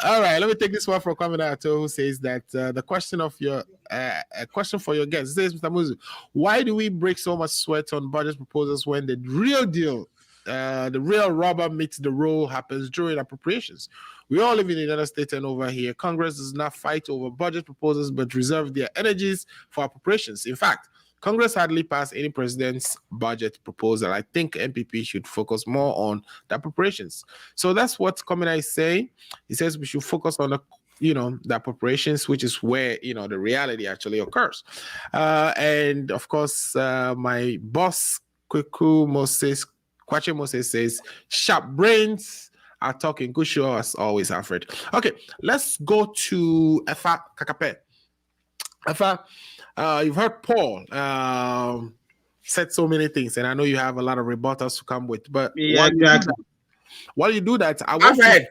All right, let me take this one from Kwame who says that the question of your a question for your guest. It says, Mr. Muzu, why do we break so much sweat on budget proposals when the real deal, the real rubber meets the road happens during appropriations? We all live in the United States, and over here, Congress does not fight over budget proposals but reserve their energies for appropriations. In fact, Congress hardly passed any president's budget proposal. I think MPP should focus more on the appropriations. So that's what Komina is saying. He says we should focus on the appropriations, which is where, the reality actually occurs. And of course, my boss, Kwache Moses says, sharp brains are talking. Good show as always, Alfred. Okay, let's go to Efa Kakape. Efa, you've heard Paul said so many things, and I know you have a lot of rebuttals to come with. But while you do that, Alfred,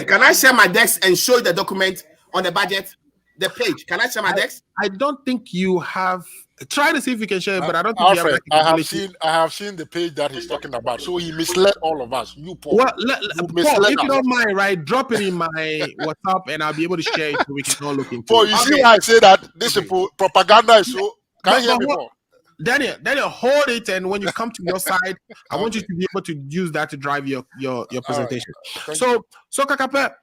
can I share my desk and show you the document on the budget, the page? Can I share my desk? I don't think you have. Try to see if you can share it, but I don't think Alfred, you have. I have seen the page that he's talking about. So he misled all of us. You, Paul. Well, Paul, if you don't mind, right, drop it in my WhatsApp, and I'll be able to share it so we can all look into it. Paul, you see why I say that this propaganda is so. Can you hear me, Paul? Daniel, hold it, and when you come to your side, I want you to be able to use that to drive your presentation. Right. So Kakape,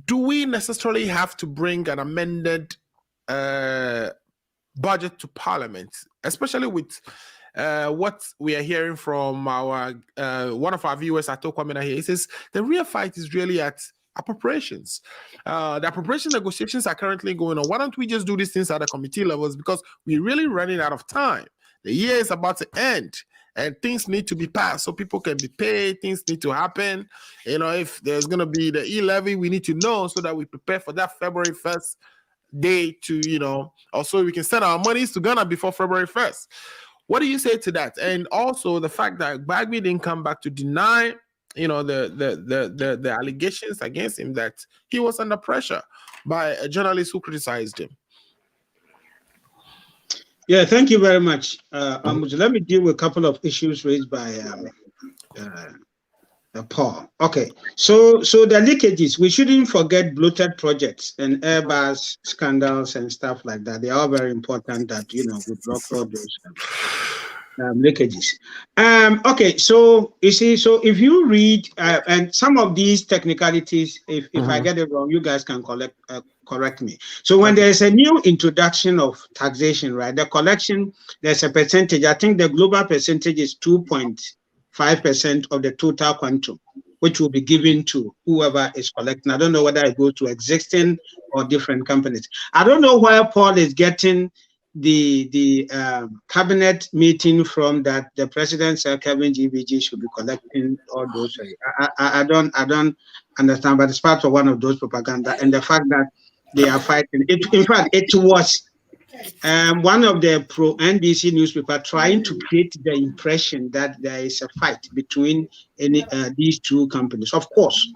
do we necessarily have to bring an amended budget to Parliament, especially with what we are hearing from our one of our viewers, Ato Kwamina here? He says the real fight is really at appropriations. The appropriation negotiations are currently going on. Why don't we just do these things at the committee levels? Because we're really running out of time. The year is about to end and things need to be passed so people can be paid. Things need to happen. If there's going to be the e-levy, we need to know so that we prepare for that February 1st day to, also we can send our monies to Ghana before February 1st. What do you say to that? And also the fact that Bagby didn't come back to deny, the allegations against him that he was under pressure by a journalist who criticized him. Yeah, thank you very much. Let me deal with a couple of issues raised by Paul. Okay, so the leakages, we shouldn't forget bloated projects and Airbus scandals and stuff like that. They are very important that, we block all those leakages. Okay, so you see, so if you read, and some of these technicalities, if I get it wrong, you guys can correct me. So when there's a new introduction of taxation, right, the collection, there's a percentage. I think the global percentage is 2.5% of the total quantum, which will be given to whoever is collecting. I don't know whether it goes to existing or different companies. I don't know where Paul is getting the cabinet meeting from that the president said Kevin GBG should be collecting all those. I don't understand, but it's part of one of those propaganda, and the fact that they are fighting. In fact, it was one of the pro-NBC newspaper trying to create the impression that there is a fight between these two companies. Of course,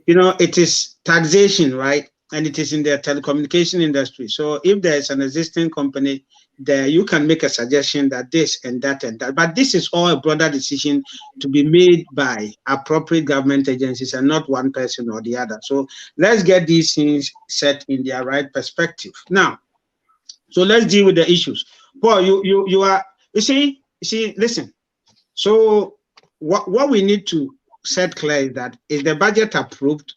it is taxation, right? And it is in the telecommunication industry. So if there is an existing company there, you can make a suggestion that this and that and that. But this is all a broader decision to be made by appropriate government agencies and not one person or the other. So let's get these things set in their right perspective. Now, so let's deal with the issues. Paul, you see, listen. So what we need to set clear is that is the budget approved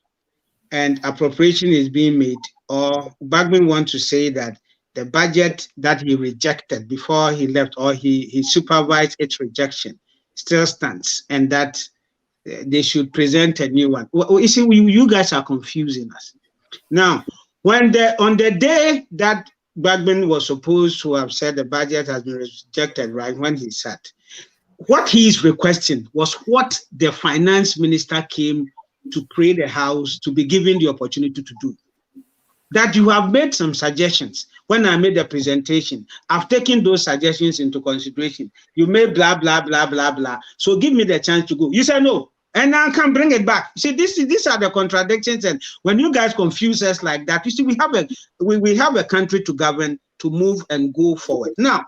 and appropriation is being made, or Bagman wants to say that the budget that he rejected before he left, or he supervised its rejection, still stands, and that they should present a new one. Well, you see, you guys are confusing us. Now, on the day that Bagman was supposed to have said the budget has been rejected, right, when he sat, what he is requesting was what the finance minister came to create a house to be given the opportunity to do. That you have made some suggestions. When I made the presentation, I've taken those suggestions into consideration. You made blah, blah, blah, blah, blah. So give me the chance to go. You said no, and I can bring it back. See, these are the contradictions. And when you guys confuse us like that, you see, we have a country to govern, to move and go forward. Now,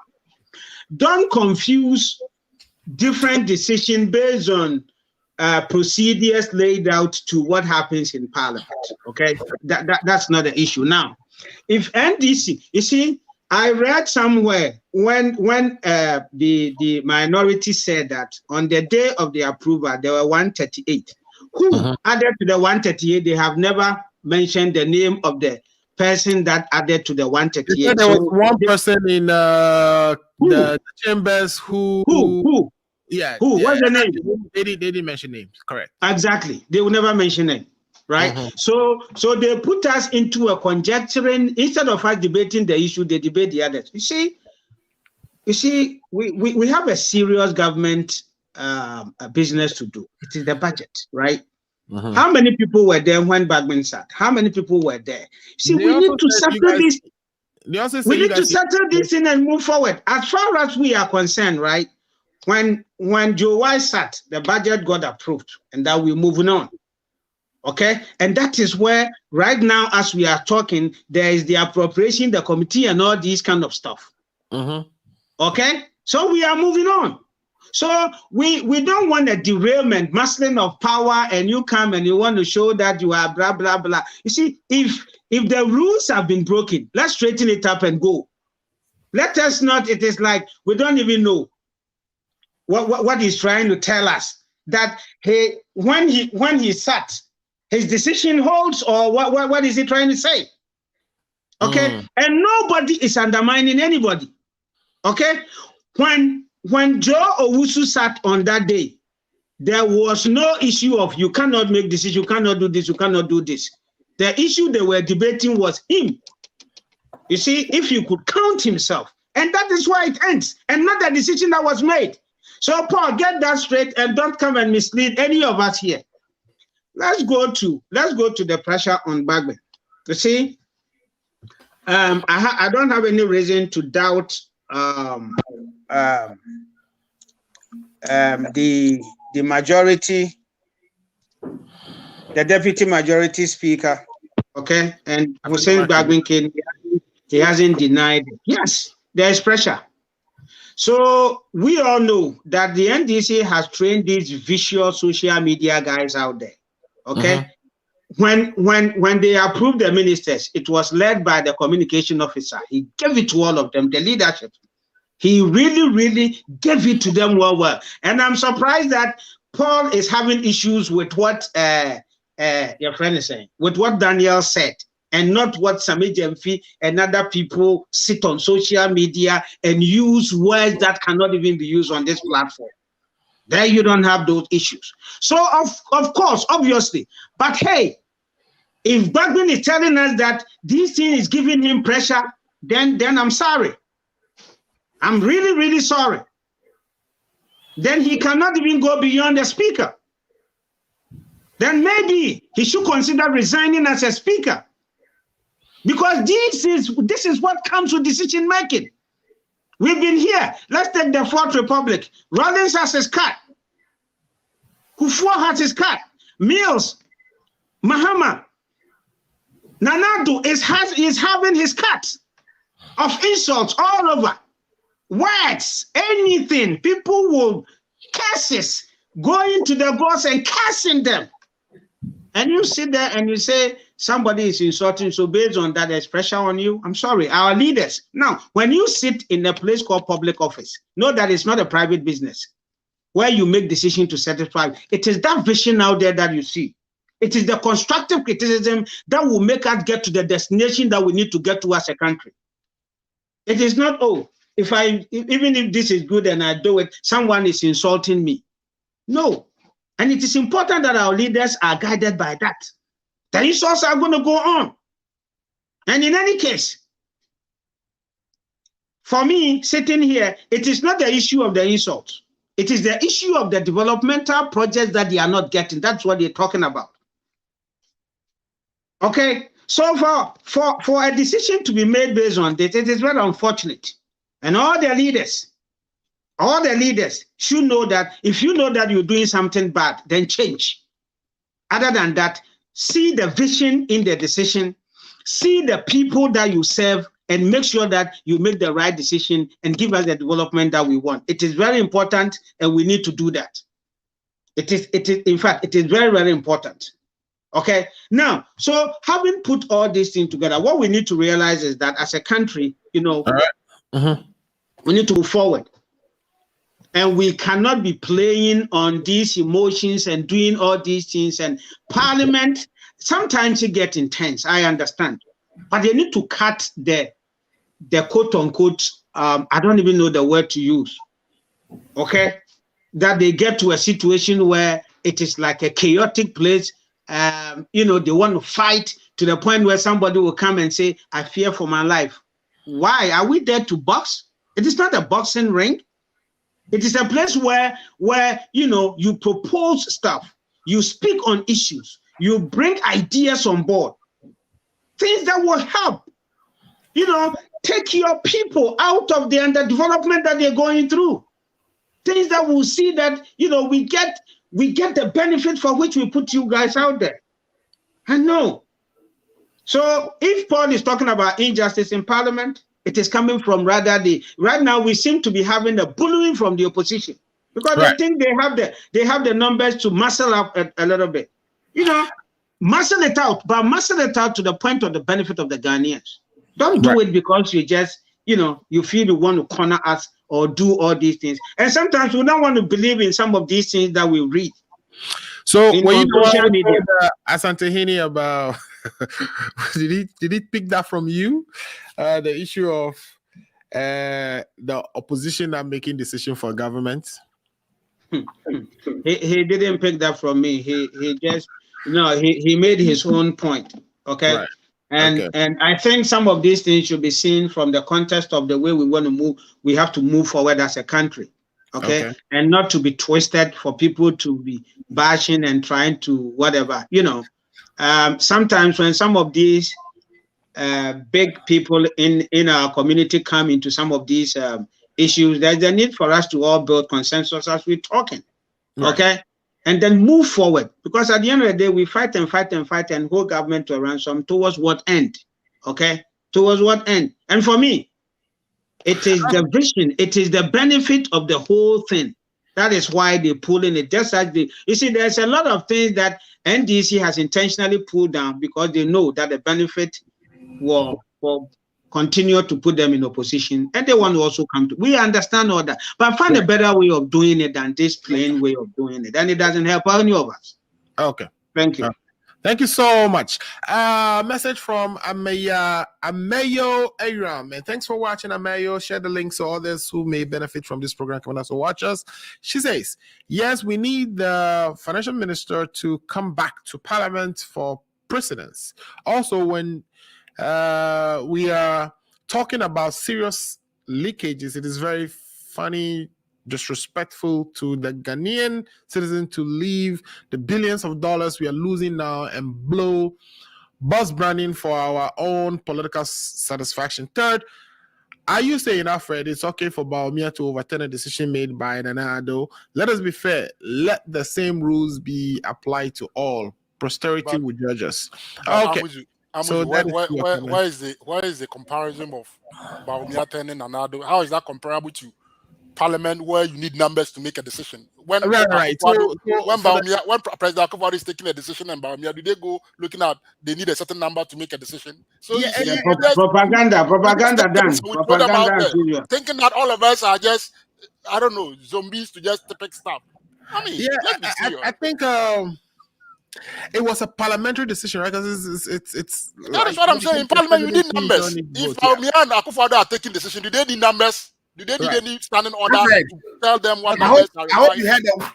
don't confuse different decisions based on procedures laid out to what happens in Parliament. Okay, that's not the issue. Now, if NDC, you see, I read somewhere when the minority said that on the day of the approval there were 138. Who added to the 138? They have never mentioned the name of the person that added to the 138. There was one person in the chambers who? Yeah. What's the name? They didn't mention names. Correct. Exactly. They will never mention name. Right. So they put us into a conjecturing, instead of us debating the issue, they debate the others. You see, we have a serious government business to do. It is the budget, right? How many people were there when Bagman sat? How many people were there? See, we need to settle this. We need to settle this in and move forward. As far as we are concerned, right? When Joe Wise sat, the budget got approved, and that we're moving on. Okay, and that is where right now, as we are talking, there is the appropriation, the committee, and all these kind of stuff. Okay, so we are moving on. So we don't want a derailment, muscling of power, and you come and you want to show that you are blah blah blah. You see, if the rules have been broken, let's straighten it up and go. Let us not. It is like we don't even know what he's trying to tell us, that when he sat, his decision holds, or what is he trying to say? Okay, and nobody is undermining anybody. Okay, when Joe Owusu sat on that day, there was no issue of you cannot make decisions, you cannot do this, you cannot do this. The issue they were debating was him. You see, if you could count himself, and that is why it ends, and not the decision that was made. So, Paul, get that straight and don't come and mislead any of us here. Let's go to the pressure on Bagbe. You see, I don't have any reason to doubt the majority, the deputy majority speaker, okay, and Hussein Bagwin, he hasn't denied it. Yes, there is pressure. So we all know that the NDC has trained these vicious social media guys out there, okay? When they approved the ministers, it was led by the communication officer. He gave it to all of them, the leadership. He really, really gave it to them well. And I'm surprised that Paul is having issues with what your friend is saying, with what Daniel said, and not what Sami Jemfi and other people sit on social media and use words that cannot even be used on this platform. There you don't have those issues. So of course, obviously, but hey, if Bagwin is telling us that this thing is giving him pressure, then I'm sorry. I'm really, really sorry. Then he cannot even go beyond the speaker. Then maybe he should consider resigning as a speaker. Because this is what comes with decision making. We've been here. Let's take the Fourth Republic. Rawlings has his cut. Kufuor has his cut. Mills, Mahama, Nanadu is having his cut of insults all over. Words, anything. People will curses going to the boss and cursing them. And you sit there and you say somebody is insulting, so based on that, there's pressure on you. I'm sorry, our leaders. Now, when you sit in a place called public office, know that it's not a private business where you make decisions to satisfy. It is that vision out there that you see. It is the constructive criticism that will make us get to the destination that we need to get to as a country. It is not, oh, even if this is good and I do it, someone is insulting me. No. And it is important that our leaders are guided by that. The insults are going to go on. And in any case, for me, sitting here, it is not the issue of the insults. It is the issue of the developmental projects that they are not getting. That's what they're talking about. Okay? So for a decision to be made based on this, it is very unfortunate. And all the leaders should know that if you know that you're doing something bad, then change. Other than that, see the vision in the decision, see the people that you serve, and make sure that you make the right decision and give us the development that we want. It is very important, and we need to do that. It is in fact, it is very, very important. Okay, now, so having put all these things together, what we need to realize is that as a country, you know, we need to move forward. And we cannot be playing on these emotions and doing all these things. And Parliament, sometimes it gets intense, I understand. But they need to cut the quote unquote, I don't even know the word to use, okay? That they get to a situation where it is like a chaotic place. You know, they want to fight to the point where somebody will come and say, I fear for my life. Why? Are we there to box? It is not a boxing ring. It is a place where you know, you propose stuff, you speak on issues, you bring ideas on board, things that will help, you know, take your people out of the underdevelopment that they're going through. Things that will see that, you know, we get the benefit for which we put you guys out there. I know. So if Paul is talking about injustice in Parliament, it is coming from rather right now we seem to be having a bullying from the opposition because they think they have the numbers to muscle up a little bit. You know, muscle it out, but muscle it out to the point of the benefit of the Ghanaians. Don't do it because you just, you know, you feel you want to corner us or do all these things. And sometimes we don't want to believe in some of these things that we read. So when you social media, Asante Hini about did he pick that from you? The issue of the opposition are making decisions for government. He didn't pick that from me. He just he made his own point. Okay. Right. And I think some of these things should be seen from the context of the way we want to move. We have to move forward as a country. Okay. And not to be twisted for people to be bashing and trying to whatever, sometimes when some of these big people in our community come into some of these issues, there's a need for us to all build consensus as we're talking. Right. Okay. And then move forward, because at the end of the day, we fight and fight and fight and hold government to a ransom. Towards what end? Okay. Towards what end? And for me, it is the vision, it is the benefit of the whole thing. That is why they're pulling it. Just as you see, there's a lot of things that NDC has intentionally pulled down because they know that the benefit will continue to put them in opposition, and they want to also come to. We understand all that, but find a better way of doing it than this plain way of doing it, and it doesn't help any of us. Okay. Thank you. Thank you so much. Message from Amayo Aram. And thanks for watching, Amayo. Share the link so others who may benefit from this program can also watch us. She says, yes, we need the financial minister to come back to Parliament for precedence. Also, when we are talking about serious leakages, it is very funny, disrespectful to the Ghanaian citizen to leave the billions of dollars we are losing now and blow buzz branding for our own political satisfaction. Third, are you saying, Alfred, it's okay for Bawumia to overturn a decision made by Nana Addo? Let us be fair. Let the same rules be applied to all. Posterity will judge us. Okay. So why is the comparison of Bawumia turning Nana Addo? How is that comparable to Parliament, where you need numbers to make a decision? When when President Akufo-Addo is taking a decision and Bawumia, do they go looking at they need a certain number to make a decision? So propaganda done. Thinking that all of us are just, I don't know, zombies to just pick stuff. I mean, I think it was a parliamentary decision, right? Because it's that is what I'm saying. In Parliament, you need numbers. If Bawumia and Akufo-Addo are taking decision, do they need numbers? Do they need any standing order to tell them what numbers are required? I hope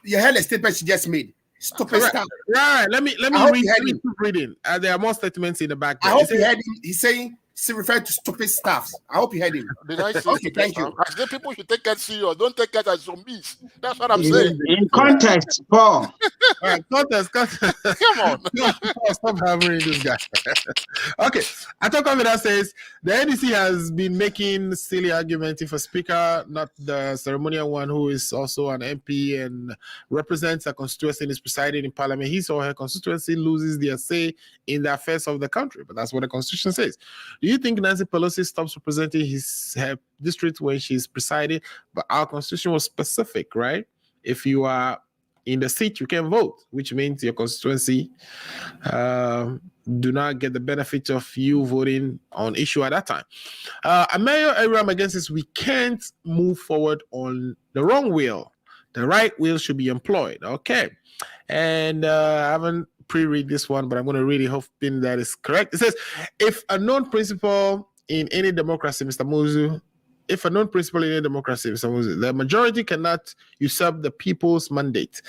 you heard the statement she just made. Stupid stuff. Right. Let me read it. There are more statements in the back. I hope you heard him. He's saying she referred to stupid stuff. I hope you heard him. Did I say okay, thank you. I said people should take it serious. Don't take it as zombies. That's what I'm saying. In context, Paul. All right, context. Come on. Stop hammering this guy. Okay. Atoko that says the NDC has been making silly arguments if a speaker, not the ceremonial one, who is also an MP and represents a constituency and is presiding in Parliament, his or her constituency loses their say in the affairs of the country. But that's what the Constitution says. Do you think Nancy Pelosi stops representing her district when she's presiding? But our Constitution was specific, right? If you are in the seat, you can vote, which means your constituency do not get the benefit of you voting on issue at that time. Amayo Aram against this, we can't move forward on the wrong wheel. The right wheel should be employed. Okay. And I haven't pre-read this one, but I'm going to read it, hoping that is correct. It says, if a known principle in any democracy, Mr. Muzu, the majority cannot usurp the people's mandate.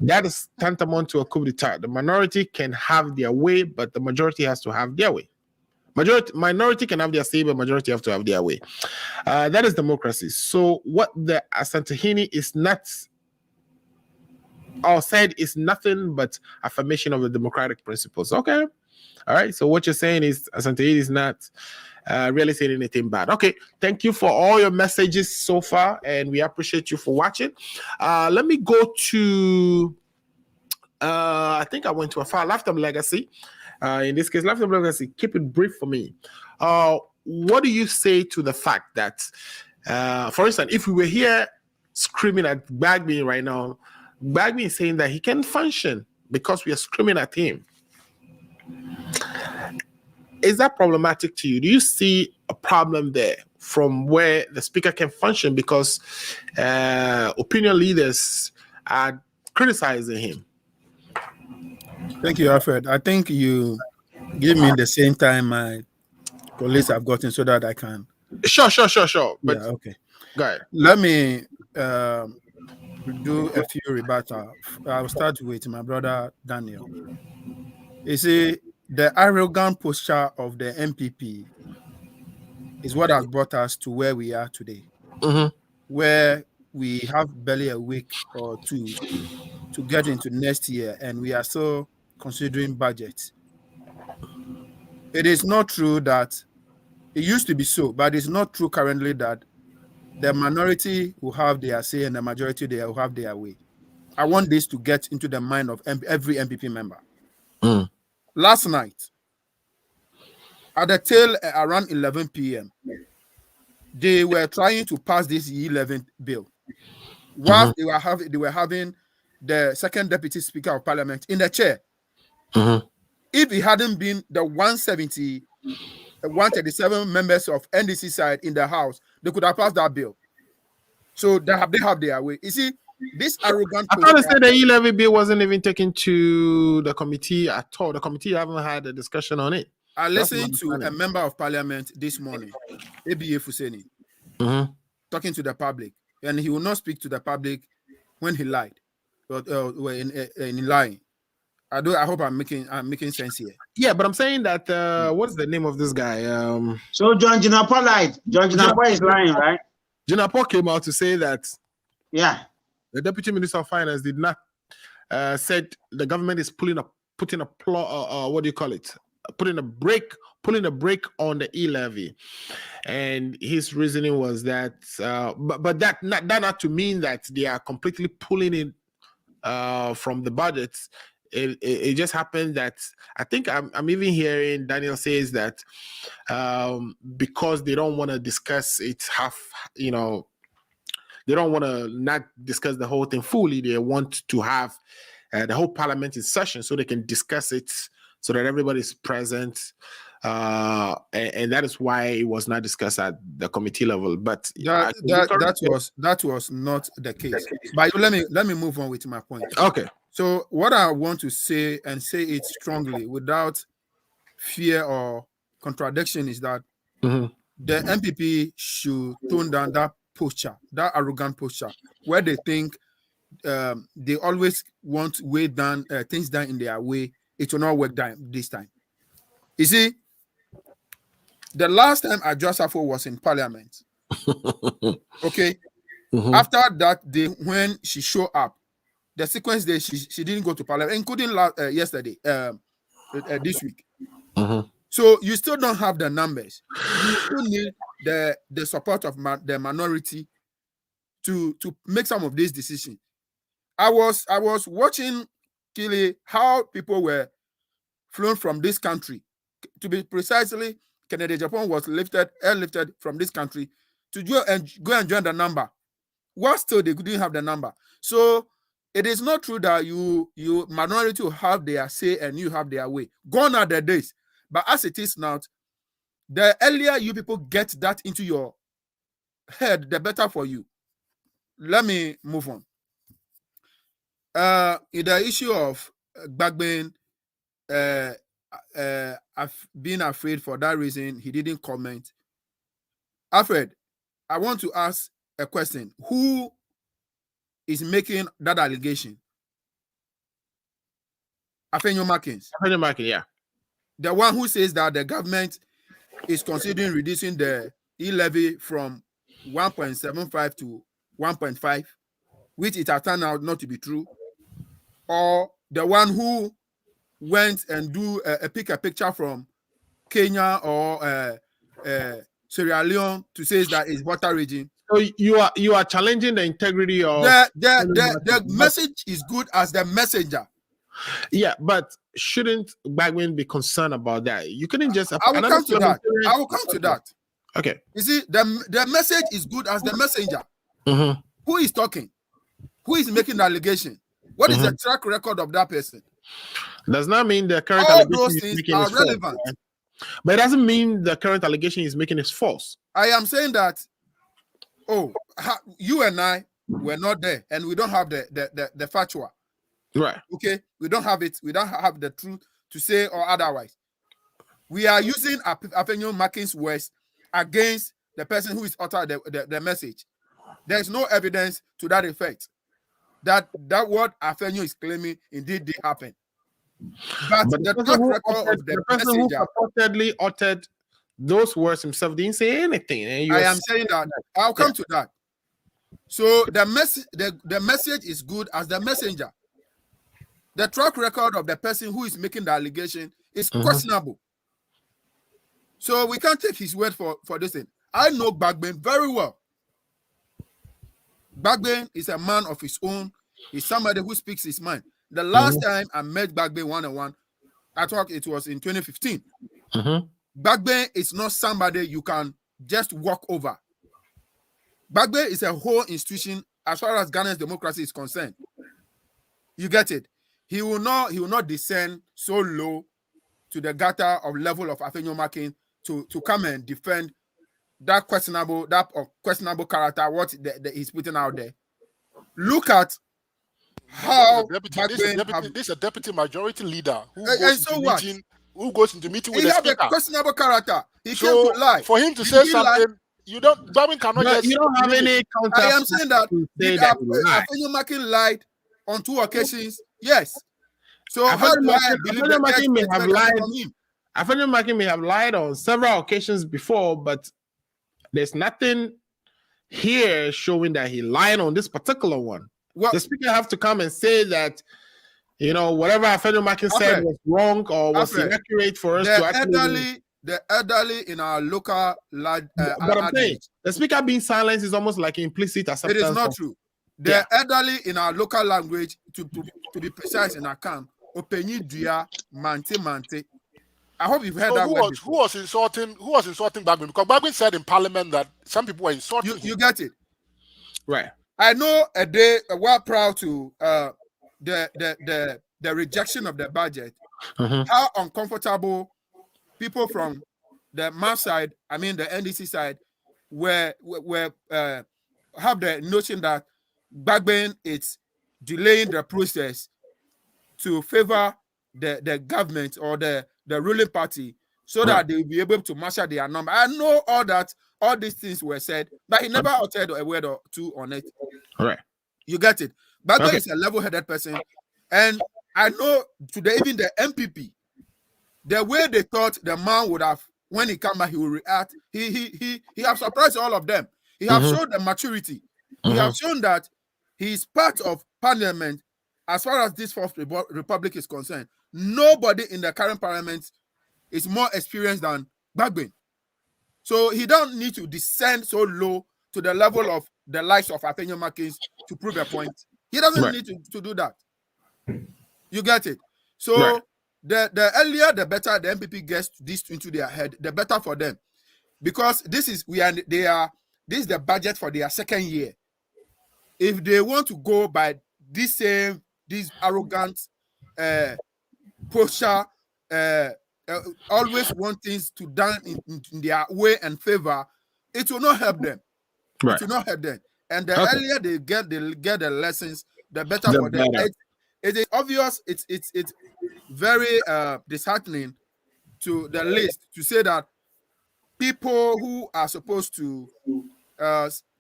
That is tantamount to a coup d'etat. The minority can have their way, but the majority has to have their way. Minority can have their say, but majority have to have their way. That is democracy. So what the Asantehene is not said is nothing but affirmation of the democratic principles. Okay. All right. So what you're saying is Asantehene is not really saying anything bad. Okay. Thank you for all your messages so far, and we appreciate you for watching. Let me go to I think I went to a file, Lifetime Legacy. In this case, Lifetime Legacy, keep it brief for me. What do you say to the fact that, for instance, if we were here screaming at Bagby right now, Bagby is saying that he can function because we are screaming at him. Is that problematic to you? Do you see a problem there from where the speaker can function because opinion leaders are criticizing him? Thank you, Alfred. I think you give me the same time my colleagues have gotten so that I can. Sure. But yeah, okay. Go ahead. Let me do a few rebuttal. I'll start with my brother Daniel. You see, the arrogant posture of the MPP is what has brought us to where we are today, where we have barely a week or two to get into next year, and we are still considering budget. It is not true that it used to be so, but it's not true currently that the minority will have their say and the majority they will have their way. I want this to get into the mind of every MPP member. Last night, at the tail around 11 p.m., they were trying to pass this e-levy bill. Whilst they were having the second deputy speaker of parliament in the chair. If it hadn't been the 137 members of NDC side in the house, they could have passed that bill. So they have their way. You see, this arrogant. I thought they said the e-levy bill wasn't even taken to the committee at all. The committee haven't had a discussion on it. I listened to a member of parliament this morning, ABA Fuseni, talking to the public, and he will not speak to the public when he lied, but in lying. I hope I'm making sense here. Yeah, but I'm saying that what's the name of this guy? So John Jinapor lied. John Jinapor is lying, right? Jinapor came out to say that the Deputy Minister of Finance did not said the government is putting a brake on the e-levy, and his reasoning was that but that not to mean that they are completely pulling it from the budgets. It just happened that I think I'm even hearing Daniel says that because they don't want to discuss it they don't want to not discuss the whole thing fully. They want to have the whole parliament in session so they can discuss it so that everybody's present. And that is why it was not discussed at the committee level. But that was not the case. But let me move on with my point. Okay. So what I want to say, and say it strongly without fear or contradiction, is that the MPP should tone down that posture, that arrogant posture, where they think they always want things done in their way. It will not work this time. You see, the last time Adjusafo was in parliament, okay, after that day when she showed up, the sequence day she didn't go to parliament, including yesterday, this week. So you still don't have the numbers. You still need the support of the minority to make some of these decisions. I was watching Kili how people were flown from this country. To be precisely, Kennedy Japan was airlifted from this country to go and join the number. While still they couldn't have the number. So it is not true that you minority will have their say and you have their way. Gone are the days. But as it is now, the earlier you people get that into your head, the better for you. Let me move on. In the issue of Bagbin being afraid for that reason, he didn't comment. Alfred, I want to ask a question. Who is making that allegation? Afenyo Markins. Afenyo Markins, yeah. The one who says that the government is considering reducing the e-levy from 1.75 to 1.5, which it has turned out not to be true. Or the one who went and pick a picture from Kenya or Sierra Leone to say that it's water region. So you are challenging the integrity of the message is good as the messenger. Yeah, but shouldn't Bagwin be concerned about that? You couldn't just. I will come to that. Okay. You see, the message is good as the messenger. Who is talking? Who is making the allegation? What is the track record of that person? Does not mean the current all allegation those things are relevant. False, but it doesn't mean the current allegation is making it false. I am saying that, you and I were not there, and we don't have the factual. Right. Okay, we don't have it. We don't have the truth to say or otherwise. We are using Afenyo Markins' words against the person who is uttered the message. There is no evidence to that effect. that what Afenyo is claiming indeed did happen. But the track record of the person who messenger, purportedly uttered those words himself didn't say anything. And I am saying that I'll come to that. So the message is good as the messenger. The track record of the person who is making the allegation is questionable. So we can't take his word for this thing. I know Bagben very well. Bagben is a man of his own. He's somebody who speaks his mind. The last time I met Bagben one-on-one, I thought it was in 2015. Bagben is not somebody you can just walk over. Bagben is a whole institution as far as Ghana's democracy is concerned. You get it? He will not descend so low to the gutter of level of Afenyo Makin to come and defend that questionable character, what he's putting out there. Look at how this is a deputy majority leader who goes into meeting with the speaker. He has a questionable character. He came to lie. For him to say something, Babin cannot just. You don't have any counter. I am saying that Afenyo Makin lied on 2 occasions. Yes. So how do I believe Afenyo may have lied? Afenyo Makin may have lied on several occasions before, but there's nothing here showing that he lied on this particular one. Well, the speaker have to come and say that, whatever Afenyo Makin said was wrong or was inaccurate for us to actually. The elderly in our local but I'm saying the speaker being silenced is almost like implicit acceptance. It is not true. The elderly in our local language, to be precise in our camp, Openyi Duya Mante. I hope you've heard that word before. Who was insulting Bagwin? Because Bagwin said in Parliament that some people were insulting him. You get it, right? I know we're proud to the rejection of the budget. How uncomfortable people from the MAF side, I mean the NDC side, were have the notion that Bagben is delaying the process to favor the government or the ruling party so that they will be able to marshal their number. I know all these things were said, but he never uttered a word or two on it. Right. You get it. Bagben is a level-headed person. And I know today, even the MPP, the way they thought the man would have, when he come back, he will react. He have surprised all of them. He have shown the maturity. He have shown that he is part of parliament as far as this Fourth Republic is concerned. Nobody in the current parliament is more experienced than Bagben. So he don't need to descend so low to the level of the likes of Afenyo Makin to prove a point. He doesn't need to do that. You get it? So the earlier, the better the MPP gets this into their head, the better for them. Because this is the budget for their second year. If they want to go by this arrogant posture, always want things to done in their way and favor, it will not help them. It will not help them. And the earlier they get the lessons, the better for them. It is obvious. It's very disheartening to the list to say that people who are supposed to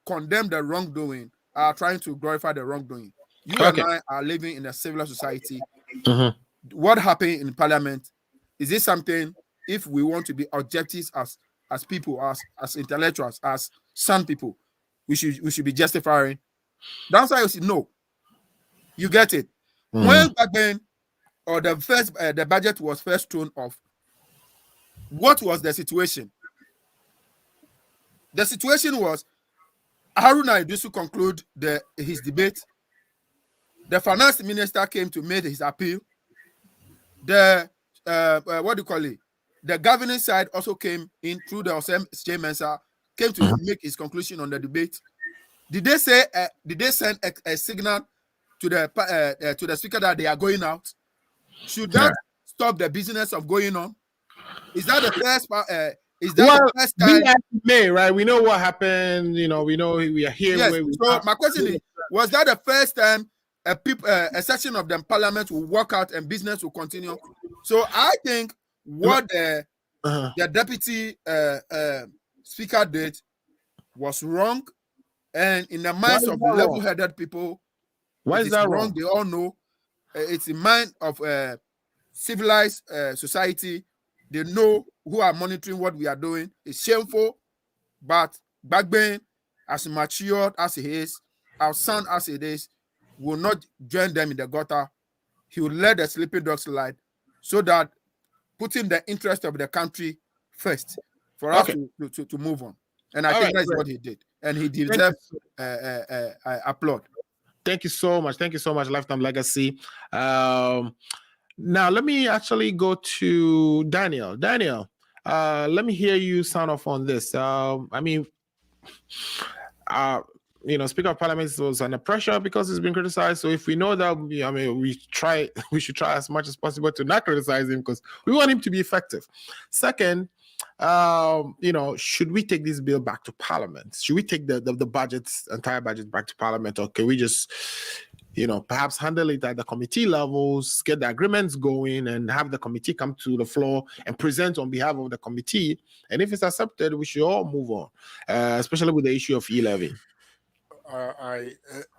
condemn the wrongdoing are trying to glorify the wrongdoing. You and I are living in a civil society. What happened in Parliament, is this something, if we want to be objectives as people, as intellectuals, as some people, we should be justifying? That's why you say no. You get it. When back then, or the budget was first thrown off, what was the situation? The situation was Haruna Iddrisu conclude his debate. The finance minister came to make his appeal. The the governing side also came in through the Osem Mensa, came to make his conclusion on the debate. Did they say? Did they send a signal to the speaker that they are going out? Should that stop the business of going on? Is that the first part? Is that the first time? Right? We know what happened. We know we are here. Yes. So my question is: was that the first time a section of the parliament will walk out and business will continue? So I think what the deputy speaker did was wrong, and in the minds of level-headed people, Why is that wrong? They all know it's the mind of civilized society. They know who are monitoring what we are doing. It's shameful, but Bagbin, as matured as he is, as sound as it is, will not join them in the gutter. He will let the sleeping dogs slide, so that putting the interest of the country first for us to move on. And I think that's what he did. And he deserves applaud. Thank you so much. Thank you so much, Lifetime Legacy. Now, let me actually go to Daniel. Daniel, let me hear you sound off on this. Speaker of Parliament was under pressure because he's been criticized. So if we know that, we should try as much as possible to not criticize him because we want him to be effective. Second, should we take this bill back to Parliament? Should we take the entire budget back to Parliament, or can we just, perhaps handle it at the committee levels, get the agreements going, and have the committee come to the floor and present on behalf of the committee? And if it's accepted, we should all move on, especially with the issue of e-levy.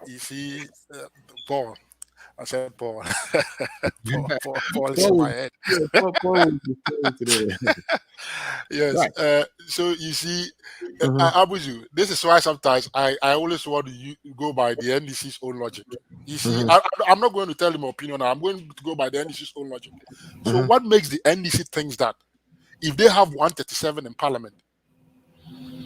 You see, Paul. I said Paul. Paul is in my head. Yes. Right. So you see, Abuju, this is why sometimes I always want to go by the NDC's own logic. You see, I'm not going to tell him my opinion. I'm going to go by the NDC's own logic. So what makes the NDC think that if they have 137 in Parliament,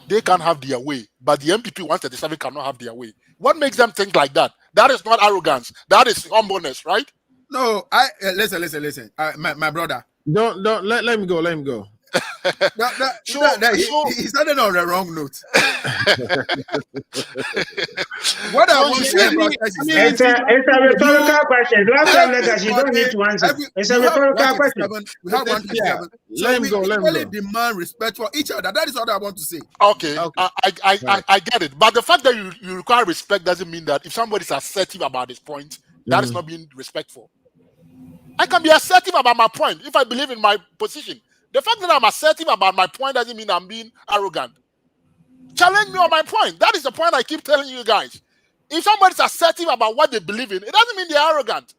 they can have their way, but the MPP 137 cannot have their way? What makes them think like that? That is not arrogance. That is humbleness, right? No, listen. My brother. Don't let him go. Let him go. He started on the wrong note. What I want to say about this is it's a rhetorical question. Lifetime Legacy, you don't need to answer. It's a rhetorical question. We have 137. Let him go. We demand respect for each other. That is what I want to say. Okay. I get it. But the fact that you require respect doesn't mean that if somebody is assertive about his point, that is not being respectful. I can be assertive about my point if I believe in my position. The fact that I'm assertive about my point doesn't mean I'm being arrogant. Challenge me on my point. That is the point I keep telling you guys. If somebody's assertive about what they believe in, it doesn't mean they're arrogant.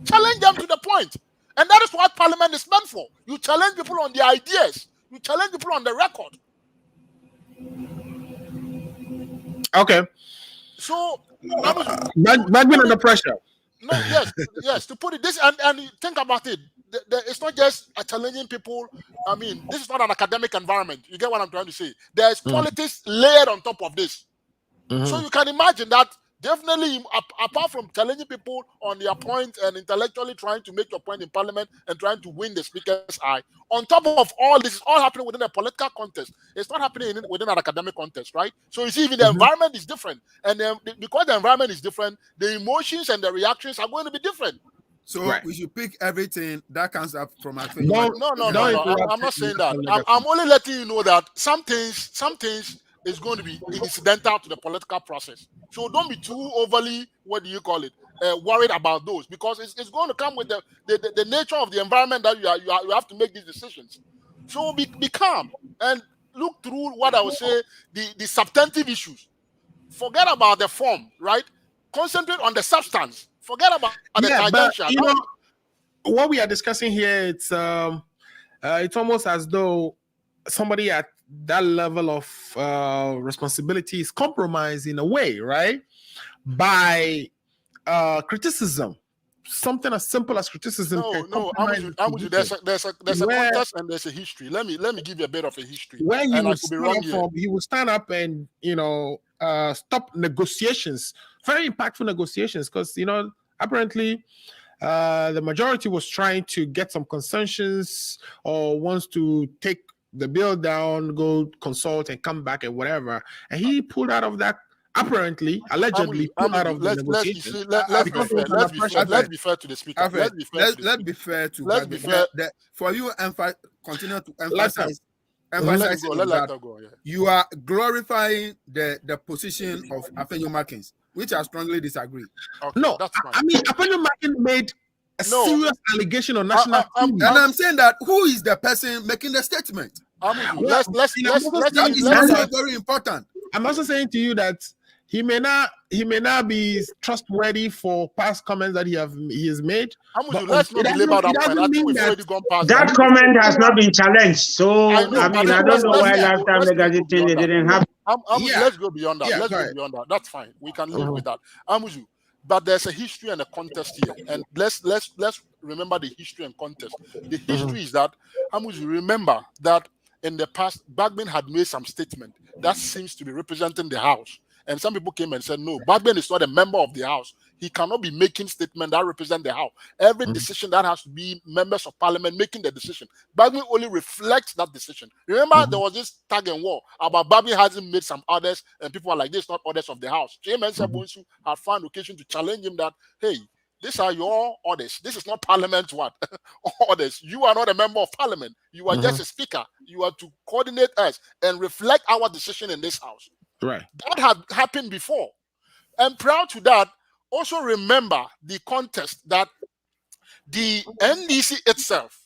Challenge them to the point. And that is what Parliament is meant for. You challenge people on their ideas. You challenge people on the record. Okay. So, Bagbin under pressure. No, yes. To put it this, and think about it. It's not just challenging people. I mean, this is not an academic environment. You get what I'm trying to say? There's politics layered on top of this. So you can imagine that definitely, apart from challenging people on their point and intellectually trying to make your point in Parliament and trying to win the Speaker's eye, on top of all this is all happening within a political context. It's not happening within an academic context, right? So you see, even the environment is different. And because the environment is different, the emotions and the reactions are going to be different. So we should pick everything that comes up from our face. No. I'm not saying that. I'm only letting you know that some things is going to be incidental to the political process. So don't be too overly, worried about those, because it's going to come with the nature of the environment that you have to make these decisions. So be calm and look through what I would say the substantive issues. Forget about the form, right? Concentrate on the substance. Forget about the tangential. But, what we are discussing here, it's almost as though somebody at that level of responsibility is compromised in a way, right? By criticism. Something as simple as criticism. There's a context and there's a history. Let me give you a bit of a history. When he will stand up and stop negotiations, very impactful negotiations, because apparently the majority was trying to get some consensus or wants to take the bill down, go consult and come back and whatever, and he pulled out of that. Allegedly, pulled out of the negotiation. Let's be fair to the speaker. Let's be fair to. For you, continue to emphasize. You are glorifying the position of Afenyo Markins, which I strongly disagree. Okay, no, that's fine. I mean, Afenyo Markins made a serious allegation on national TV. And I'm saying that who is the person making the statement? Let's that is very important. I'm also saying to you that he may not be trustworthy for past comments that he has made. Let's not belabor that point. I think we've already gone past that comment has not been challenged. So I don't know why lifetime legacy thing they didn't happen. Let's go beyond that. Let's go beyond that. That's fine. We can live with that. Amuzu, but there's a history and a context here, and let's remember the history and context. The history is that Amuzu, remember that in the past, Bagman had made some statement that seems to be representing the House. And some people came and said, no, Bagman is not a member of the House. He cannot be making statements that represent the House. Every decision that has to be members of Parliament making the decision. Bagman only reflects that decision. Remember, there was this tag and war about Bagman hasn't made some orders, and people are like, this not orders of the House. James Sabunsu had found occasion to challenge him that, hey, these are your orders. This is not Parliament's what? Orders. You are not a member of Parliament. You are just a speaker. You are to coordinate us and reflect our decision in this House. Right. That had happened before. And prior to that, also remember the context that the NDC itself,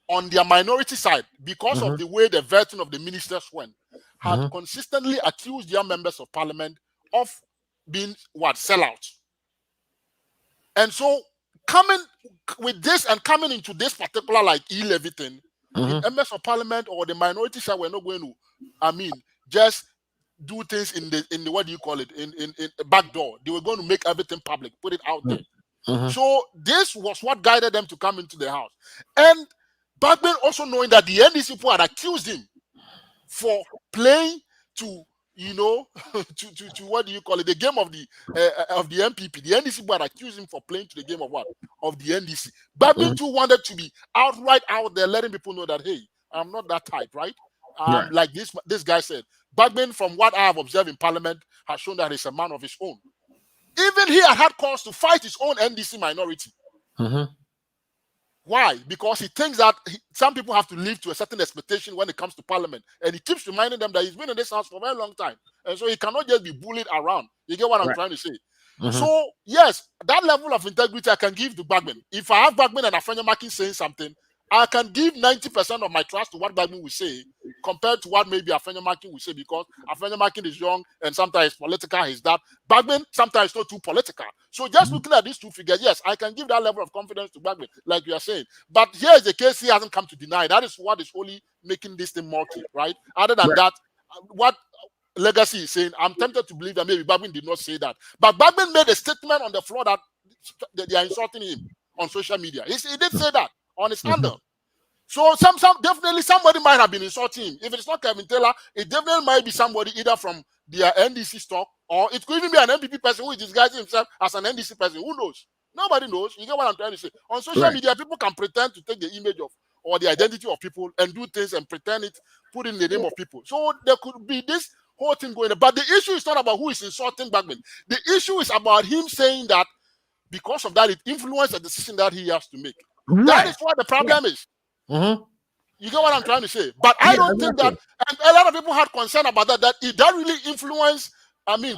on their minority side, because of the way the vetting of the ministers went, had consistently accused their members of Parliament of being sellouts. And so coming with this and coming into this particular e-levy thing, the members of Parliament or the minority side were not going to, just do things in the what do you call it, in a back door. They were going to make everything public, put it out there. So this was what guided them to come into the House. And Bagman also knowing that the NDC people had accused him for playing to to what do you call it, the game of the MPP. The NDC people had accused him for playing to the game of what? Of the NDC. Bagman too wanted to be outright out there letting people know that, hey, I'm not that type, right? Like this guy said, Bagman, from what I have observed in Parliament, has shown that he's a man of his own. Even he had cause to fight his own NDC minority. Why? Because he thinks that some people have to live to a certain expectation when it comes to Parliament. And he keeps reminding them that he's been in this House for a very long time. And so he cannot just be bullied around. You get what I'm trying to say? So, yes, that level of integrity I can give to Bagman. If I have Bagman and Afenya Makin saying something, I can give 90% of my trust to what Bagman will say compared to what maybe Afenya Makin will say, because Afenya Makin is young and sometimes political, he's that. Bagman sometimes not too political. So just looking at these two figures, yes, I can give that level of confidence to Bagman, like you are saying. But here's the case he hasn't come to deny. That is what is only making this thing murky, right? Other than that, what Legacy is saying, I'm tempted to believe that maybe Bagman did not say that. But Bagman made a statement on the floor that they are insulting him on social media. He did say that on his handle. So definitely somebody might have been insulting him. If it's not Kevin Taylor, it definitely might be somebody either from their NDC stock, or it could even be an MPP person who is disguising himself as an NDC person. Who knows? Nobody knows. You get what I'm trying to say? On social media, people can pretend to take the image of or the identity of people and do things and pretend it, put in the name of people. So there could be this whole thing going on. But the issue is not about who is insulting Bagman. The issue is about him saying that because of that, it influenced the decision that he has to make. That is what the problem is. You get what I'm trying to say? But I don't think that, and a lot of people had concern about that it does really influence,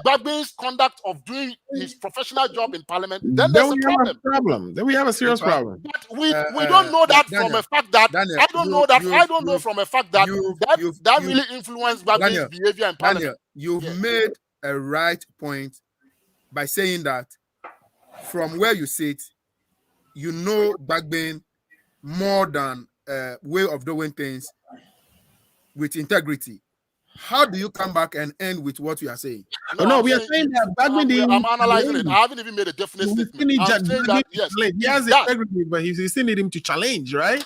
Bagman's conduct of doing his professional job in Parliament. Then there's a problem. Then we have a serious problem. But we don't know that from a fact that, I don't know from a fact that that really influenced Bagman's behavior in Parliament. You've made a right point by saying that from where you sit, you know Bagman more than way of doing things with integrity. How do you come back and end with what you are saying? No, we are saying that Bagman didn't. I'm analyzing it. I haven't even made a definite statement. I'm saying that, yes, he has integrity, but he still need him to challenge, right?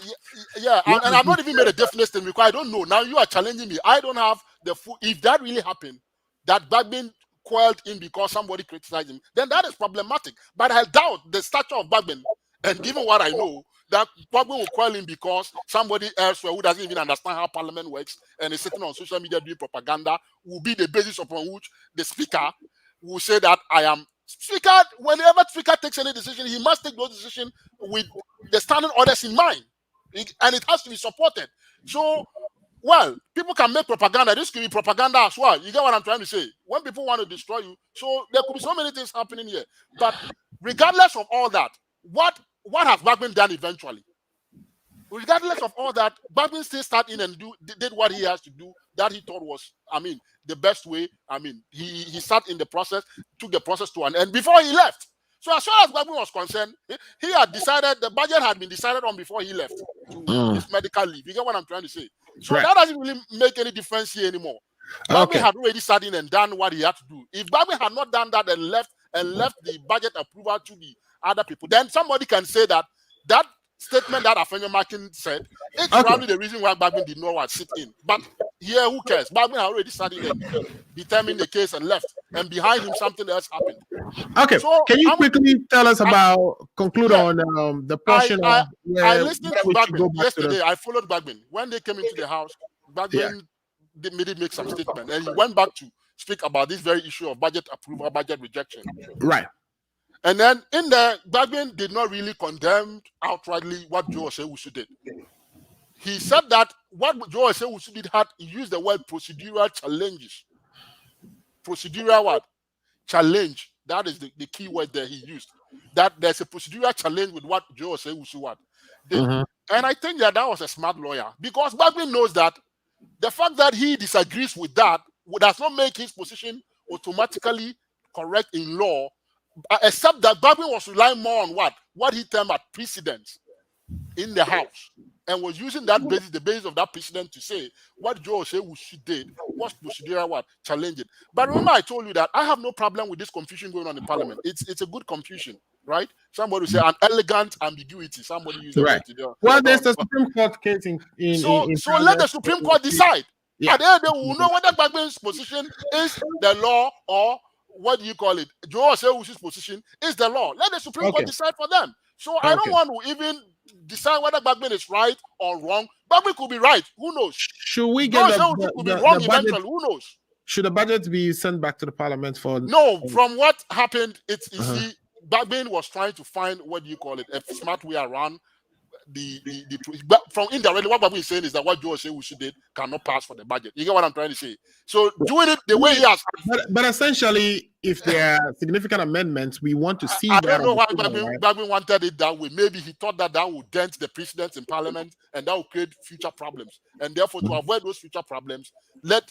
Yeah, and I've not even made a definite statement because I don't know. Now you are challenging me. I don't have the full. If that really happened, that Bagman quelled him because somebody criticized him, then that is problematic. But I doubt the stature of Bagman, and given what I know, that Bagman will quell him because somebody elsewhere who doesn't even understand how Parliament works and is sitting on social media doing propaganda will be the basis upon which the speaker will say that I am speaker. Whenever speaker takes any decision, he must take those decisions with the standing orders in mind, and it has to be supported. So, well, people can make propaganda. This could be propaganda as well. You get what I'm trying to say? When people want to destroy you, so there could be so many things happening here. But regardless of all that, what has Bagman done eventually? regardless of all that, Bagbin still start in and did what he has to do that he thought was, the best way. He sat in the process, took the process to an end before he left. So as far as Bagbin was concerned, he had decided, the budget had been decided on before he left to his medical leave. You get what I'm trying to say? So that doesn't really make any difference here anymore. Bagbin had already sat in and done what he had to do. If Bagbin had not done that and left the budget approval to the other people, then somebody can say that statement that Afenyo Makin said, it's probably the reason why Bagbin did not want to sit in. But here, who cares? Bagbin had already started and determined the case and left. And behind him, something else happened. Okay. So can you quickly tell us conclude on the portion of where I listened to Bagbin yesterday. I followed Bagbin. When they came into the house, Bagbin did make some statement. And he went back to speak about this very issue of budget approval, budget rejection. Right. And then in there, Bagbin did not really condemn outrightly what Joe Osei-Wusu did. He said that what Joe Osei-Wusu did he used the word procedural challenges. Procedural what? Challenge. That is the key word that he used. That there's a procedural challenge with what Joe Osei-Wusu did. And I think that was a smart lawyer, because Bagbin knows that the fact that he disagrees with that does not make his position automatically correct in law, except that Bagbin was relying more on what he termed as precedents in the House, and was using that basis, the basis of that precedent, to say what Joe Osei-Wusu did was procedural challenging. But remember, I told you that I have no problem with this confusion going on in Parliament. It's a good confusion, right? Somebody will say an elegant ambiguity. Somebody used right. Well, there's the Supreme Court case so let the Supreme Court decide. At the end, they will know whether Bagbin's position is the law, or what do you call it? Joe Osei-Wusu's position is the law. Let the Supreme Court decide for them. So I don't want to even decide whether Bagbin is right or wrong. Bagbin could be right. Who knows? Should we get could be wrong eventually. Who knows? Should the budget be sent back to the Parliament for? No. From what happened, you see, Bagbin was trying to find, what do you call it, a smart way around but from indirectly, what Bagbin is saying is that what Joe Osei-Wusu did cannot pass for the budget. You get what I'm trying to say? So doing it the way he has. But essentially, if there are significant amendments, we want to see. I don't know why Bagbin wanted it that way. Maybe he thought that would dent the precedents in Parliament, and that would create future problems. And therefore, to avoid those future problems,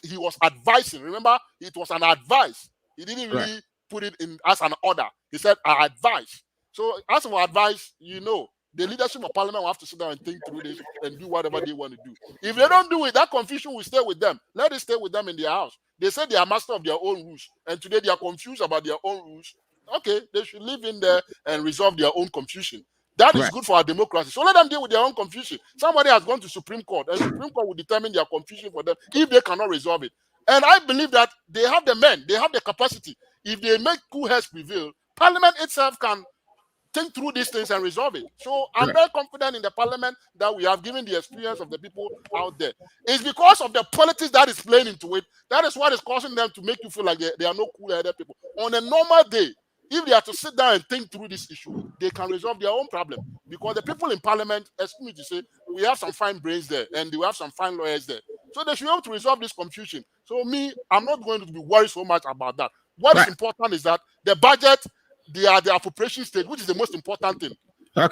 he was advising. Remember, it was an advice. He didn't really put it in as an order. He said, "I advise." So, as for advice, the leadership of Parliament will have to sit down and think through this and do whatever they want to do. If they don't do it, that confusion will stay with them. Let it stay with them in their house. They say they are master of their own rules, and today they are confused about their own rules. Okay, they should live in there and resolve their own confusion. That is good for our democracy. So let them deal with their own confusion. Somebody has gone to Supreme Court, and Supreme Court will determine their confusion for them if they cannot resolve it. And I believe that they have the men, they have the capacity. If they make cool heads prevail, Parliament itself can think through these things and resolve it. So I'm very confident in the Parliament that we have, given the experience of the people out there. It's because of the politics that is playing into it. That is what is causing them to make you feel like they are no cool-headed people. On a normal day, if they have to sit down and think through this issue, they can resolve their own problem. Because the people in Parliament, excuse me to say, we have some fine brains there, and we have some fine lawyers there. So they should be able to resolve this confusion. So I'm not going to be worried so much about that. What is important is that the budget, the appropriation stage, which is the most important thing.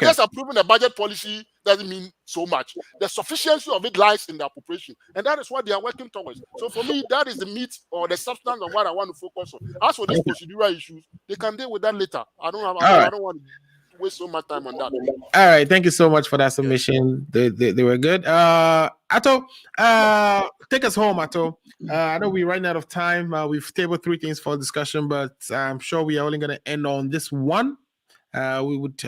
Just approving the budget policy doesn't mean so much. The sufficiency of it lies in the appropriation, and that is what they are working towards. So for me, that is the meat or the substance of what I want to focus on. As for these procedural issues, they can deal with that later. I don't want to waste so much time on that. All right, thank you so much for that submission. They were good. Ato, take us home, Ato. I know we're running out of time. We've tabled 3 things for discussion, but I'm sure we are only going to end on this one. We would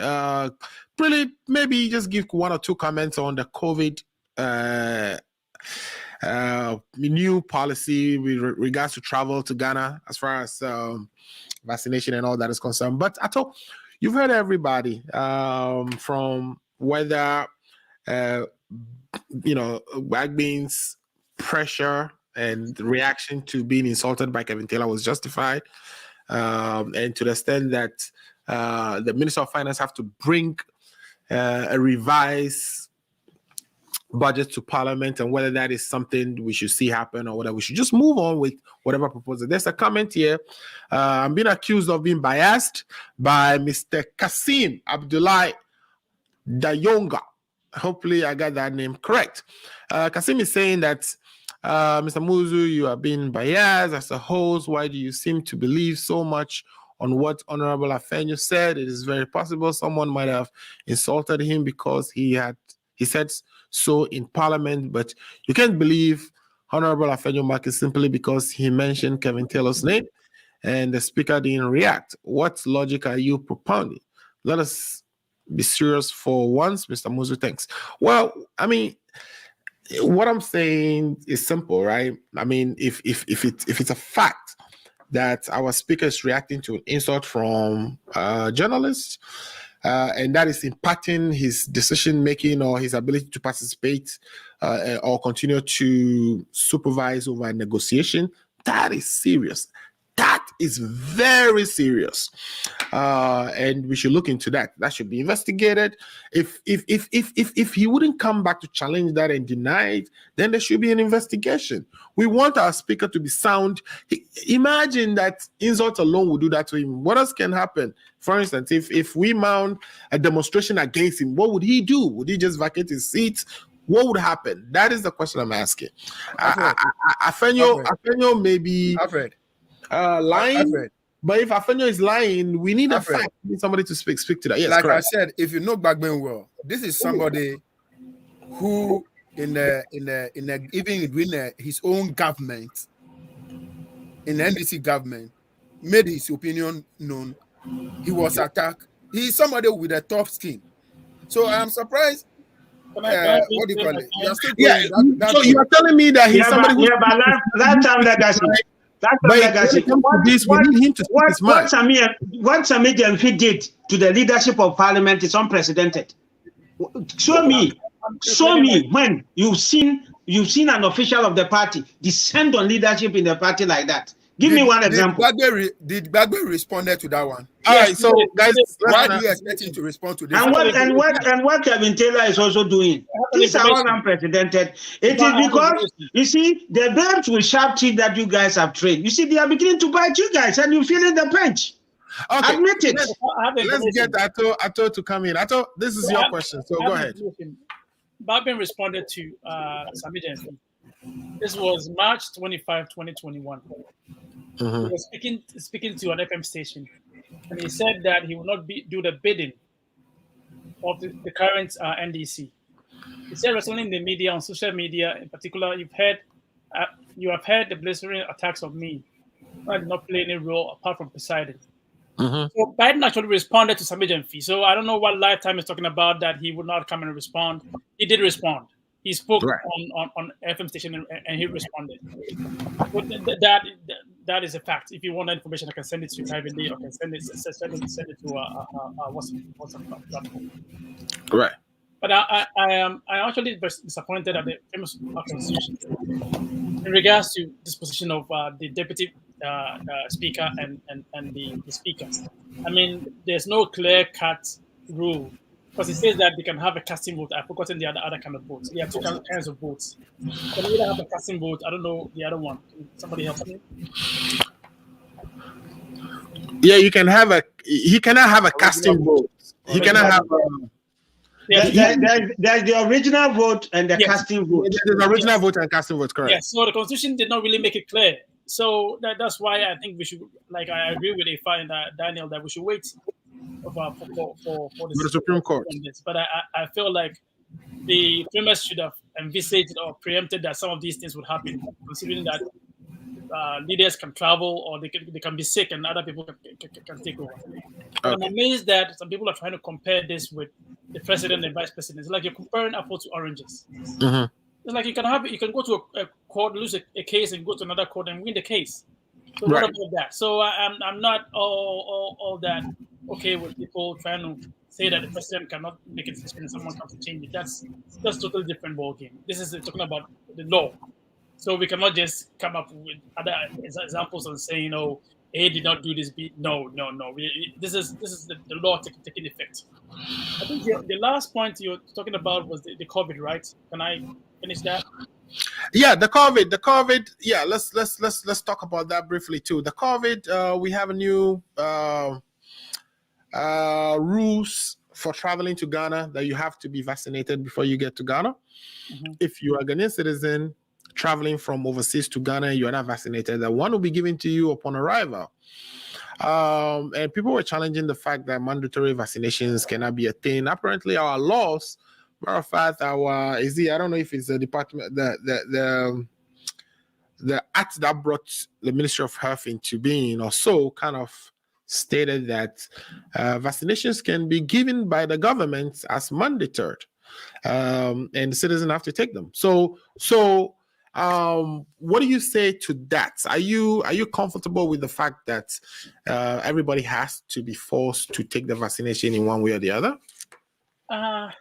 really maybe just give 1 or 2 comments on the COVID new policy with regards to travel to Ghana as far as vaccination and all that is concerned. But Ato, you've heard everybody from whether Bagbin's pressure and reaction to being insulted by Kevin Taylor was justified, and to the extent that the Minister of Finance have to bring a revised budget to Parliament, and whether that is something we should see happen or whether we should just move on with whatever proposal. There's a comment here. I'm being accused of being biased by Mr. Kasim Abdullahi Dayonga. Hopefully, I got that name correct. Kasim is saying that, Mr. Muzu, you are being biased as a host. Why do you seem to believe so much on what Honorable Afenyo said? It is very possible someone might have insulted him because he said so in Parliament, but you can't believe Honorable Afenyo Marcus simply because he mentioned Kevin Taylor's name and the speaker didn't react. What logic are you propounding? Let us be serious for once, Mr. Muzu. Thanks. Well, I mean, what I'm saying is simple, right? I mean, if it's a fact that our speaker is reacting to an insult from a journalist, and that is impacting his decision making or his ability to participate or continue to supervise over a negotiation, that is serious. That is very serious, and we should look into that. That should be investigated. If he wouldn't come back to challenge that and deny it, then there should be an investigation. We want our speaker to be sound. Imagine that insult alone would do that to him. What else can happen? For instance, if we mount a demonstration against him, what would he do? Would he just vacate his seat? What would happen? That is the question I'm asking. Afenyo maybe. Lying, Alfred. But if Afenyo is lying, we need a fact. We need somebody to speak to that. Yes, like correct. I said, if you know Gbagben well, this is somebody who even within his own government, in the NDC government, made his opinion known. He was attacked. He is somebody with a tough skin. So I'm surprised. What do you call it? You are still going so you are telling me that he's somebody who... but last time legacy. What Samir Jamfi did to the leadership of Parliament is unprecedented. Show me when you've seen an official of the party descend on leadership in the party like that. Give me one example. Did Gbagbe respond to that one? All right, so guys, why do you expect him to respond to this? And what Kevin Taylor is also doing? These are all unprecedented. It is because you see the babes with sharp teeth that you guys have trained. You see, they are beginning to bite you guys, and you feeling the pinch. Okay, admit it. Let's get Ato to come in. Ato, this is your question, so go ahead. Babin responded to Samir Jamfi. This was March 25, 2021. He was speaking to an FM station, and he said that he will not do the bidding of the current NDC. He said recently in the media, on social media in particular, you have heard the blistering attacks of me. I did not play any role apart from presiding. So Biden actually responded to Samir Jamfi. So I don't know what Lifetime is talking about that he would not come and respond. He did respond. He spoke on FM station and he responded. But that is a fact. If you want that information, I can send it to you privately. Or I can send it to WhatsApp platform. Right. But I am actually disappointed at the famous constitution in regards to this position of the deputy speaker and the speaker. I mean, there's no clear-cut rule. Because it says that they can have a casting vote. I've forgotten the other kind of votes. There are two kinds of votes. You can either have a casting vote. I don't know the other one. Somebody help me? Yeah, you can have he cannot have a casting vote. He cannot have there's the original vote and the casting vote. There's the original vote and casting vote, correct. Yes, so the Constitution did not really make it clear. So that's why I think we should, like I agree with Ifa and Daniel, that we should wait for the Supreme Court. But I feel like the premise should have envisaged or preempted that some of these things would happen, considering that leaders can travel or they can be sick and other people can take over. I'm amazed that some people are trying to compare this with the president and vice president. It's like you're comparing apples to oranges. It's like you can go to a court, lose a case, and go to another court and win the case. So what about that? So I'm not all that okay with people trying to say that the president cannot make a decision and someone comes to change it. That's a totally different ballgame. This is talking about the law. So we cannot just come up with other examples and saying, "Oh, A did not do this." B, no. This is the law taking effect. I think the last point you're talking about was the COVID, right? Can I finish that? Yeah, the COVID. Yeah, let's talk about that briefly too. The COVID, we have a new rules for traveling to Ghana that you have to be vaccinated before you get to Ghana. Mm-hmm. If you are a Ghanaian citizen traveling from overseas to Ghana and you are not vaccinated, that one will be given to you upon arrival. And people were challenging the fact that mandatory vaccinations cannot be a thing. Apparently, our laws, matter of fact, I don't know if it's the department, the act that brought the Ministry of Health into being or so kind of stated that vaccinations can be given by the government as mandated, and citizens have to take them. So what do you say to that? Are you comfortable with the fact that everybody has to be forced to take the vaccination in one way or the other? I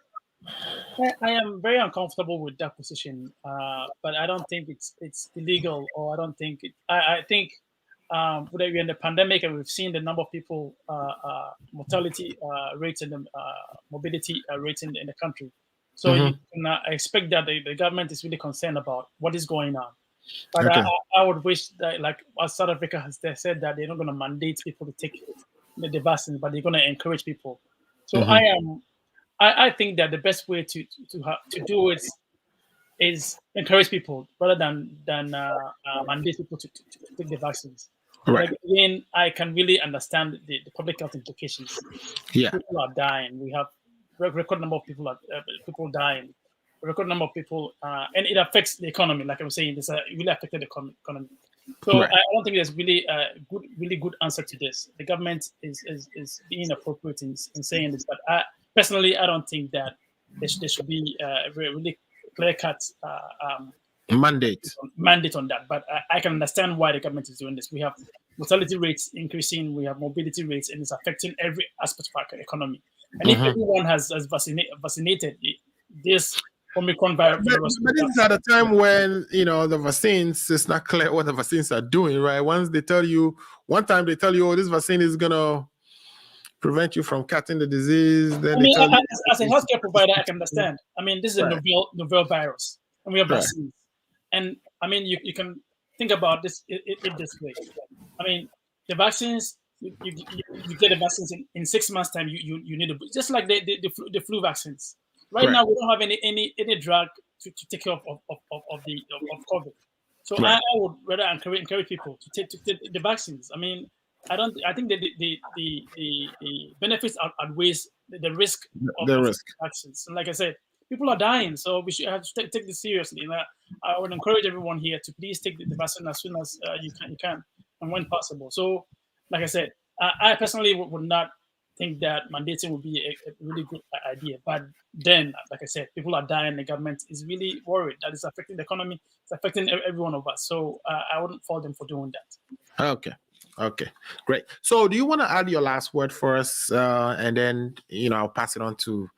am very uncomfortable with that position, but I don't think it's illegal, or I don't think I think we're in the pandemic and we've seen the number of people, mortality rates and the mobility rates in the country. So you can expect that the government is really concerned about what is going on. But Okay. I would wish that, like South Africa has said, that they're not going to mandate people to take the vaccine, but they're going to encourage people. So I think that the best way to do it is encourage people rather than mandate people to take the vaccines. Right. Like, again, I can really understand the public health implications. Yeah. People are dying. We have record number of people dying. Record number of people, and it affects the economy. Like I was saying, it really affected the economy. So Right. I don't think there's really a really good answer to this. The government is being appropriate in saying this, but personally, I don't think that there should be a really clear-cut mandate on that. But I can understand why the government is doing this. We have mortality rates increasing, we have mobility rates, and it's affecting every aspect of our economy. And if everyone has vaccinated, this Omicron virus. But this is at a time when the vaccines, it's not clear what the vaccines are doing, right? Once they tell you, one time they tell you, oh, this vaccine is gonna prevent you from catching the disease. Then as a healthcare provider, I can understand. I mean, this is a novel virus, and we have vaccines. And I mean, you can think about this this way. I mean, the vaccines, you get the vaccines in 6 months' time. You need to, just like the flu vaccines. Right now, we don't have any drug to take care of COVID. So I would rather encourage people to take the vaccines. I mean, I think that the benefits outweighs the risk of vaccines. And like I said, people are dying, so we should have to take this seriously. And I would encourage everyone here to please take the vaccine as soon as you can and when possible. So, like I said, I personally would not think that mandating would be a really good idea. But then, like I said, people are dying. The government is really worried that it's affecting the economy. It's affecting every one of us. So I wouldn't fault them for doing that. Okay, great. So do you want to add your last word for us? And then, I'll pass it on to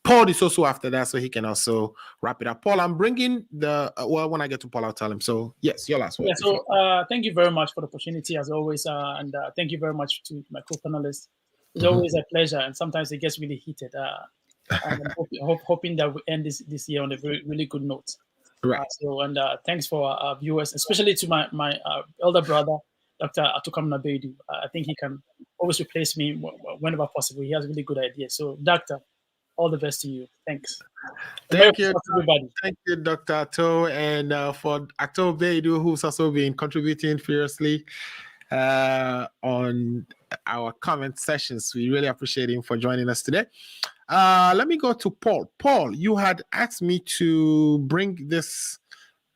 Paul DeSoso after that, so he can also wrap it up. Paul, I'm bringing when I get to Paul, I'll tell him. So yes, your last word. Yeah, so thank you very much for the opportunity as always. And thank you very much to my co-panelists. It's always a pleasure, and sometimes it gets really heated. I'm hoping that we end this year on a really good note. Right. Thanks for our viewers, especially to my elder brother, Dr. Atukam Nabeidu. I think he can always replace me whenever possible. He has really good ideas. So, Doctor, all the best to you. Thanks. Thank you, everybody. Thank you, Dr. Ato, and for Ato Beidu, who's also been contributing fiercely on our comment sessions. We really appreciate him for joining us today. Let me go to Paul. Paul, you had asked me to bring this,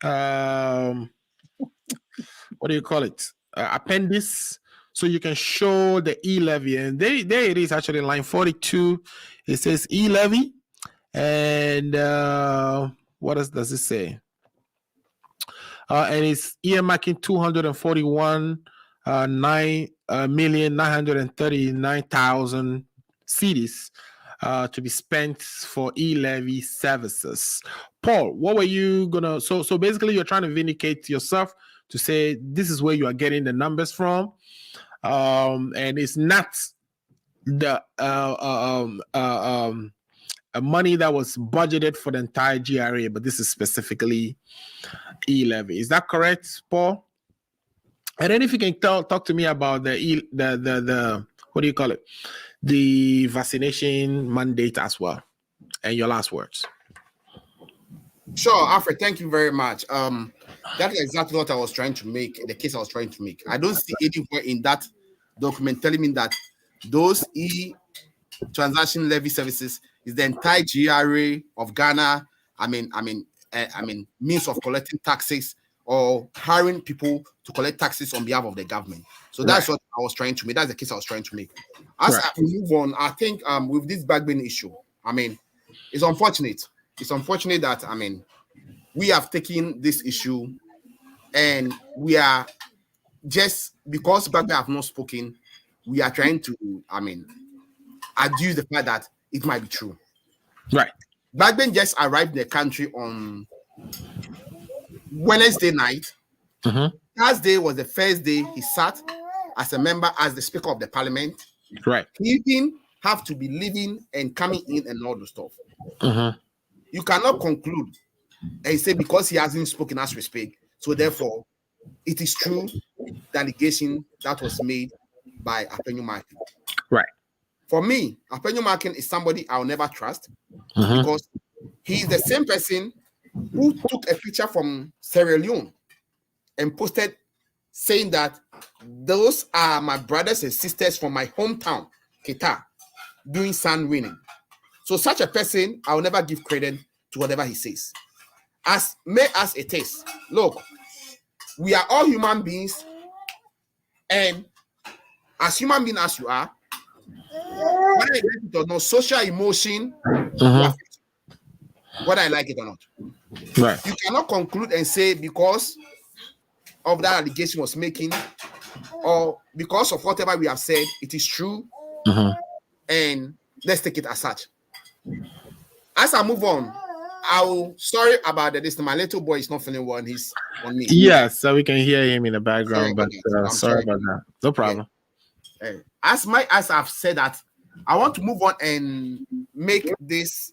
what do you call it? Appendix, so you can show the e-levy. And there it is, actually, line 42. It says e-levy. And what else does it say? And it's earmarking 9,939,000 cedis to be spent for e-levy services. Paul, what were you gonna? So basically, you're trying to vindicate yourself to say this is where you are getting the numbers from, and it's not the money that was budgeted for the entire GRA, but this is specifically e-levy. Is that correct, Paul? And then if you can talk to me about the what do you call it? The vaccination mandate as well. And your last words. Sure, Alfred, thank you very much. That is exactly what I was trying to make, the case I was trying to make. I don't see anywhere in that document telling me that those transaction levy services is the entire GRA of Ghana. I mean, means of collecting taxes or hiring people to collect taxes on behalf of the government. So that's what I was trying to make. That's the case I was trying to make. As I move on, I think with this backbone issue, I mean, it's unfortunate. It's unfortunate that, I mean, we have taken this issue and we are just, because backbone have not spoken, we are trying to, I mean, adduce the fact that it might be true. Right. Backbone just arrived in the country on Wednesday night. Thursday was the first day he sat as a member, as the Speaker of the Parliament. Right. He didn't have to be leaving and coming in and all the stuff. You cannot conclude and say because he hasn't spoken as we speak, so therefore it is true the allegation that was made by Apenyo Markin. Right. For me, Apenyo Markin is somebody I'll never trust because he is the same person who took a picture from Sierra Leone and posted saying that those are my brothers and sisters from my hometown, Kita, doing sun winning. So such a person, I'll never give credit to whatever he says. As may as it is, look, we are all human beings, and as human beings as you are, whether I like it or not, social emotion, whether I like it or not. Right. You cannot conclude and say because of that allegation was making, or because of whatever we have said, it is true, and let's take it as such. As I move on, sorry about this. My little boy is not feeling well. He's on me. Yes, so we can hear him in the background, but sorry about that. No problem. Yeah. As I've said that, I want to move on and make this.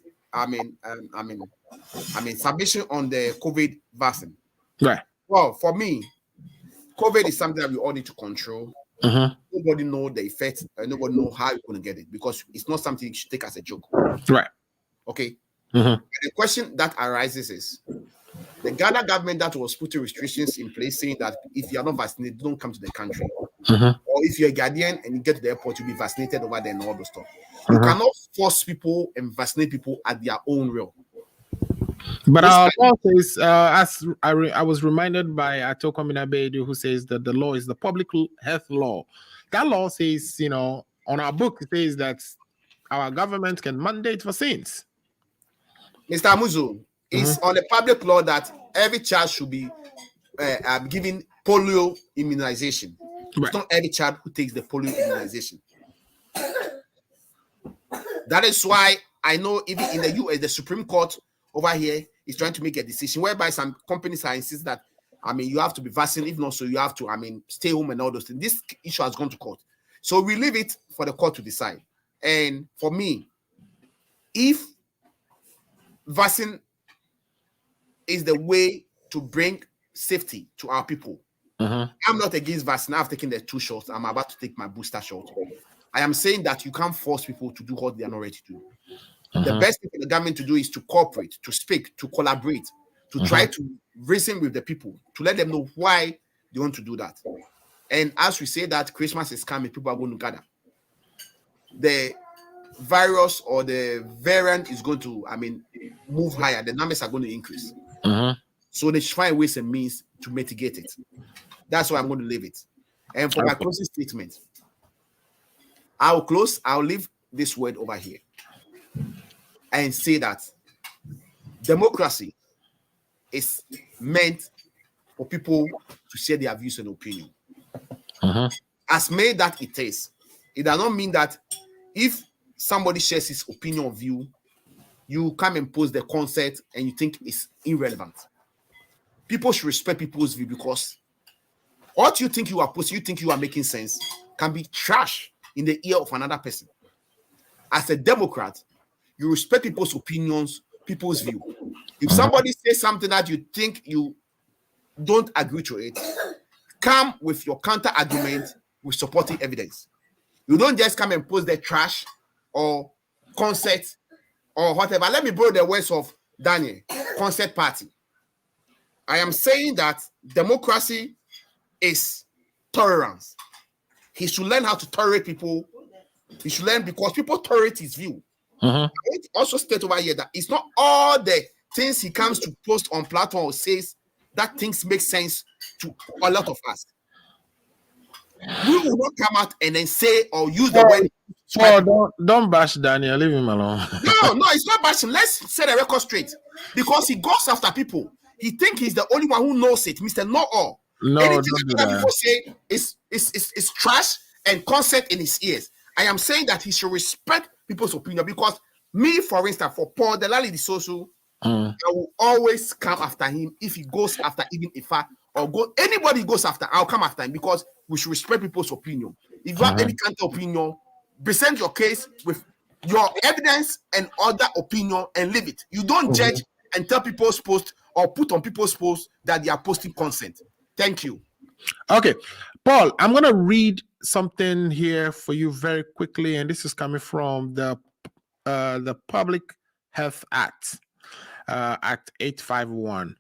Submission on the COVID vaccine. Right. Well, for me, COVID is something that we all need to control. Nobody know the effects, and nobody know how you're going to get it because it's not something you should take as a joke. Right. Okay. The question that arises is the Ghana government that was putting restrictions in place saying that if you are not vaccinated, don't come to the country. Or if you're a Guardian and you get to the airport, you'll be vaccinated over there and all those stuff. You cannot force people and vaccinate people at their own will. But our law says, as I was reminded by Atoko Minabedu, who says that the law is the public health law. That law says, on our book, it says that our government can mandate vaccines. Mr. Amuzu, it's on the public law that every child should be given polio immunization. It's not every child who takes the polio immunization. That is why I know even in the US, the Supreme Court over here is trying to make a decision whereby some companies are insisting that, you have to be vaccinated, if not so you have to, stay home and all those things. This issue has gone to court. So we leave it for the court to decide. And for me, if vaccine is the way to bring safety to our people, I'm not against vaccine. I've taken the 2 shots. I'm about to take my booster shot. I am saying that you can't force people to do what they are not ready to do. The best thing for the government to do is to cooperate, to speak, to collaborate, to try to reason with the people, to let them know why they want to do that. And as we say that Christmas is coming, people are going to gather. The virus or the variant is going to, move higher. The numbers are going to increase. So they should find ways and means to mitigate it. That's why I'm going to leave it. And for my closing statement, I'll leave this word over here and say that democracy is meant for people to share their views and opinion. As made that it is, it does not mean that if somebody shares his opinion or view, you come and post the concept and you think it's irrelevant. People should respect people's view because what you think you are posting, you think you are making sense, can be trash in the ear of another person. As a Democrat, you respect people's opinions, people's view. If somebody says something that you think you don't agree to it, come with your counter argument with supporting evidence. You don't just come and post the trash or concert or whatever. Let me borrow the words of Daniel, concert party. I am saying that democracy is tolerance. He should learn how to tolerate people. He should learn because people tolerate his view. I also state over here that it's not all the things he comes to post on platform or says that things make sense to a lot of us. We will not come out and then say or use the word. Don't bash Daniel. Leave him alone. No, it's not bashing. Let's set the record straight. Because he goes after people. He thinks he's the only one who knows it. Mr. Know-all. No, anything don't do that that. people say is trash and concert in his ears. I am saying that he should respect people's opinion because me, for instance, for Paul Delali the social, I will always come after him if he goes after even Ifa or anybody goes after, I'll come after him because we should respect people's opinion. If you have any kind of opinion, present your case with your evidence and other opinion and leave it. You don't judge and tell people's post or put on people's posts that they are posting consent. Thank you. Okay, Paul, I'm going to read something here for you very quickly, and this is coming from the Public Health Act, Act 851.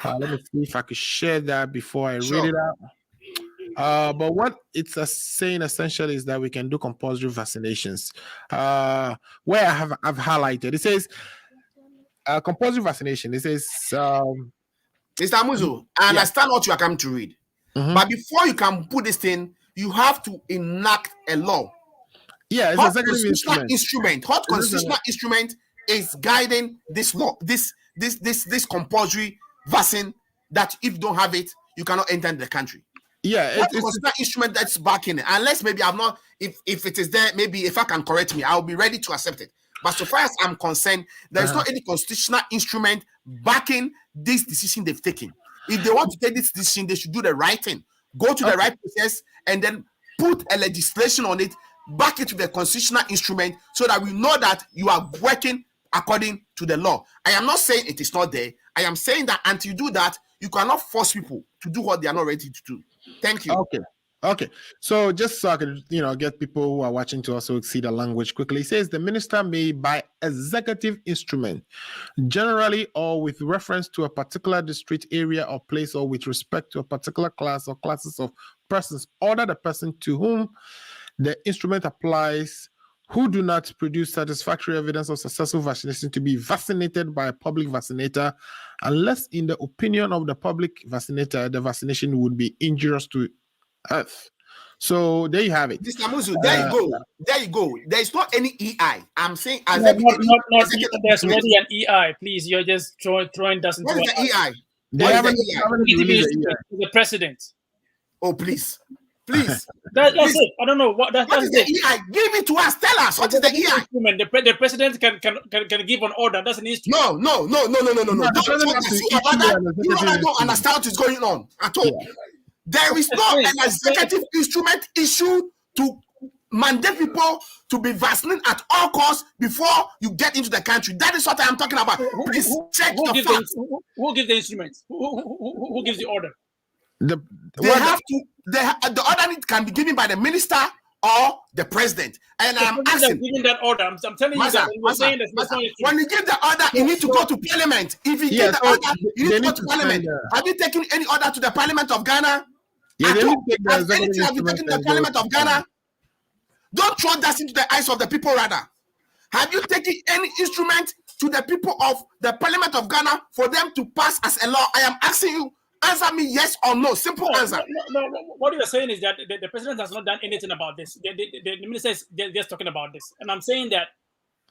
Let me see if I could share that before I read it out. But what it's saying essentially is that we can do compulsory vaccinations. Where I've highlighted, it says compulsory vaccination. It says, Mr. Amuzo, I understand what you are coming to read. But before you can put this thing, you have to enact a law. Yeah, it's Hot a constitutional instrument. Hot constitutional instrument is guiding this law, this compulsory vaccine that if you don't have it, you cannot enter the country. Yeah, it's a constitutional instrument that's backing it. Unless maybe I'm not, if it is there, maybe if I can correct me, I'll be ready to accept it. But so far as I'm concerned, there is not any constitutional instrument backing this decision they've taken. If they want to take this decision, they should do the right thing. Go to the right process and then put a legislation on it, back it to the constitutional instrument so that we know that you are working according to the law. I am not saying it is not there. I am saying that until you do that, you cannot force people to do what they are not ready to do. Thank you. Okay. So just so I can, get people who are watching to also see the language quickly. It says the minister may, by executive instrument, generally or with reference to a particular district, area, or place, or with respect to a particular class or classes of persons, order the person to whom the instrument applies who do not produce satisfactory evidence of successful vaccination to be vaccinated by a public vaccinator, unless in the opinion of the public vaccinator, the vaccination would be injurious to health. So there you have it. Mr. Amuzu, there you go. There is not any EI. I'm saying there's already an EI. Please, you're just throwing dust into what is the EI? They haven't released the president. Oh, please. Please. That's it. I don't know what that's is the EI. Give it to us. Tell us what is the EI. Instrument. The president can give an order. That's an instrument. No. You don't understand what is going on at all. Yeah. There is no an executive instrument issued to mandate people to be vaccinated at all costs before you get into the country. That is what I am talking about. Please check the facts. Who gives the instruments? Who gives the order? The order can be given by the minister or the president. And I'm asking, giving that order. I'm telling you that when you give the order, you need to go to parliament. If you give the order, you need to go to parliament. Have you taken any order to the parliament of Ghana? Have you taken the parliament of Ghana? Don't throw that into the eyes of the people, rather. Have you taken any instrument to the people of the parliament of Ghana for them to pass as a law? I am asking you. Answer me yes or no. Simple answer. No. What you're saying is that the president has not done anything about this. The minister is just talking about this. And I'm saying that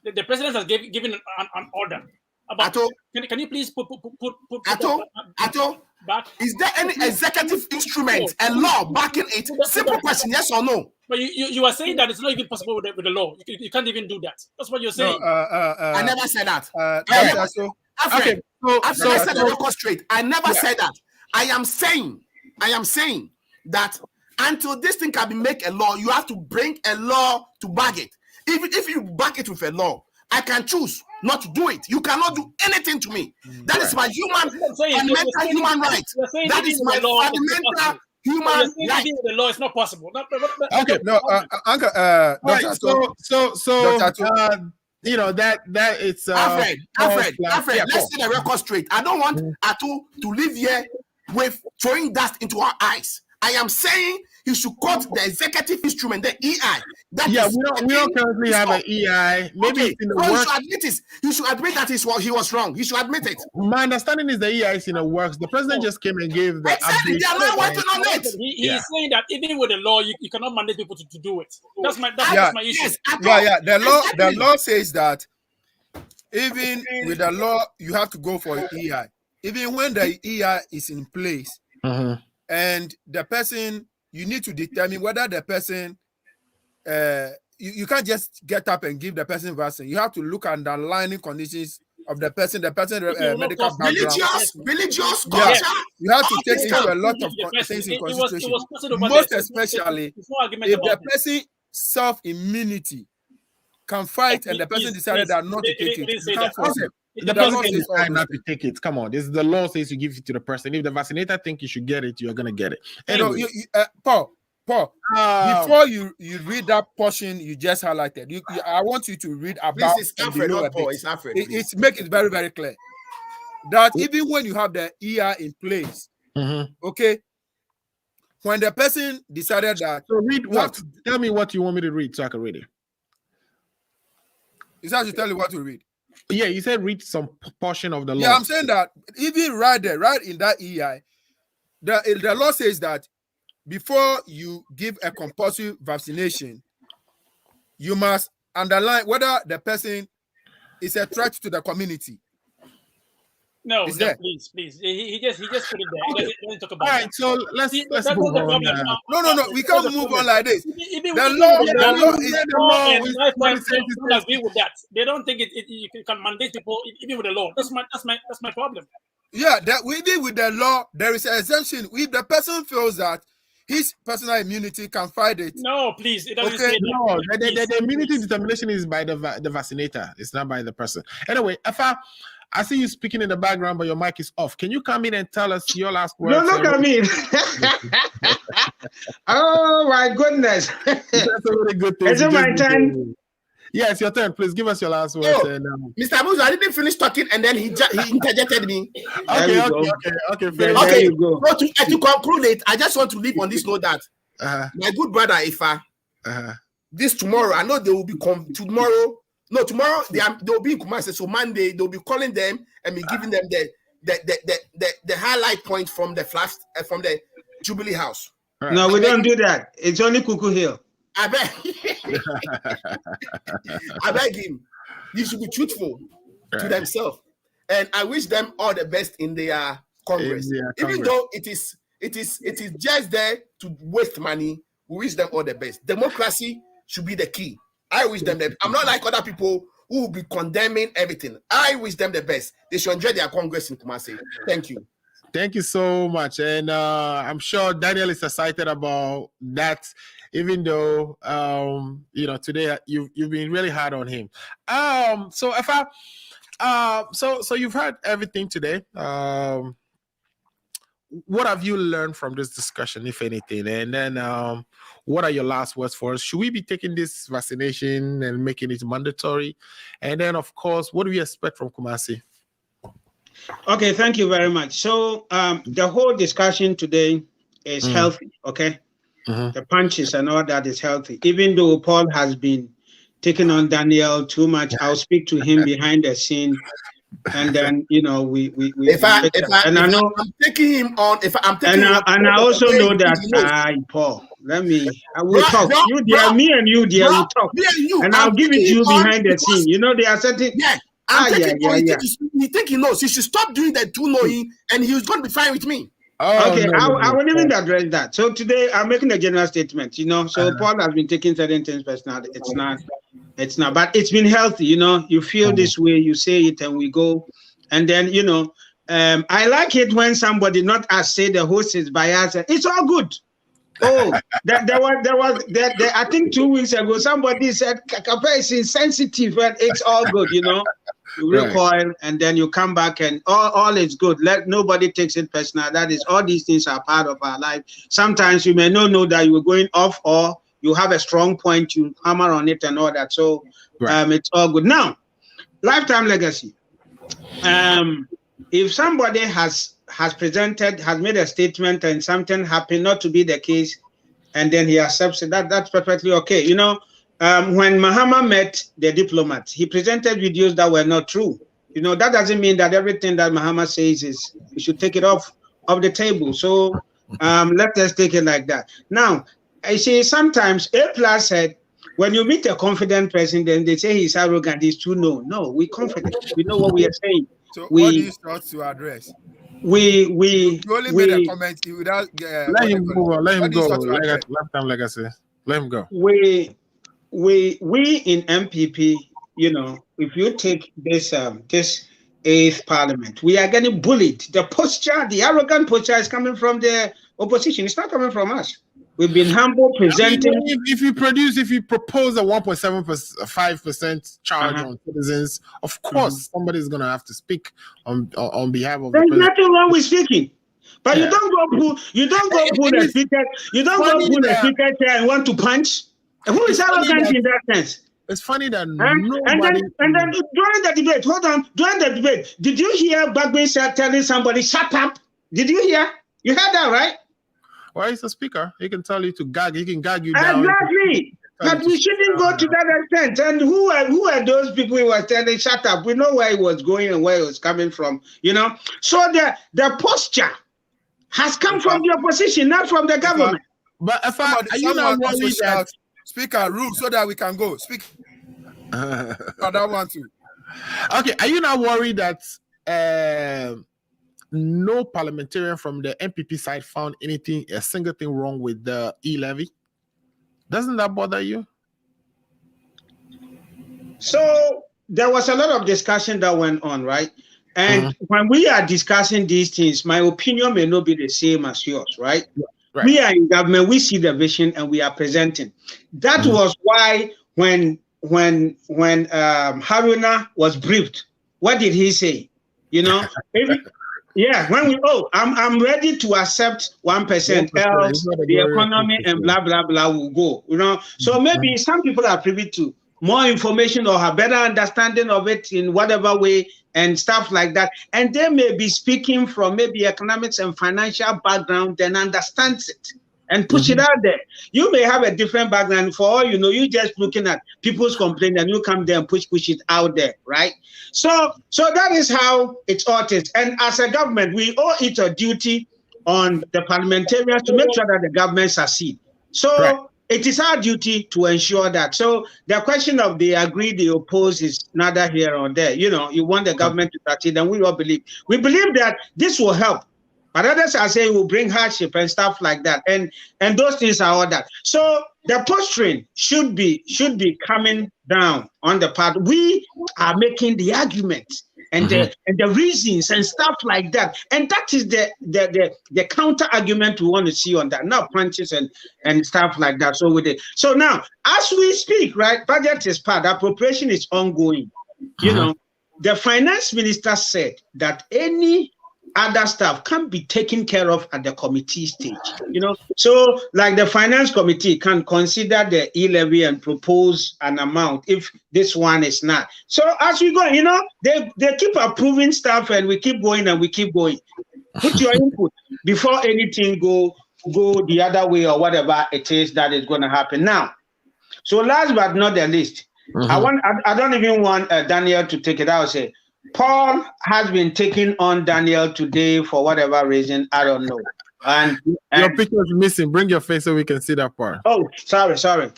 the president has given an order. About, can you please put back? Is there any executive instrument, a law backing it? Simple question, yes or no? But you are saying that it's not even possible with the law. You can't even do that. That's what you're saying. I never said that. Okay. I said the record straight. I never said that. I am saying that until this thing can be made a law, you have to bring a law to back it. If you back it with a law, I can choose not to do it. You cannot do anything to me. That is my fundamental human right. That is my fundamental human rights. rights. The law is not possible. Okay, no, Uncle, right, so you know that it's Alfred, yeah, let's see the record straight. I don't want Atu to live here with throwing dust into our eyes. I am saying he should cut the executive instrument, the EI. We don't currently have an EI. Maybe it's in the works. He should admit that he was wrong. He should admit it. My understanding is the EI is in the works. The president just came and gave the update. They are not working on it. He is saying that even with the law, you cannot mandate people to do it. That's my issue. Yes, The law says that even with the law, you have to go for EI. Even when the EI is in place, and the person, you need to determine whether the person, you can't just get up and give the person vaccine. You have to look at the underlying conditions of the person medical background. Religious culture. You have to take into a lot of things in consideration. Most especially if the person self-immunity can fight and the person decided that not to take it. You can't force it. The person can decide not to take it. Come on, this is the law says you give it to the person. If the vaccinator think you should get it, you're gonna get it. Anyway. Paul, before you read that portion you just highlighted, I want you to read about. Please, it's Alfred. It's make it very, very clear that even when you have the EI in place, okay, when the person decided that. So read what? Tell me what you want me to read so I can read it. Is that to tell you what to read? Yeah, you said read some portion of the law. Yeah, I'm saying that even right there, right in that EI, the law says that before you give a compulsory vaccination, you must underline whether the person is a threat to the community. No, please. He just put it there. He doesn't talk about. All right, so let's move on. No, we can't move on like this. The law is agree with that. They don't think you can mandate people even with the law. That's my problem. Yeah, that even with the law, there is an exemption. If the person feels that his personal immunity can fight it. No, please. It doesn't say that. No, the immunity determination is by the vaccinator. It's not by the person. Anyway, I see you speaking in the background, but your mic is off. Can you come in and tell us your last words? No, look at me. Oh, my goodness. That's a really good thing. Is it my turn? Yeah, it's your turn. Please give us your last words. Mr. Musa, I didn't finish talking, and then he interjected me. Okay. There you go. So to conclude it, I just want to leave on this note that my good brother Ifa, this tomorrow, I know they will be tomorrow. No, tomorrow they'll be in Kumasi. So Monday they'll be calling them and be giving them the highlight point from the flash from the Jubilee House. Right. No, we don't do that. It's only Cuckoo Hill. I beg him. He should be truthful to themselves, and I wish them all the best in their Congress. Even though it is just there to waste money, we wish them all the best. Democracy should be the key. I wish them I'm not like other people who will be condemning everything. I wish them the best. They should enjoy their Congress in Kumasi. Thank you. Thank you so much. And I'm sure Daniel is excited about that, even though, today you've been really hard on him. So you've heard everything today. What have you learned from this discussion, if anything? And then what are your last words for us? Should we be taking this vaccination and making it mandatory? And then, of course, what do we expect from Kumasi? Okay, thank you very much. So the whole discussion today is healthy, okay? The punches and all that is healthy. Even though Paul has been taking on Daniel too much, I'll speak to him behind the scene. And then I'm taking him on, I also know that Paul. I will talk. Me and you, dear, we talk. And I'll give it to you behind the scene. You know, they are certain. Yeah. You think he knows? He should stop doing that too knowing, and he's going to be fine with me. Okay, I will even address that. So today I'm making a general statement. So Paul has been taking certain things personally. It's not, but it's been healthy. You feel this way, you say it, and we go. And then I like it when somebody not as say the host is biased. It's all good. Oh, there was I think 2 weeks ago somebody said Kakape is insensitive, but it's all good. you recoil, and then you come back, and all is good. Nobody takes it personal. That is, all these things are part of our life. Sometimes you may not know that you were going off, or you have a strong point, you hammer on it and all that. So it's all good. Now, lifetime legacy. If somebody has made a statement and something happened not to be the case, and then he accepts it, that's perfectly okay. You know, when Mahama met the diplomats, he presented videos that were not true. You know, that doesn't mean that everything that Mahama says is, we should take it off the table. So let us take it like that. Now, I see sometimes A+ said, when you meet a confident person, then they say he's arrogant, he's too known. No, we're confident. We know what we are saying. So what do you start to address? You only made a comment without. Let him go. Let him go. Lifetime legacy. Let him go. We in MPP, you know, if you take this 8th Parliament, we are getting bullied. The arrogant posture is coming from the opposition. It's not coming from us. We've been humble, presenting. I mean, if you propose a 1.75% charge on citizens, of course somebody's going to have to speak on behalf of. There's nothing wrong with speaking, but you don't go pull the speaker. You don't go pull the speaker chair and want to punch. Who is arrogant in that sense? It's funny that nobody. And then during the debate, hold on. During the debate, did you hear Bagbe telling somebody shut up? Did you hear? You heard that, right? Well, he's a speaker. He can tell you to gag. He can gag you down. Exactly. But we shouldn't go to that extent. And who are those people who were telling shut up? We know where he was going and where he was coming from. You know. So the posture has come from the opposition, not from the government. But are you not worried that speaker rule so that we can go speak? I don't want to. Okay. Are you not worried that no parliamentarian from the MPP side found a single thing wrong with the e-levy? Doesn't that bother you? So there was a lot of discussion that went on, right? And when we are discussing these things, my opinion may not be the same as yours, right? Right. We are in government, we see the vision, and we are presenting. That was why when Haruna was briefed, what did he say? You know, when I'm ready to accept 1%, else the economy and blah blah blah will go. You know, so maybe some people are privy to more information or have better understanding of it in whatever way and stuff like that, and they may be speaking from maybe economics and financial background and understands it and push it out there. You may have a different background. For all you know, you just looking at people's complaint and you come there and push it out there, right? So that is how it ought is. And as a government, we owe it a duty on the parliamentarians to make sure that the government succeed. So it is our duty to ensure that. So the question of they agree, they oppose is neither here or there. You know, you want the government to succeed, and we all believe. We believe that this will help. But others are saying it will bring hardship and stuff like that. And those things are all that. So the posturing should be coming down on the part. We are making the argument and the reasons and stuff like that. And that is the counter argument we want to see on that. Not punches and stuff like that. So now, as we speak, right, budget is part, appropriation is ongoing. You know, the finance minister said that any other stuff can be taken care of at the committee stage, you know. So like the finance committee can consider the e-levy and propose an amount if this one is not. So as we go, you know, they keep approving stuff and we keep going and we keep going. Put your input before anything go the other way or whatever it is that is going to happen. Now, so last but not the least, I don't even want Daniel to take it out. Say, Paul has been taking on Daniel today for whatever reason, I don't know. And your picture is missing. Bring your face so we can see that part. Oh, sorry.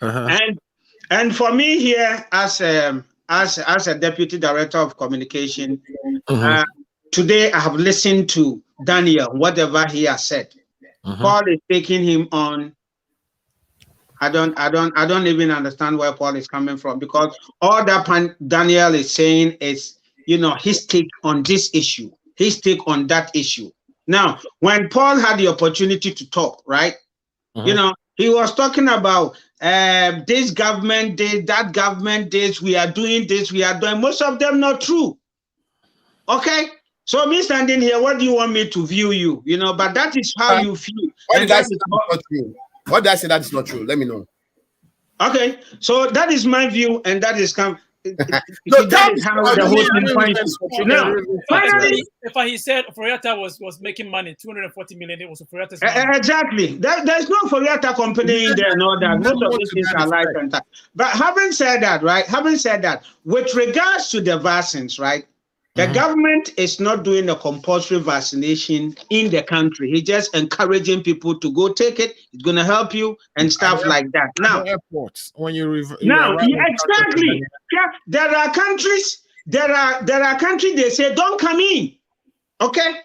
And for me here, as a deputy director of communication, today I have listened to Daniel, whatever he has said. Paul is taking him on. I don't even understand where Paul is coming from, because all that Daniel is saying is, you know, his take on this issue, his take on that issue. Now, when Paul had the opportunity to talk, right, you know, He was talking about this government did, that government did, we are doing this, we are doing. Most of them not true. Okay? So me standing here, what do you want me to view you? You know, but that is how you feel. What did I say that is not true? What did I say that is not true? Let me know. Okay, so that is my view, and that is No, that is how the whole thing points. Now, finally, if he said Foriata was making money, 240 million, it was Foriata's money. Exactly. There's no Foriata company in there and all that. Most of these things are life and that. But having said that, right? Having said that, with regards to the vaccines, right? The government is not doing a compulsory vaccination in the country. He's just encouraging people to go take it. It's going to help you and stuff like that. Now, airports when you exactly. There are countries. There are countries. They say don't come in. Okay,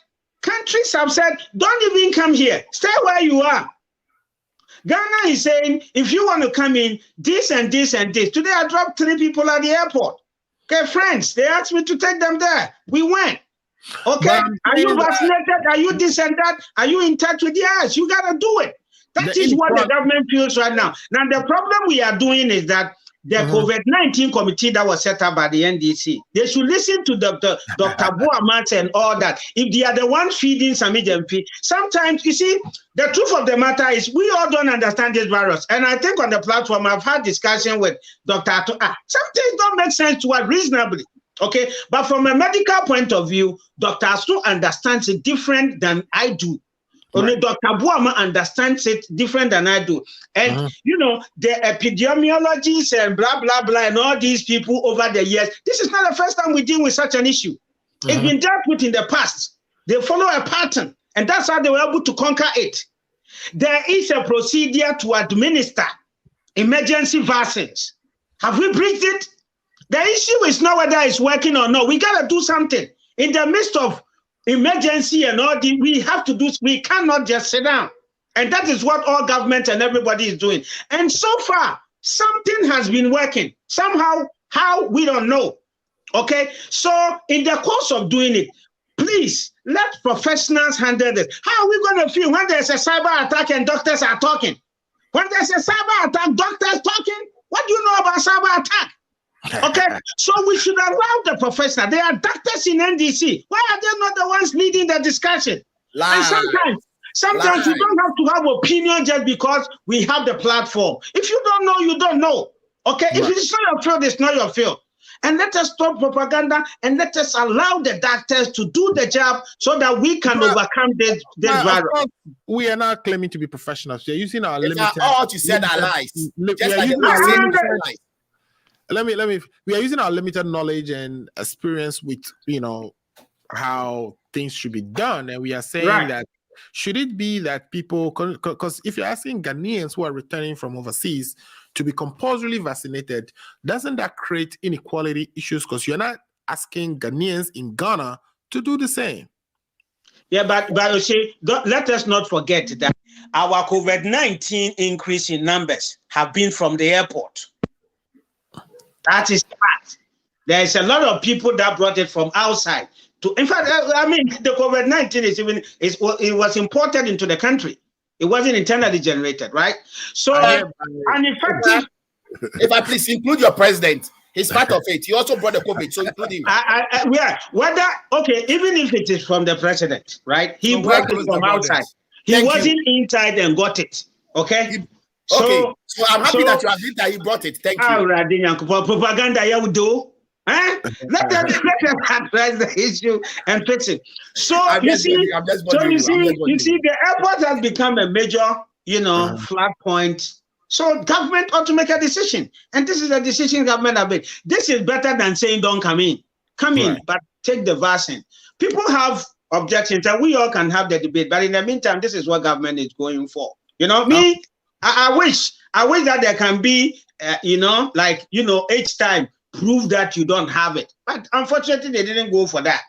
countries have said don't even come here. Stay where you are. Ghana is saying if you want to come in, this and this and this. Today I dropped 3 people at the airport. Okay, friends, they asked me to take them there. We went. Okay, are you vaccinated? Are you this and that? Are you in touch with? Yes, you got to do it. That is what the government feels right now. Now, the problem we are doing is that the COVID-19 committee that was set up by the NDC, they should listen to Dr. Buamat and all that. If they are the ones feeding Sami Jempi, sometimes, you see, the truth of the matter is we all don't understand this virus. And I think on the platform, I've had discussion with Dr. Ato. Some things don't make sense to us reasonably. Okay, but from a medical point of view, Dr. Ato understands it different than I do. Only Dr. Buama understands it different than I do. And, you know, the epidemiologists and blah, blah, blah, and all these people over the years, this is not the first time we deal with such an issue. It's been dealt with in the past. They follow a pattern, and that's how they were able to conquer it. There is a procedure to administer emergency vaccines. Have we breached it? The issue is not whether it's working or not. We got to do something. In the midst of emergency and all the, we have to do, we cannot just sit down. And that is what all government and everybody is doing. And so far, something has been working. Somehow, how, we don't know. Okay? So, in the course of doing it, please, let professionals handle this. How are we going to feel when there's a cyber attack and doctors are talking? When there's a cyber attack, doctors talking? What do you know about cyber attack? Okay, so we should allow the professional. They are doctors in NDC. Why are they not the ones leading the discussion? And sometimes you don't have to have opinion just because we have the platform. If you don't know, you don't know. Okay, if it's not your field, it's not your field. And let us stop propaganda and let us allow the doctors to do the job so that we can overcome this virus. We are not claiming to be professionals. We are using our limited. All you said are lies. We are using our limited knowledge and experience with, you know, how things should be done. And we are saying that should it be that people, because if you're asking Ghanaians who are returning from overseas to be compulsorily vaccinated, doesn't that create inequality issues? Because you're not asking Ghanaians in Ghana to do the same. Yeah, but you see, let us not forget that our COVID-19 increase in numbers have been from the airport. That is fact. There is a lot of people that brought it from outside. In fact, I mean, the COVID-19 it was imported into the country. It wasn't internally generated, right? So, an effective. If I please include your president, he's part of it. He also brought the COVID, so include him. Even if it is from the president, right? He brought it from outside. He wasn't inside and got it. Okay. So I'm happy that you agreed that he brought it. Thank you. Propaganda, you do. Let them address the issue and fix it. So you see, the airport has become a major, flat point. So government ought to make a decision, and this is a decision government have made. This is better than saying don't come in. Come in, but take the vaccine. People have objections, and we all can have the debate. But in the meantime, this is what government is going for. I wish that there can be, each time prove that you don't have it. But unfortunately, they didn't go for that.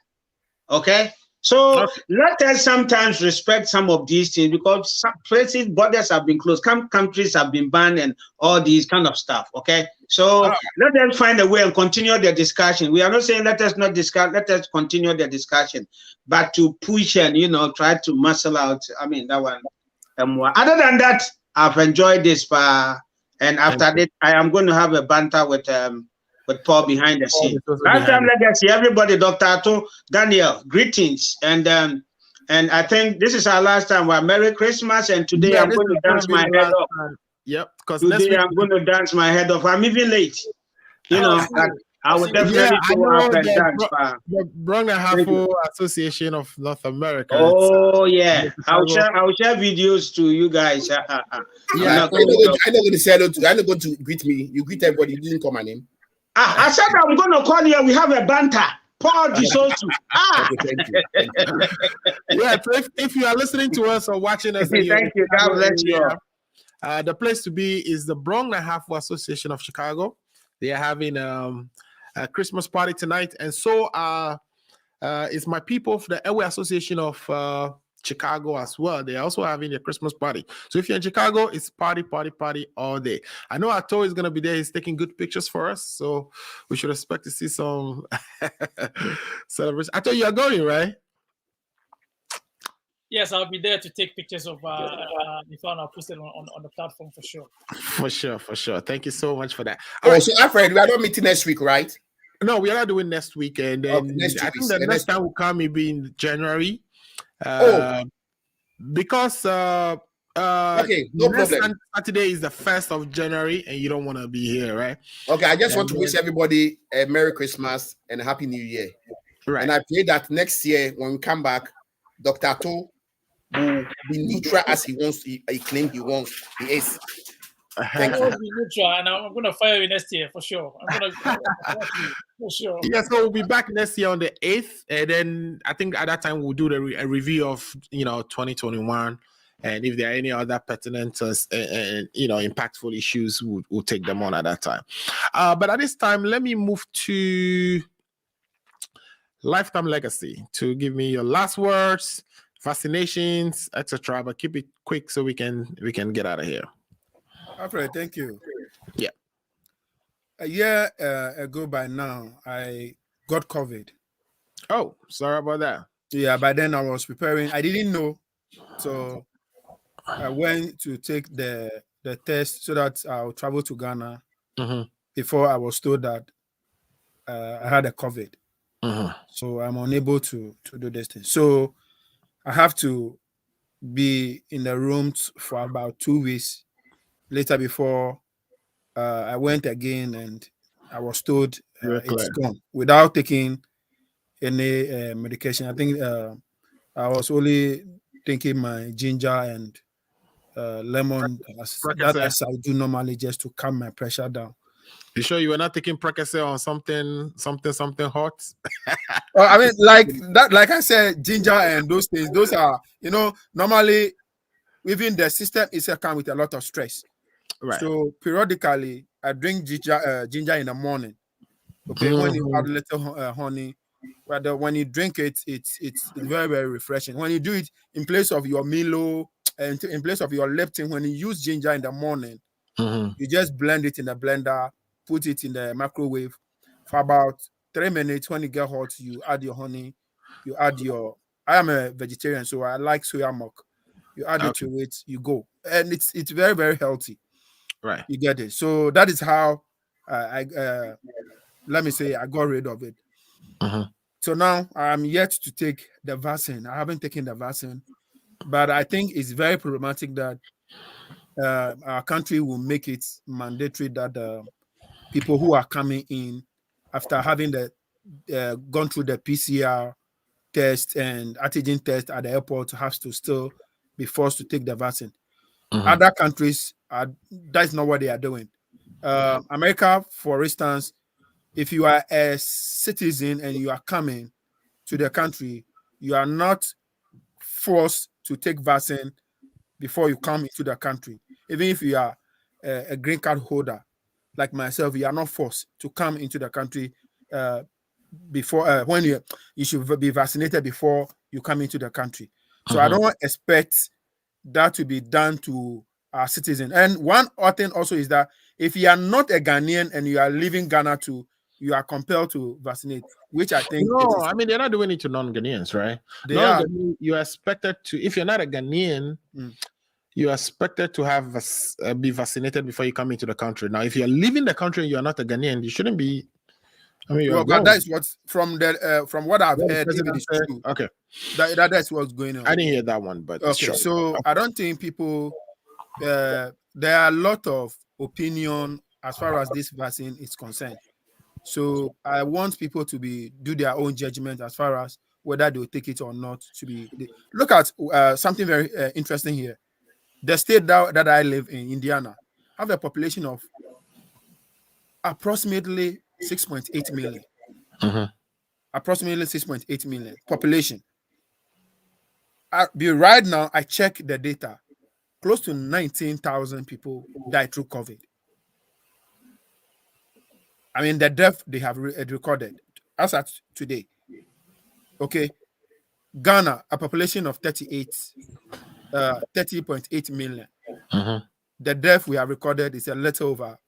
Okay? So let us sometimes respect some of these things because some places, borders have been closed, some countries have been banned and all these kind of stuff. Okay? So let us find a way and continue the discussion. We are not saying let us not discuss, let us continue the discussion. But to push and, try to muscle out, I mean, that one. Other than that, I've enjoyed this, and after that, I am going to have a banter with Paul behind the scene. Last time, legacy, everybody, Dr. Ato, Daniel, greetings, and I think this is our last time. Well, Merry Christmas, and today I'm going to dance my head off. Yep, because today I'm going to dance my head off. I'm even late. You know, I would definitely go up and dance. The Brongna Hafo Association of North America. Oh yeah, I will share videos to you guys. Yeah, I'm not going to say hello to. I'm not going to greet me. You greet everybody. You didn't call my name. I said I'm going to call you. We have a banter. Paul Gisosu. Okay, thank you. Yeah, so if you are listening to us or watching us, thank you. God bless you. The place to be is the Brongna Hafo Association of Chicago. They are having a Christmas party tonight, and so it's my people for the Airway Association of Chicago as well. They're also having a Christmas party. So if you're in Chicago, it's party all day. I know Ato is going to be there. He's taking good pictures for us, so we should expect to see some celebration. Ato, you are going, right? Yes, I'll be there to take pictures of the fun. I'll post it on the platform for sure. For sure. Thank you so much for that. So Alfred, we are not meeting next week, right? No, we are not doing next week, and then I think the next time will come maybe in January. Because okay, no problem. Saturday is the 1st of January, and you don't want to be here, right? Okay, I just want to wish everybody a Merry Christmas and a Happy New Year. Right. And I pray that next year when we come back, Dr. Ato will be neutral as he wants. He claims he wants. He is. Thank you. Be neutral, and I'm going to fire you next year for sure. I'm going to for sure. Yeah, so we'll be back next year on the 8th, and then I think at that time we'll do a review of 2021, and if there are any other pertinent and impactful issues, we'll take them on at that time. But at this time, let me move to Lifetime Legacy to give me your last words, vaccinations, etc. But keep it quick so we can get out of here. Alfred, thank you. Yeah. A year ago by now, I got COVID. Oh, sorry about that. Yeah, by then I was preparing. I didn't know. So I went to take the test so that I'll travel to Ghana before I was told that I had a COVID. So I'm unable to do this thing. So I have to be in the room for about 2 weeks later before I went again, and I was told it's gone without taking any medication. I think I was only taking my ginger and lemon as I do normally, just to calm my pressure down. You sure you were not taking Percocet or something hot? I mean, like that, like I said, ginger and those things. Those are, normally within the system is come with a lot of stress. Right. So periodically, I drink ginger in the morning. Okay, when you add a little honey, but when you drink it, it's very, very refreshing. When you do it in place of your Milo and in place of your Leptin, when you use ginger in the morning, you just blend it in the blender, put it in the microwave for about 3 minutes. When it gets hot, you add your honey, you add your. I am a vegetarian, so I like soya milk. You add it to it, you go, and it's very, very healthy. Right. You get it. So that is how let me say I got rid of it. So now I'm yet to take the vaccine. I haven't taken the vaccine, but I think it's very problematic that our country will make it mandatory that people who are coming in after having gone through the PCR test and antigen test at the airport have to still be forced to take the vaccine. Other countries, that's not what they are doing. America, for instance, if you are a citizen and you are coming to the country, you are not forced to take vaccine before you come into the country. Even if you are a green card holder, like myself, you are not forced to come into the country before when you should be vaccinated before you come into the country. So I don't expect that to be done to our citizens. And one other thing also is that if you are not a Ghanaian and you are leaving Ghana you are compelled to vaccinate, which I think. No, I mean, they're not doing it to non-Ghanaians, right? They are. You're expected to, if you're not a Ghanaian, you're expected to have be vaccinated before you come into the country. Now, if you're leaving the country and you're not a Ghanaian, you shouldn't be. I mean, well, but that's what from what I've heard, if it is said, true. Okay, that's what's going on. I didn't hear that one, but okay. sure. So I don't think people. There are a lot of opinion as far as this vaccine is concerned. So I want people to do their own judgment as far as whether they'll take it or not. Look at something very interesting here. The state that I live in, Indiana, have a population of approximately 6.8 million. Approximately 6.8 million population. Right now, I check the data. Close to 19,000 people died through COVID. I mean, the death they have recorded as at today. Okay. Ghana, a population of 30.8 million. The death we have recorded is a little over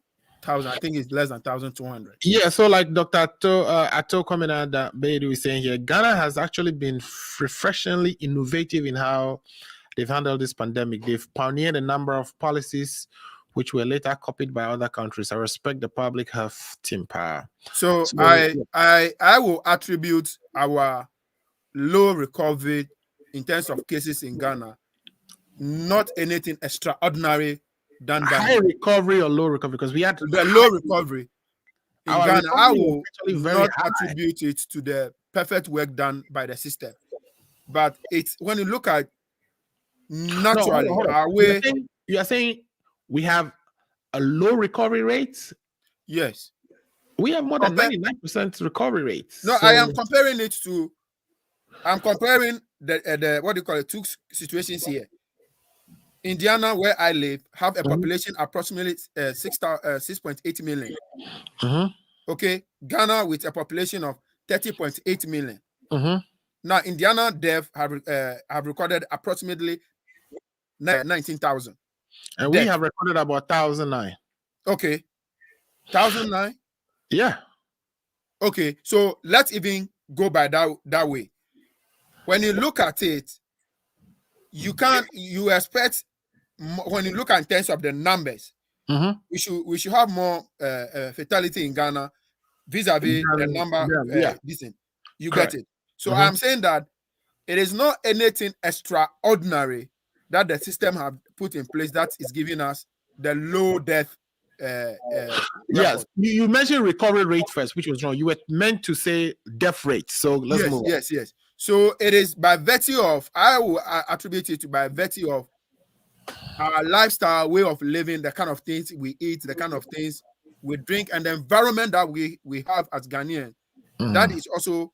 1,000. I think it's less than 1,200. Yeah, so like Dr. Atto Komina that Bedu is saying here, Ghana has actually been refreshingly innovative in how they've handled this pandemic. They've pioneered a number of policies which were later copied by other countries. I respect the public health team power. So I will attribute our low recovery in terms of cases in Ghana, not anything extraordinary done by high recovery or low recovery, because we had the low recovery in Ghana. I will not attribute it to the perfect work done by the system, but it's when you look at naturally our way. You are saying we have a low recovery rate? Yes, we have more than 99% recovery rate. No, so I am comparing it to. I'm comparing the what do you call it, two situations here. Indiana, where I live, have a population approximately 6.8 million. Okay, Ghana with a population of 30.8 million. Now, Indiana death have recorded approximately 19,000. And we have recorded about 1,009. Okay, 1,009. Yeah. Okay, so let's even go by that way. When you look at it, you expect, when you look at in terms of the numbers, we should have more fatality in Ghana vis-a-vis the number. Listen, you get it. So I'm saying that it is not anything extraordinary that the system have put in place that is giving us the low death. Yes, you mentioned recovery rate first, which was wrong. You were meant to say death rate. So let's move on. Yes. So it is by virtue of, I will attribute it to by virtue of our lifestyle, way of living, the kind of things we eat, the kind of things we drink, and the environment that we have as Ghanaians. That is also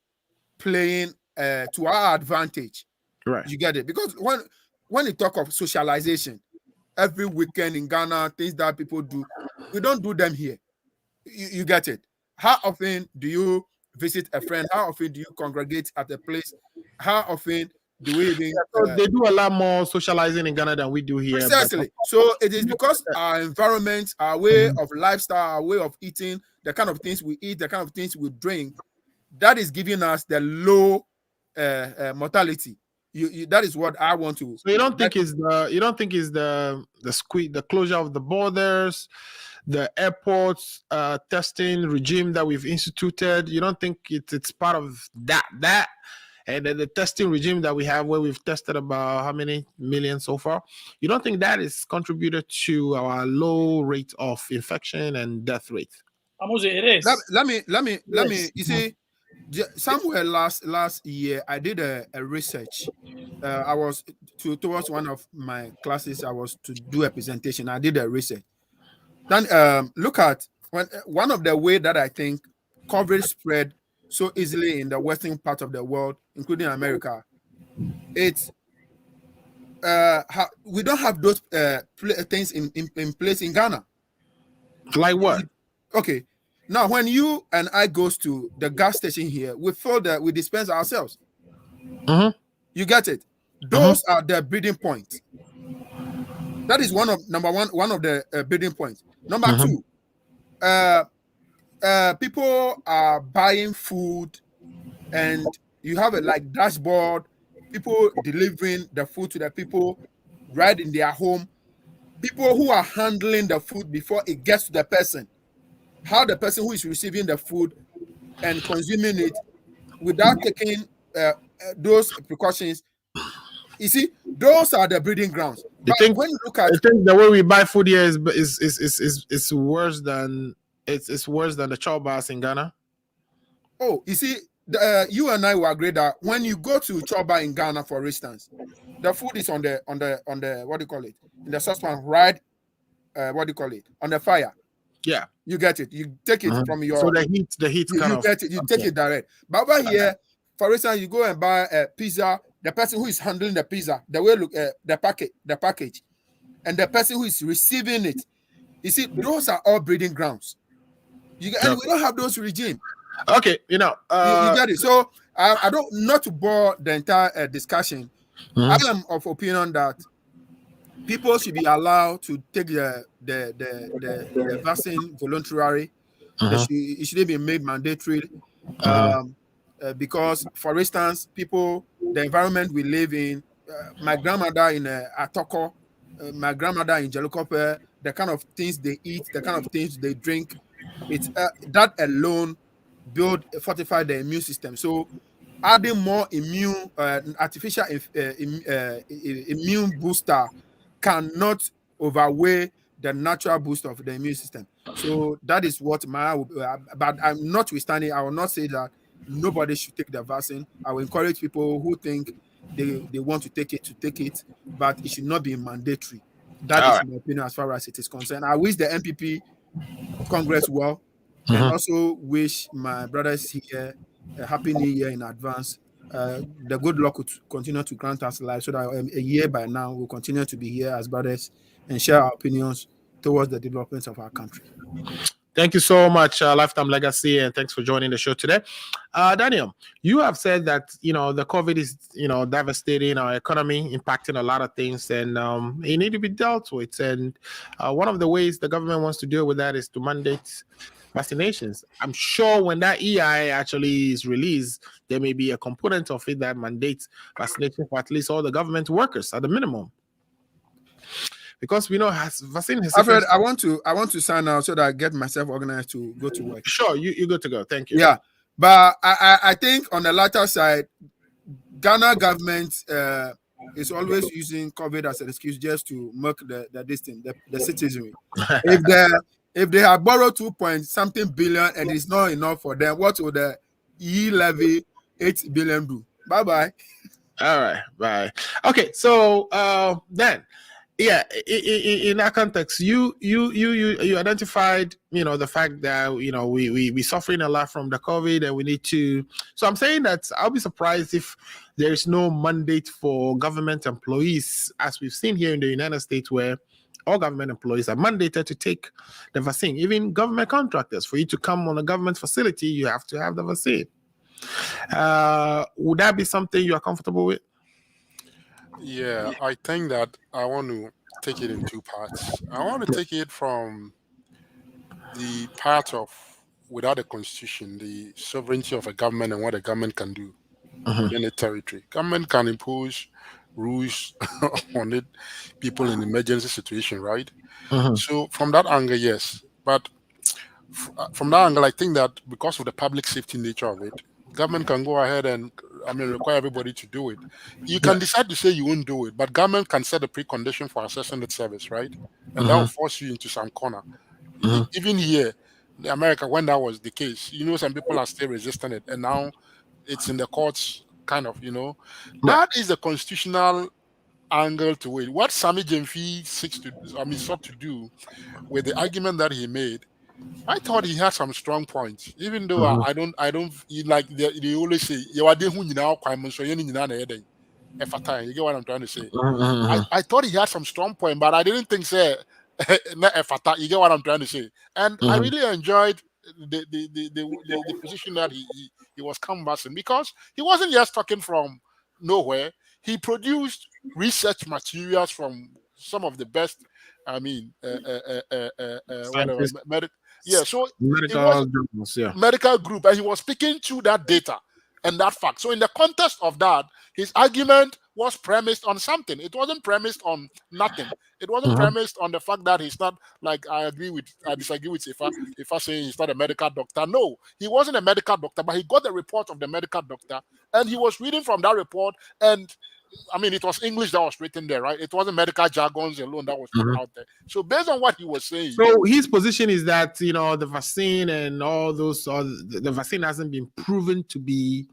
playing to our advantage. Right. You get it? Because when you talk of socialization, every weekend in Ghana, things that people do, we don't do them here. You get it? How often do you visit a friend? How often do you congregate at a place? How often do we even... so they do a lot more socializing in Ghana than we do here. Precisely. So it is because our environment, our way of lifestyle, our way of eating, the kind of things we eat, the kind of things we drink, that is giving us the low mortality. That is what I want to. So you don't think is the squeeze, the closure of the borders, the airports testing regime that we've instituted? You don't think it's part of that and then the testing regime that we have, where we've tested about how many millions so far? You don't think that is contributed to our low rate of infection and death rate? It is. Let me. You see, somewhere last year I did a research. I was towards one of my classes. I was to do a presentation. I did a research. Then look at one of the way that I think coverage spread so easily in the western part of the world, including America. It's we don't have those things in place in Ghana. Like what? Okay. Now, when you and I goes to the gas station here, we feel that we dispense ourselves. You get it? Those are the breeding points. That is one of the breeding points. Number two, people are buying food, and you have a dashboard, people delivering the food to the people right in their home. People who are handling the food before it gets to the person, how the person who is receiving the food and consuming it without taking those precautions. You see, those are the breeding grounds. You But think when you look at the way we buy food here is worse than it's worse than the chow bars in Ghana? Oh, you see, you and I will agree that when you go to Choba in Ghana, for instance, the food is on the what do you call it, in the saucepan, right? What do you call it, on the fire? Yeah, you get it. You take it from your. so the heat kind you of get it. You take it direct. But over here, for instance, you go and buy a pizza. The person who is handling the pizza, the way look the package, and the person who is receiving it. You see, those are all breeding grounds. And we don't have those regime. Okay, you get it. So I don't, not to bore the entire discussion. I am of opinion that people should be allowed to take the vaccine voluntarily. It shouldn't be made mandatory. Because, for instance, the environment we live in, my grandmother in Atoko, my grandmother in Jelukope, the kind of things they eat, the kind of things they drink, it's that alone fortify the immune system. So adding more artificial immune booster cannot overweigh the natural boost of the immune system. So that is what but I'm notwithstanding, I will not say that nobody should take the vaccine. I will encourage people who think they want to take it, but it should not be mandatory. That is my opinion as far as it is concerned. I wish the MPP Congress well, and also wish my brothers here a happy new year in advance. The good luck would continue to grant us life, so that a year by now we'll continue to be here as brothers and share our opinions towards the development of our country. Thank you so much, Lifetime Legacy, and thanks for joining the show today. Daniel, you have said that the COVID is devastating our economy, impacting a lot of things, and it need to be dealt with. And one of the ways the government wants to deal with that is to mandate vaccinations. I'm sure when that EI actually is released, there may be a component of it that mandates vaccination for at least all the government workers at the minimum. Because we know vaccine has. Alfred, I want to sign out so that I get myself organized to go to work. Sure, you good to go. Thank you. Yeah, but I think on the latter side, Ghana government is always using COVID as an excuse just to milk the citizenry. If they have borrowed 2-point-something billion and it's not enough for them, what will the e-levy 8 billion do? Bye. All right, bye. Okay, so then. Yeah, in that context, you identified, the fact that we suffering a lot from the COVID, and we need to. So I'm saying that I'll be surprised if there is no mandate for government employees, as we've seen here in the United States, where all government employees are mandated to take the vaccine. Even government contractors, for you to come on a government facility, you have to have the vaccine. Would that be something you are comfortable with? Yeah, I think that I want to take it in two parts. I want to take it from the part of, without a constitution, the sovereignty of a government and what a government can do within a territory. Government can impose rules on it, people in emergency situation, right? So from that angle, yes. But from that angle, I think that because of the public safety nature of it, government can go ahead and require everybody to do it. You can decide to say you won't do it, but government can set a precondition for accessing the service, right? And that will force you into some corner. Even here, in America, when that was the case, some people are still resisting it, and now it's in the courts, kind of. That is the constitutional angle to it. What Sammy Jemfi sought to do with the argument that he made, I thought he had some strong points, even though I don't like they always say you are doing now so you get what I'm trying to say. I thought he had some strong point, but I didn't think say you get what I'm trying to say. And I really enjoyed the position that he was canvassing, because he wasn't just talking from nowhere. He produced research materials from some of the best, whatever so medical journals, medical group, and he was speaking to that data and that fact. So in the context of that, his argument was premised on something. It wasn't premised on nothing. It wasn't premised on the fact that he's not, like, I disagree with Ifa saying he's not a medical doctor. No, he wasn't a medical doctor, but he got the report of the medical doctor and he was reading from that report. And I mean, it was English that was written there, right? It wasn't medical jargons alone that was put out there. So based on what he was saying, so his position is that the vaccine and all those, the vaccine hasn't been proven to be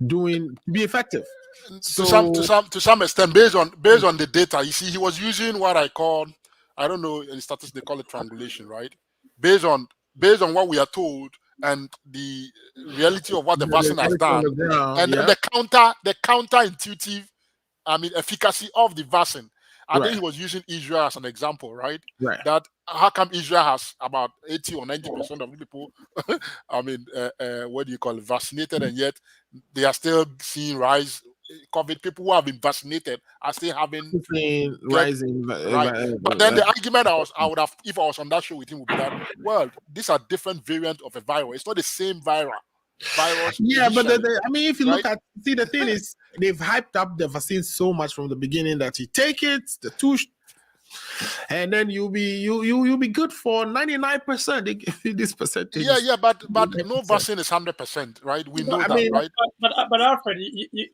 effective. To some extent, based on the data, you see, he was using what I call, I don't know, in statistics they call it triangulation, right? Based on what we are told and the reality of what the vaccine has done, and then the counterintuitive, efficacy of the vaccine. I think he was using Israel as an example, right? That how come Israel has about 80 or 90% of people, what do you call it, vaccinated, and yet they are still seeing rise. COVID people who have been vaccinated are still having rising. Right. But then the argument I would have, if I was on that show with him, would be that, well, these are different variants of a virus. It's not the same virus. Yeah, but if you look at, the thing is, they've hyped up the vaccine so much from the beginning that you take it, the two, and then you'll be good for 99%. They give you this percentage. Yeah, but no vaccine is 100%, right? We know that, right? But Alfred, the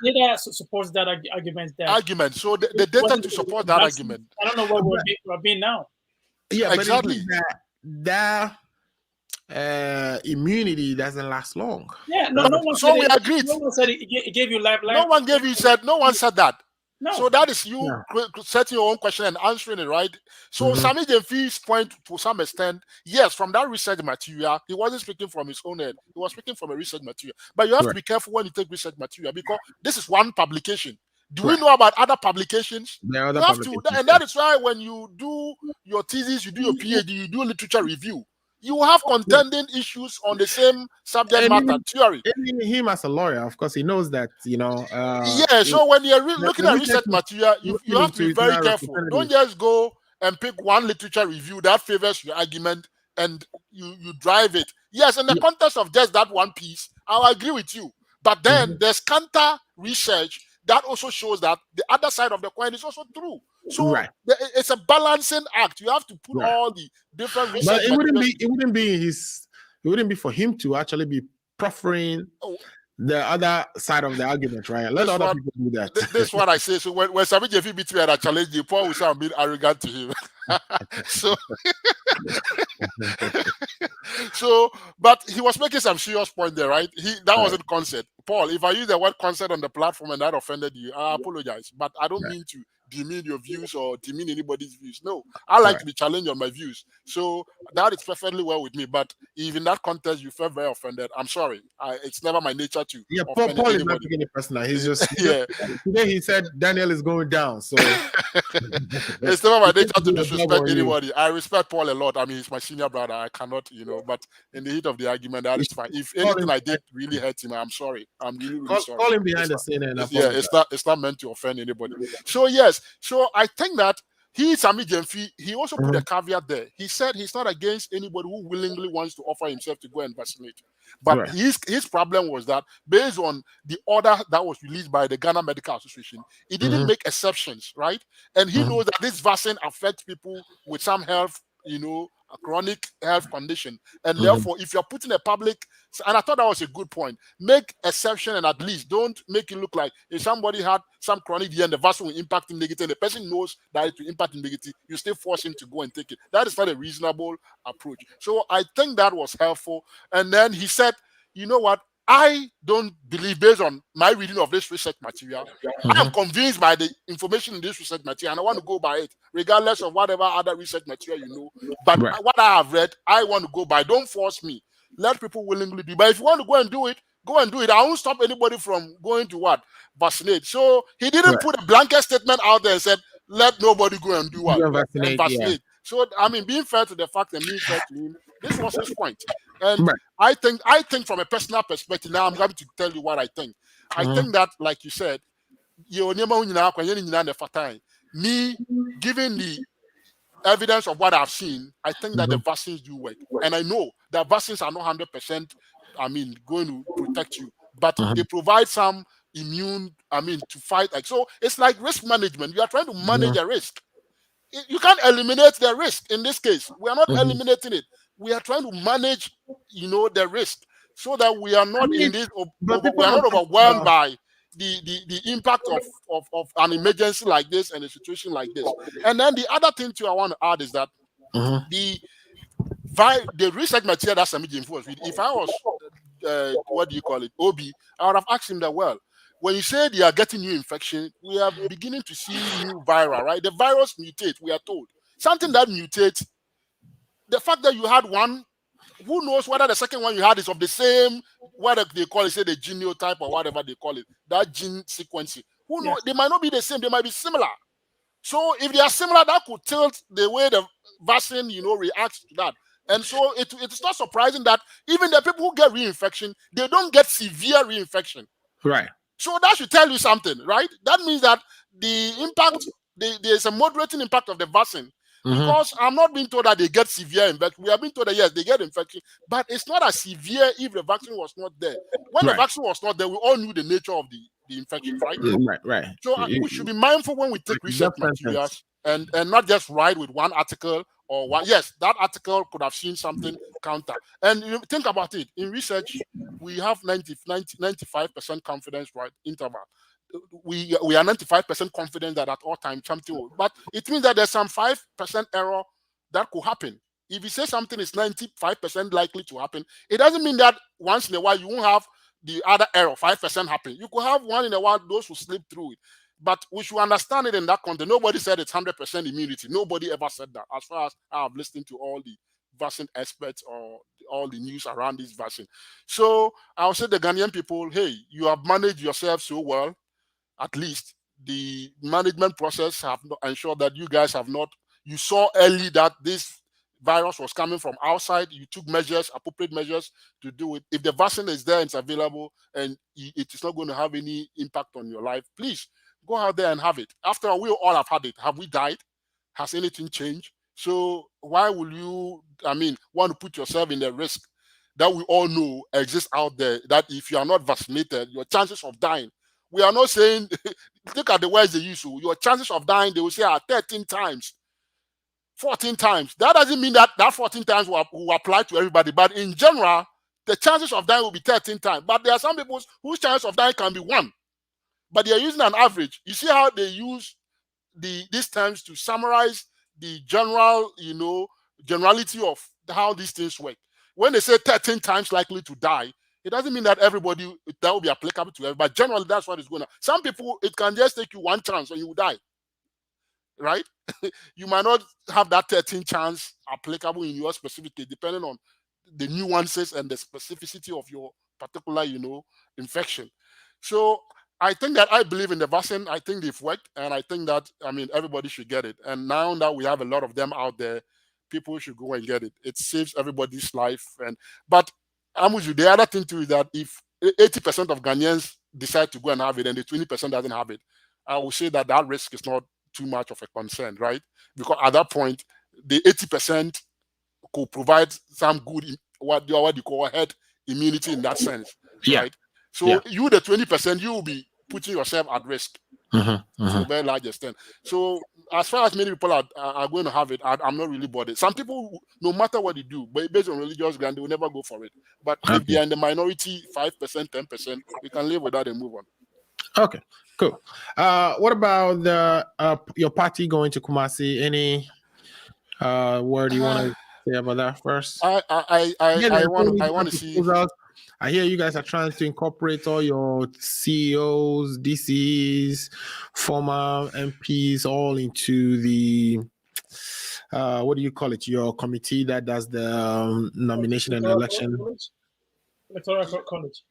data supports that argument. So the data to support that argument. I don't know what we're being now. Yeah, exactly. But immunity doesn't last long. Yeah, no one. So we agreed. No one said it gave you life. No one said that. No. So that is you setting your own question and answering it, right? So Sami Jemfi's point, to some extent, yes, from that research material, he wasn't speaking from his own head. He was speaking from a research material. But you have to be careful when you take research material, because this is one publication. Do we know about other publications? There are other publications. And that is why when you do your thesis, you do your PhD, you do literature review, you have contending issues on the same subject matter theory. And him as a lawyer, of course, he knows that, so when you're looking at research material, you have to be very careful. Don't just go and pick one literature review that favors your argument and you drive it. Yes, in the context of just that one piece, I'll agree with you. But then there's counter research that also shows that the other side of the coin is also true. So it's a balancing act. You have to put all the different research. But it wouldn't be for him to actually be proffering the other side of the argument, right? Let other people do that. This is what I say. So when Sami Jefi beat me and I challenge you, Paul will say I'm being arrogant to him. But he was making some serious point there, right? That wasn't consent. Paul, if I use the word consent on the platform and that offended you, I apologize. But I don't mean to demean your views or demean anybody's views. No, I like to be challenged on my views. So that is perfectly well with me. But if in that context you felt very offended, I'm sorry. It's never my nature to. Yeah, Paul is not taking it personal. He's just today he said Daniel is going down. So it's never my nature to disrespect anybody. I respect Paul a lot. I mean, he's my senior brother. I cannot, but in the heat of the argument, that is fine. If anything I did really hurt him, I'm sorry. I'm really sorry. Call him behind the scene and it's not meant to offend anybody. So yes. So I think that Sami Jemfi, he also put a caveat there. He said he's not against anybody who willingly wants to offer himself to go and vaccinate. But his problem was that based on the order that was released by the Ghana Medical Association, it didn't make exceptions, right? And he knows that this vaccine affects people with some health, a chronic health condition. And therefore, if you're putting a public, and I thought that was a good point, make exception and at least don't make it look like if somebody had some chronic disease and the vaccine will impact him negatively, the person knows that it will impact him negatively, you still force him to go and take it. That is not a reasonable approach. So I think that was helpful. And then he said, you know what? I don't believe, based on my reading of this research material, I am convinced by the information in this research material, and I want to go by it, regardless of whatever other research material you know. But what I have read, I want to go by. Don't force me. Let people willingly do. But if you want to go and do it, go and do it. I won't stop anybody from going to vaccinate. So he didn't put a blanket statement out there and said, let nobody go and do what? Vaccinate. Yeah. So, being fair to the fact and being fair to him, this was his point. And I think from a personal perspective, now I'm going to tell you what I think. I think that, like you said, me giving the evidence of what I've seen, I think that the vaccines do work. And I know that vaccines are not 100%, going to protect you. But they provide some immune, to fight. Like, so it's like risk management. You are trying to manage a risk. You can't eliminate the risk in this case. We are not eliminating it. We are trying to manage, the risk so that we are not in this, we are not overwhelmed by the impact of an emergency like this and a situation like this. And then the other thing too I want to add is that the research material that Samiji enforced, if I was, what do you call it, OB, I would have asked him that, well, when you say they are getting new infection, we are beginning to see new viral, right? The virus mutates, we are told. Something that mutates, the fact that you had one, who knows whether the second one you had is of the same, what they call it, say the genotype or whatever they call it, that gene sequencing. Who knows? They might not be the same, they might be similar. So if they are similar, that could tilt the way the vaccine, reacts to that. And so it's not surprising that even the people who get reinfection, they don't get severe reinfection. Right. So that should tell you something, right? That means that the impact, there's a moderating impact of the vaccine. Because I'm not being told that they get severe infection. We are being told that, yes, they get infection, but it's not as severe if the vaccine was not there. When the vaccine was not there, we all knew the nature of the infection, right? Right. So we should be mindful when we take research materials and not just ride with one article or one. Yes, that article could have seen something counter. And think about it. In research, we have 95% confidence interval. We are 95% confident that at all times something will, but it means that there's some 5% error that could happen. If you say something is 95% likely to happen, it doesn't mean that once in a while you won't have the other error 5% happen. You could have one in a while, those who slip through it. But we should understand it in that context. Nobody said it's 100% immunity. Nobody ever said that. As far as I've listened to all the vaccine experts or all the news around this vaccine. So I'll say the Ghanaian people, hey, you have managed yourself so well. At least the management process have not ensured that you guys have not, you saw early that this virus was coming from outside. You took measures, appropriate measures to do it. If the vaccine is there and it's available and it is not going to have any impact on your life, please go out there and have it. After all, we all have had it. Have we died? Has anything changed? So why will you, want to put yourself in the risk that we all know exists out there, that if you are not vaccinated, your chances of dying, we are not saying, look at the words they use. Your chances of dying, they will say, are 13 times, 14 times. That doesn't mean that 14 times will apply to everybody. But in general, the chances of dying will be 13 times. But there are some people whose chance of dying can be 1. But they are using an average. You see how they use these terms to summarize the generality of how these things work. When they say 13 times likely to die, it doesn't mean that everybody, that will be applicable to everybody. But generally, that's what is going on. Some people, it can just take you 1 chance and you will die, right? You might not have that 13 chance applicable in your specific case, depending on the nuances and the specificity of your particular, infection. So I think that I believe in the vaccine. I think they've worked, and I think that, everybody should get it. And now that we have a lot of them out there, people should go and get it. It saves everybody's life. But the other thing too is that if 80% of Ghanaians decide to go and have it and the 20% doesn't have it, I will say that risk is not too much of a concern, right? Because at that point, the 80% could provide some good, what you call herd immunity in that sense, right? So you, the 20%, you will be putting yourself at risk to a very large extent. So as far as many people are going to have it, I'm not really bothered. Some people, no matter what they do, but based on religious ground, they will never go for it. But if they are in the minority, 5%, 10%, we can live with that and move on. Okay, cool. What about your party going to Kumasi? Any word you want to say about that first? I want to see. I hear you guys are trying to incorporate all your CEOs, DCs, former MPs all into the what do you call it? Your committee that does the nomination and election. Electoral college.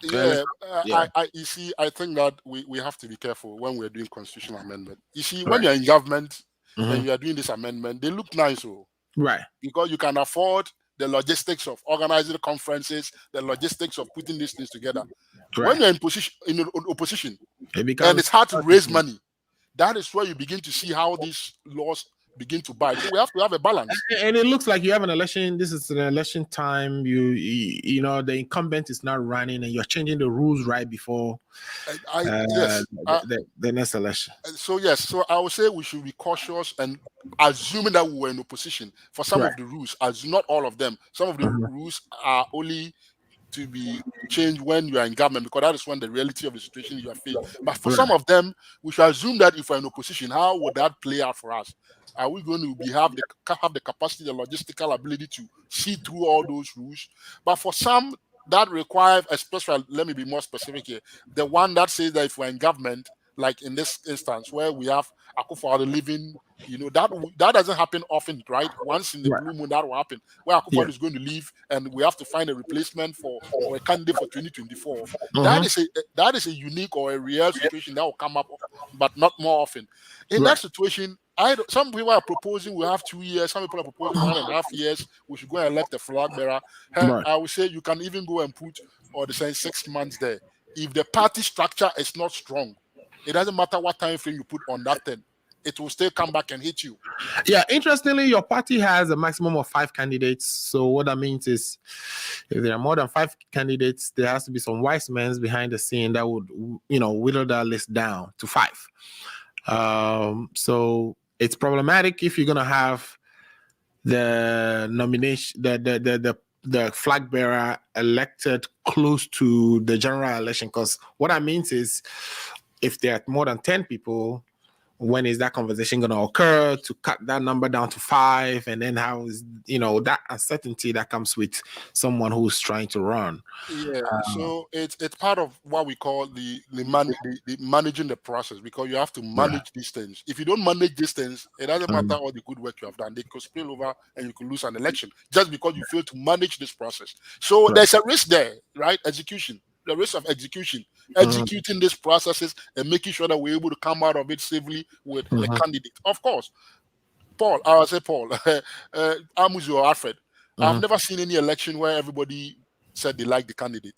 You see, I think that we have to be careful when we're doing constitutional amendment. You see, when you're in government and you are doing this amendment, they look nice, right? Because you can afford the logistics of organizing conferences, the logistics of putting these things together. Right. When you're in opposition, and it's hard to raise money, that is where you begin to see how these laws begin to bite. So we have to have a balance. And it looks like you have an election. This is an election time. You know the incumbent is not running, and you're changing the rules right before the next election. So yes, so I would say we should be cautious and assuming that we were in opposition for some of the rules, as not all of them. Some of the rules are only to be changed when you are in government, because that is when the reality of the situation you are facing. But for some of them, we should assume that if we're in opposition, how would that play out for us? Are we going to have the capacity, the logistical ability to see through all those rules? But for some, that requires, especially, let me be more specific here, the one that says that if we're in government, like in this instance where we have Akufo-Addo living, you know, that doesn't happen often, right? Once in the blue moon, that will happen, where Akufo-Addo is going to leave and we have to find a replacement for a candidate for 2024. That is a unique or a real situation that will come up, but not more often. In that situation, some people are proposing we have 2 years, some people are proposing 1.5 years, we should go and elect a flag bearer. I would say you can even go and put, or they say 6 months there. If the party structure is not strong, it doesn't matter what time frame you put on that thing, it will still come back and hit you. Yeah, interestingly, your party has a maximum of 5 candidates. So what that means is if there are more than 5 candidates, there has to be some wise men behind the scene that would, you know, whittle that list down to 5. So it's problematic if you're going to have the nomination, the flag bearer elected close to the general election. Because what that means is if there are more than 10 people, when is that conversation going to occur to cut that number down to 5? And then how is, you know, that uncertainty that comes with someone who's trying to run. Yeah, so it's part of what we call the managing the process, because you have to manage these things. If you don't manage these things, it doesn't matter all the good work you have done. They could spill over and you could lose an election just because you fail to manage this process. So there's a risk there, right? Execution. The risk of executing these processes and making sure that we're able to come out of it safely with a candidate. Of course, Paul, I will say Paul, Amuzi or Alfred, I've never seen any election where everybody said they like the candidate.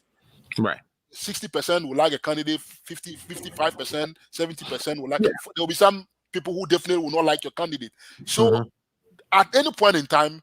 Right. 60% will like a candidate, 55%, 70% will like it. There will be some people who definitely will not like your candidate. So at any point in time,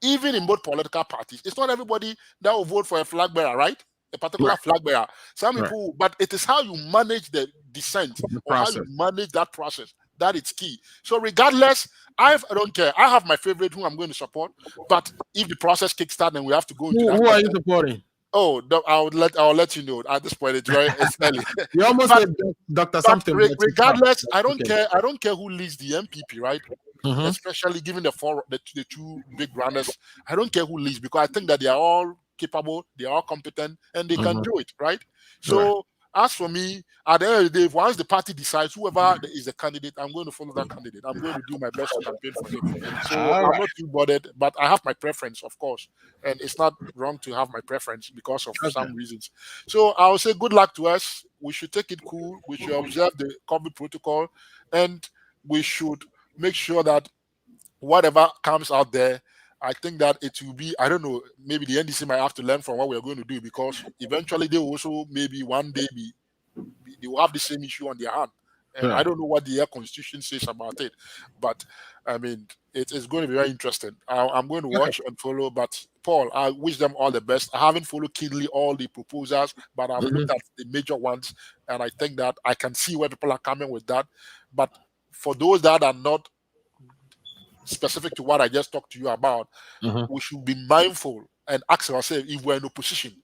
even in both political parties, it's not everybody that will vote for a flag bearer, right? A particular flag bearer. Some people, but it is how you manage the dissent or how you manage that process that is key. So regardless, I don't care. I have my favorite who I'm going to support, but if the process kickstart and we have to go into who are you supporting? Oh, I'll let you know at this point. It's early. You almost said Dr. Something. Regardless, I don't care. I don't care who leads the MPP, right? Especially given the 2 big runners. I don't care who leads, because I think that they are all capable, they are all competent, and they can do it, right? So as for me, at the end of the day, once the party decides whoever is the candidate, I'm going to follow that candidate. I'm going to do my best to campaign for him. So I'm not too bothered, but I have my preference, of course, and it's not wrong to have my preference because of some reasons. So I will say good luck to us. We should take it cool. We should observe the COVID protocol, and we should make sure that whatever comes out there, I think that it will be, I don't know, maybe the NDC might have to learn from what we're going to do, because eventually they will also maybe one day they will have the same issue on their hand. And I don't know what the Constitution says about it, but I mean, it's going to be very interesting. I'm going to watch and follow, but Paul, I wish them all the best. I haven't followed keenly all the proposals, but I've looked at the major ones, and I think that I can see where people are coming with that. But for those that are not specific to what I just talked to you about, we should be mindful and ask ourselves if we're in opposition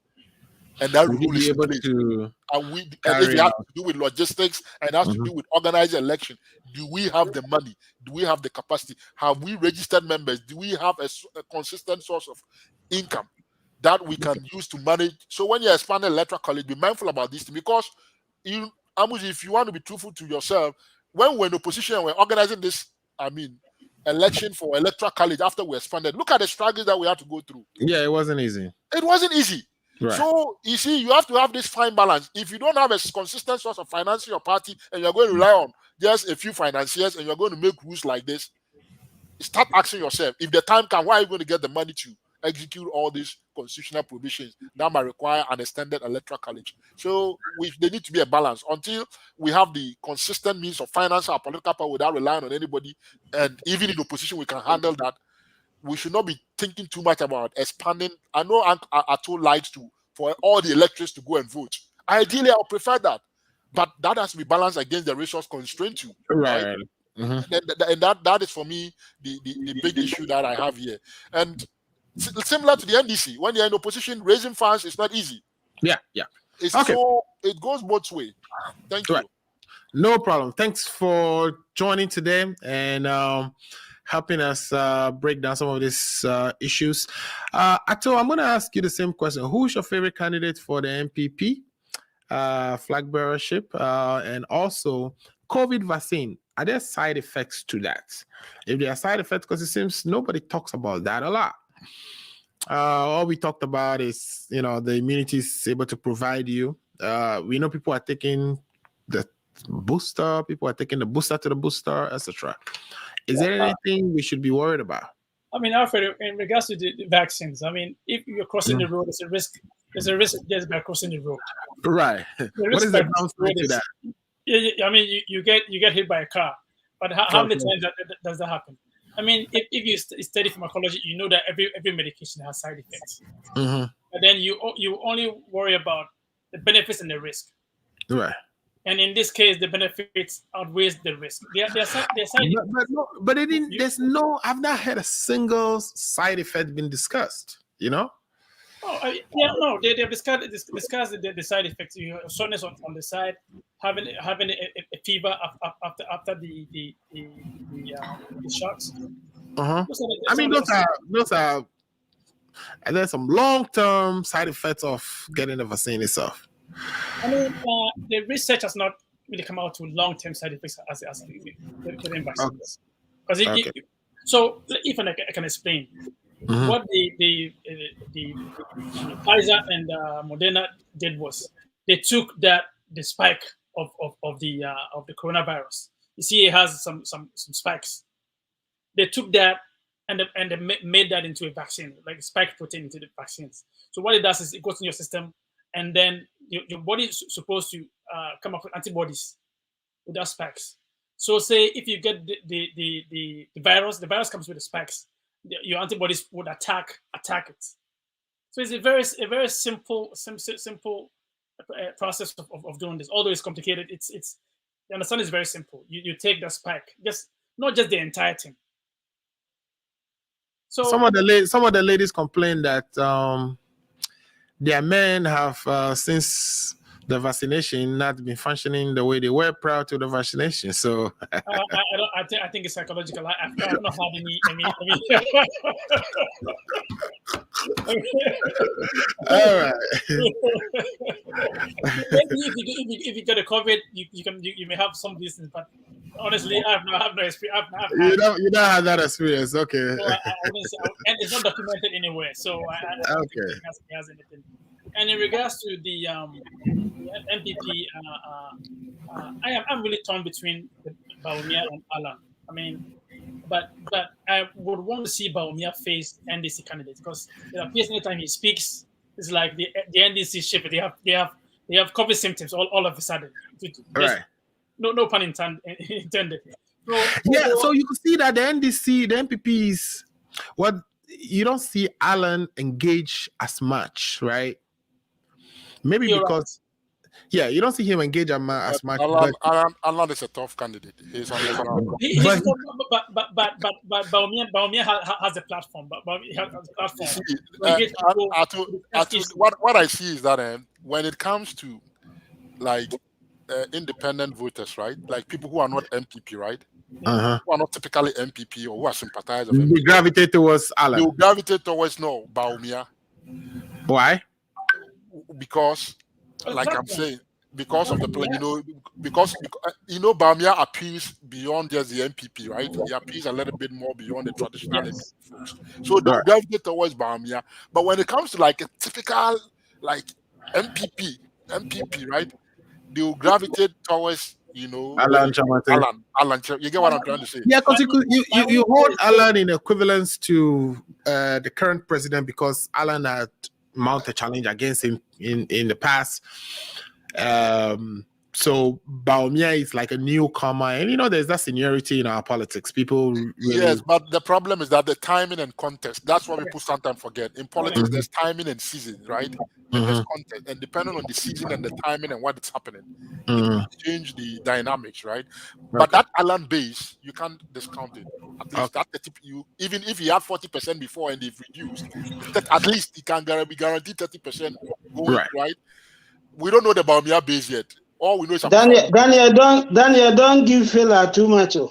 and that rule is in place. And if it has to do with logistics and has to do with organized election, do we have the money? Do we have the capacity? Have we registered members? Do we have a consistent source of income that we can use to manage? So when you expand an electoral college, be mindful about this thing, because if you want to be truthful to yourself, when we're in opposition and we're organizing this, election for electoral college after we expanded, look at the struggles that we had to go through. Yeah, it wasn't easy. It wasn't easy. Right. So you see, you have to have this fine balance. If you don't have a consistent source of financing your party and you're going to rely on just a few financiers and you're going to make rules like this, start asking yourself, if the time comes, where are you going to get the money to? execute all these constitutional provisions that might require an extended electoral college. So there need to be a balance until we have the consistent means of financing our political power without relying on anybody. And even in opposition, we can handle that. We should not be thinking too much about expanding. I know Ato likes for all the electors to go and vote. Ideally, I would prefer that. But that has to be balanced against the resource constraint too. Right? Mm-hmm. And that is for me the big issue that I have here. And similar to the NDC, when you're in opposition, raising funds is not easy. Yeah. It's okay. So it goes both ways. Thank you. No problem. Thanks for joining today and helping us break down some of these issues. Ato, I'm going to ask you the same question. Who's your favorite candidate for the MPP flag bearership? And also, COVID vaccine. Are there side effects to that? If there are side effects, because it seems nobody talks about that a lot. All we talked about is, the immunity is able to provide you. We know people are taking the booster, people are taking the booster to the booster, etc. Is there anything we should be worried about? I mean, Alfred, in regards to the vaccines, I mean, if you're crossing the road, there's a risk. There's a risk just by crossing the road. Right. What is the downside to that? Yeah, I mean, you get hit by a car, but how many times does that happen? I mean, if you study pharmacology, you know that every medication has side effects. Mm-hmm. But then you only worry about the benefits and the risk. Right. And in this case, the benefits outweighs the risk. But I've not had a single side effect been discussed, Oh, they've discussed the side effects. Soreness on the side, having a fever after the shots. Uh-huh. I mean, those are and there's some long-term side effects of getting the vaccine itself. I mean, the research has not really come out with long-term side effects as getting vaccines. Because so if I can explain. Mm-hmm. What the Pfizer and Moderna did was they took the spike of the coronavirus. You see, it has some spikes. They took that and they made that into a vaccine, like spike protein into the vaccines. So what it does is it goes in your system, and then your body is supposed to come up with antibodies with those spikes. So say if you get the virus comes with the spikes. Your antibodies would attack it. So it's a very simple process of doing this. Although it's complicated, it's the understanding is very simple. You take the spike, not just the entire thing. So some of the ladies complain that their men have since the vaccination not been functioning the way they were prior to the vaccination. So I think it's psychological. I've not had any. All right. if you get a COVID, you may have some business, but honestly, I have no experience. You don't have that experience, okay? So and it's not documented anywhere, so I don't think it has anything. And in regards to the MPP, I'm really torn between Bawumia and Alan. I mean, but I would want to see Bawumia face NDC candidates because it appears anytime he speaks, it's like the NDC shift. They have COVID symptoms all of a sudden. Right. No pun intended. So you can see that the NDC, the MPPs, you don't see Alan engage as much, right? Maybe You're because, right. You don't see him engage as much. Alan is a tough candidate. He's on the but Bawumia has a platform. But he has a platform. What I see is that when it comes to like independent voters, right? Like people who are not MPP, right? Uh-huh. Who are not typically MPP or who are sympathizers of MPP. They gravitate towards Alan. They will gravitate towards Bawumia. Why? Because, like I'm saying, because of the plan, because Bawumia appeals beyond just the MPP, right? He appeals a little bit more beyond the traditional MPP folks. So they gravitate towards Bawumia. But when it comes to like a typical like MPP, right? They will gravitate towards Alan. You get what I'm trying to say? Yeah, because you hold Alan in equivalence to the current president because Alan had mounted a challenge against him in the past. So Baumia is like a newcomer, and there's that seniority in our politics. People really... Yes, but the problem is that the timing and context, that's what people sometimes forget. In politics, there's timing and season, right? And there's context. And depending on the season and the timing and what is happening, it will change the dynamics, right? But that Alan base, you can't discount it. At least that 30, even if he had 40% before and they've reduced, at least he can be guaranteed 30% going, right? We don't know the Baumia base yet. All we know is Daniel, don't give filler too much. My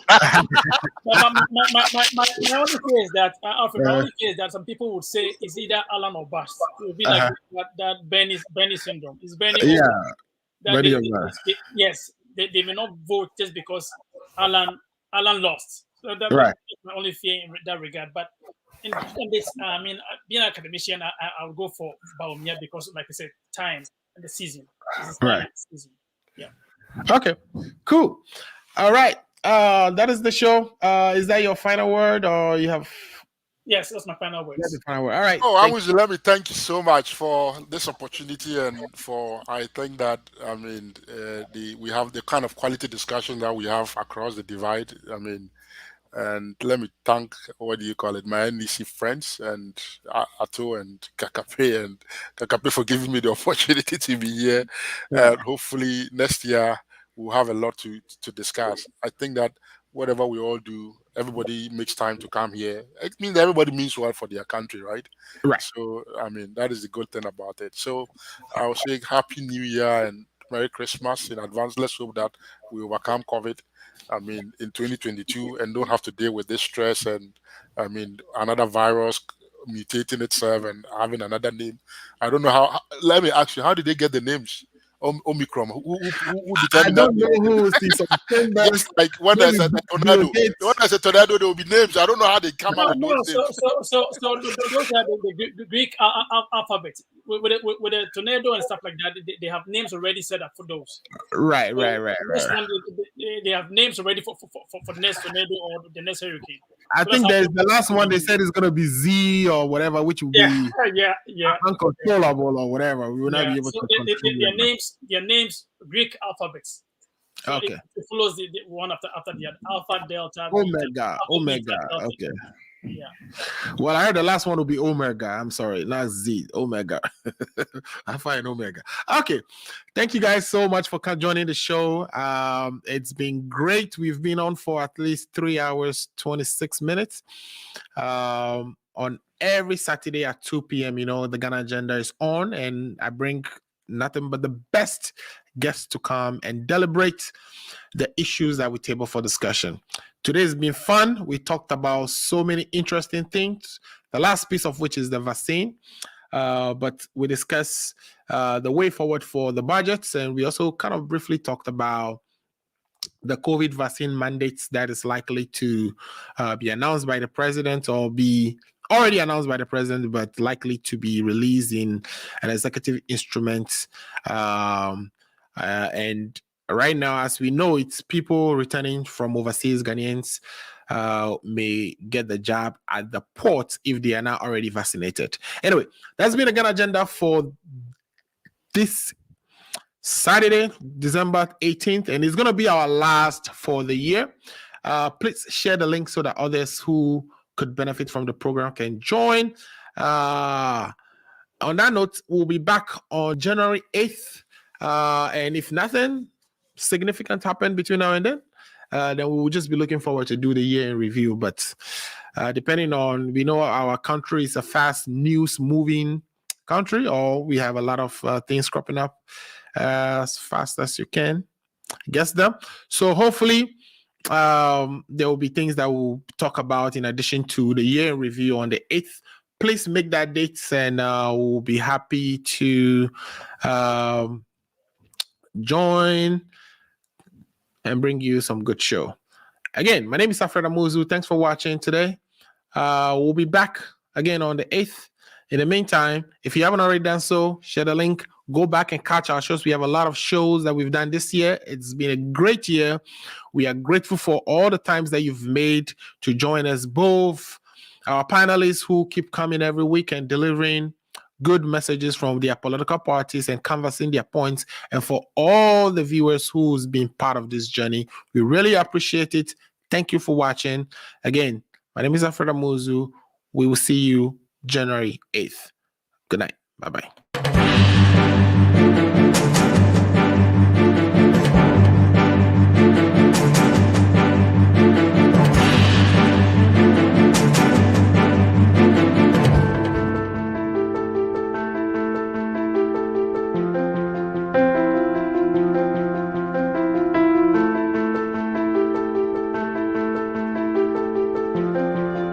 only fear is that Alfred, my only fear is that some people would say it's either Alan or bust. It would be like that Benny syndrome. It's Benny. Yes, they may not vote just because Alan lost. So that's my only fear in that regard. But in this, I mean, being an academician, I would go for Baumia because, like I said, time and the season. Season. Yeah. Okay, cool. All right. That is the show. Is that your final word, or you have? Yes, that's my final word. That's the final word. All right. Let me thank you so much for this opportunity, and I think that we have the kind of quality discussion that we have across the divide. And let me thank, what do you call it, my NEC friends and Ato and Kakape for giving me the opportunity to be here. And hopefully next year we'll have a lot to discuss. I think that whatever we all do, everybody makes time to come here. It means that everybody means well for their country, right? Right. So, that is the good thing about it. So I'll say Happy New Year and Merry Christmas in advance. Let's hope that we overcome COVID. In 2022, and don't have to deal with this stress and another virus mutating itself and having another name. I don't know how. Let me ask you, how did they get the names? Omicron. Who determined I don't know who is this. Just like when there's a tornado, there will be names. I don't know how they come out with those names. So those are the Greek alphabet with the tornado and stuff like that. They have names already set up for those. Right. They have names already for the next tornado or the next hurricane. I think there's the last one they said is going to be Z or whatever, which will be uncontrollable or whatever. We will not be able to control their names, Greek alphabets. So okay. It follows the one after the other. Alpha, Delta, Omega. Okay. Yeah. Well, I heard the last one will be Omega. I'm sorry, not Z. Omega. Alpha and Omega. Okay. Thank you guys so much for joining the show. It's been great. We've been on for at least 3 hours, 26 minutes. On every Saturday at 2 p.m., the Ghana Agenda is on, and I bring nothing but the best guests to come and deliberate the issues that we table for discussion. Today's been fun. We talked about so many interesting things, the last piece of which is the vaccine. But we discussed the way forward for the budgets, and we also kind of briefly talked about the COVID vaccine mandates that is likely to be announced by the president or be already announced by the president, but likely to be released in an executive instrument. And right now, as we know, it's people returning from overseas. Ghanaians may get the jab at the port if they are not already vaccinated. Anyway, that's been the Ghana Agenda for this Saturday, December 18th, and it's going to be our last for the year. Please share the link so that others who could benefit from the program can join. On that note, we'll be back on January 8th. And if nothing significant happened between now and then we will just be looking forward to do the year in review. But depending on, we know our country is a fast news moving country, or we have a lot of things cropping up as fast as you can guess them. So hopefully there will be things that we'll talk about in addition to the year in review on the 8th. Please make that date, and we'll be happy to join and bring you some good show. Again, my name is Alfred Amuzu. Thanks for watching today. We'll be back again on the 8th. In the meantime, if you haven't already done so, share the link. Go back and catch our shows. We have a lot of shows that we've done this year. It's been a great year. We are grateful for all the times that you've made to join us, both our panelists who keep coming every week and delivering good messages from their political parties and canvassing their points, and for all the viewers who's been part of this journey. We really appreciate it. Thank you for watching. Again, my name is Alfred Amuzu. We will see you January 8th. Good night. Bye-bye.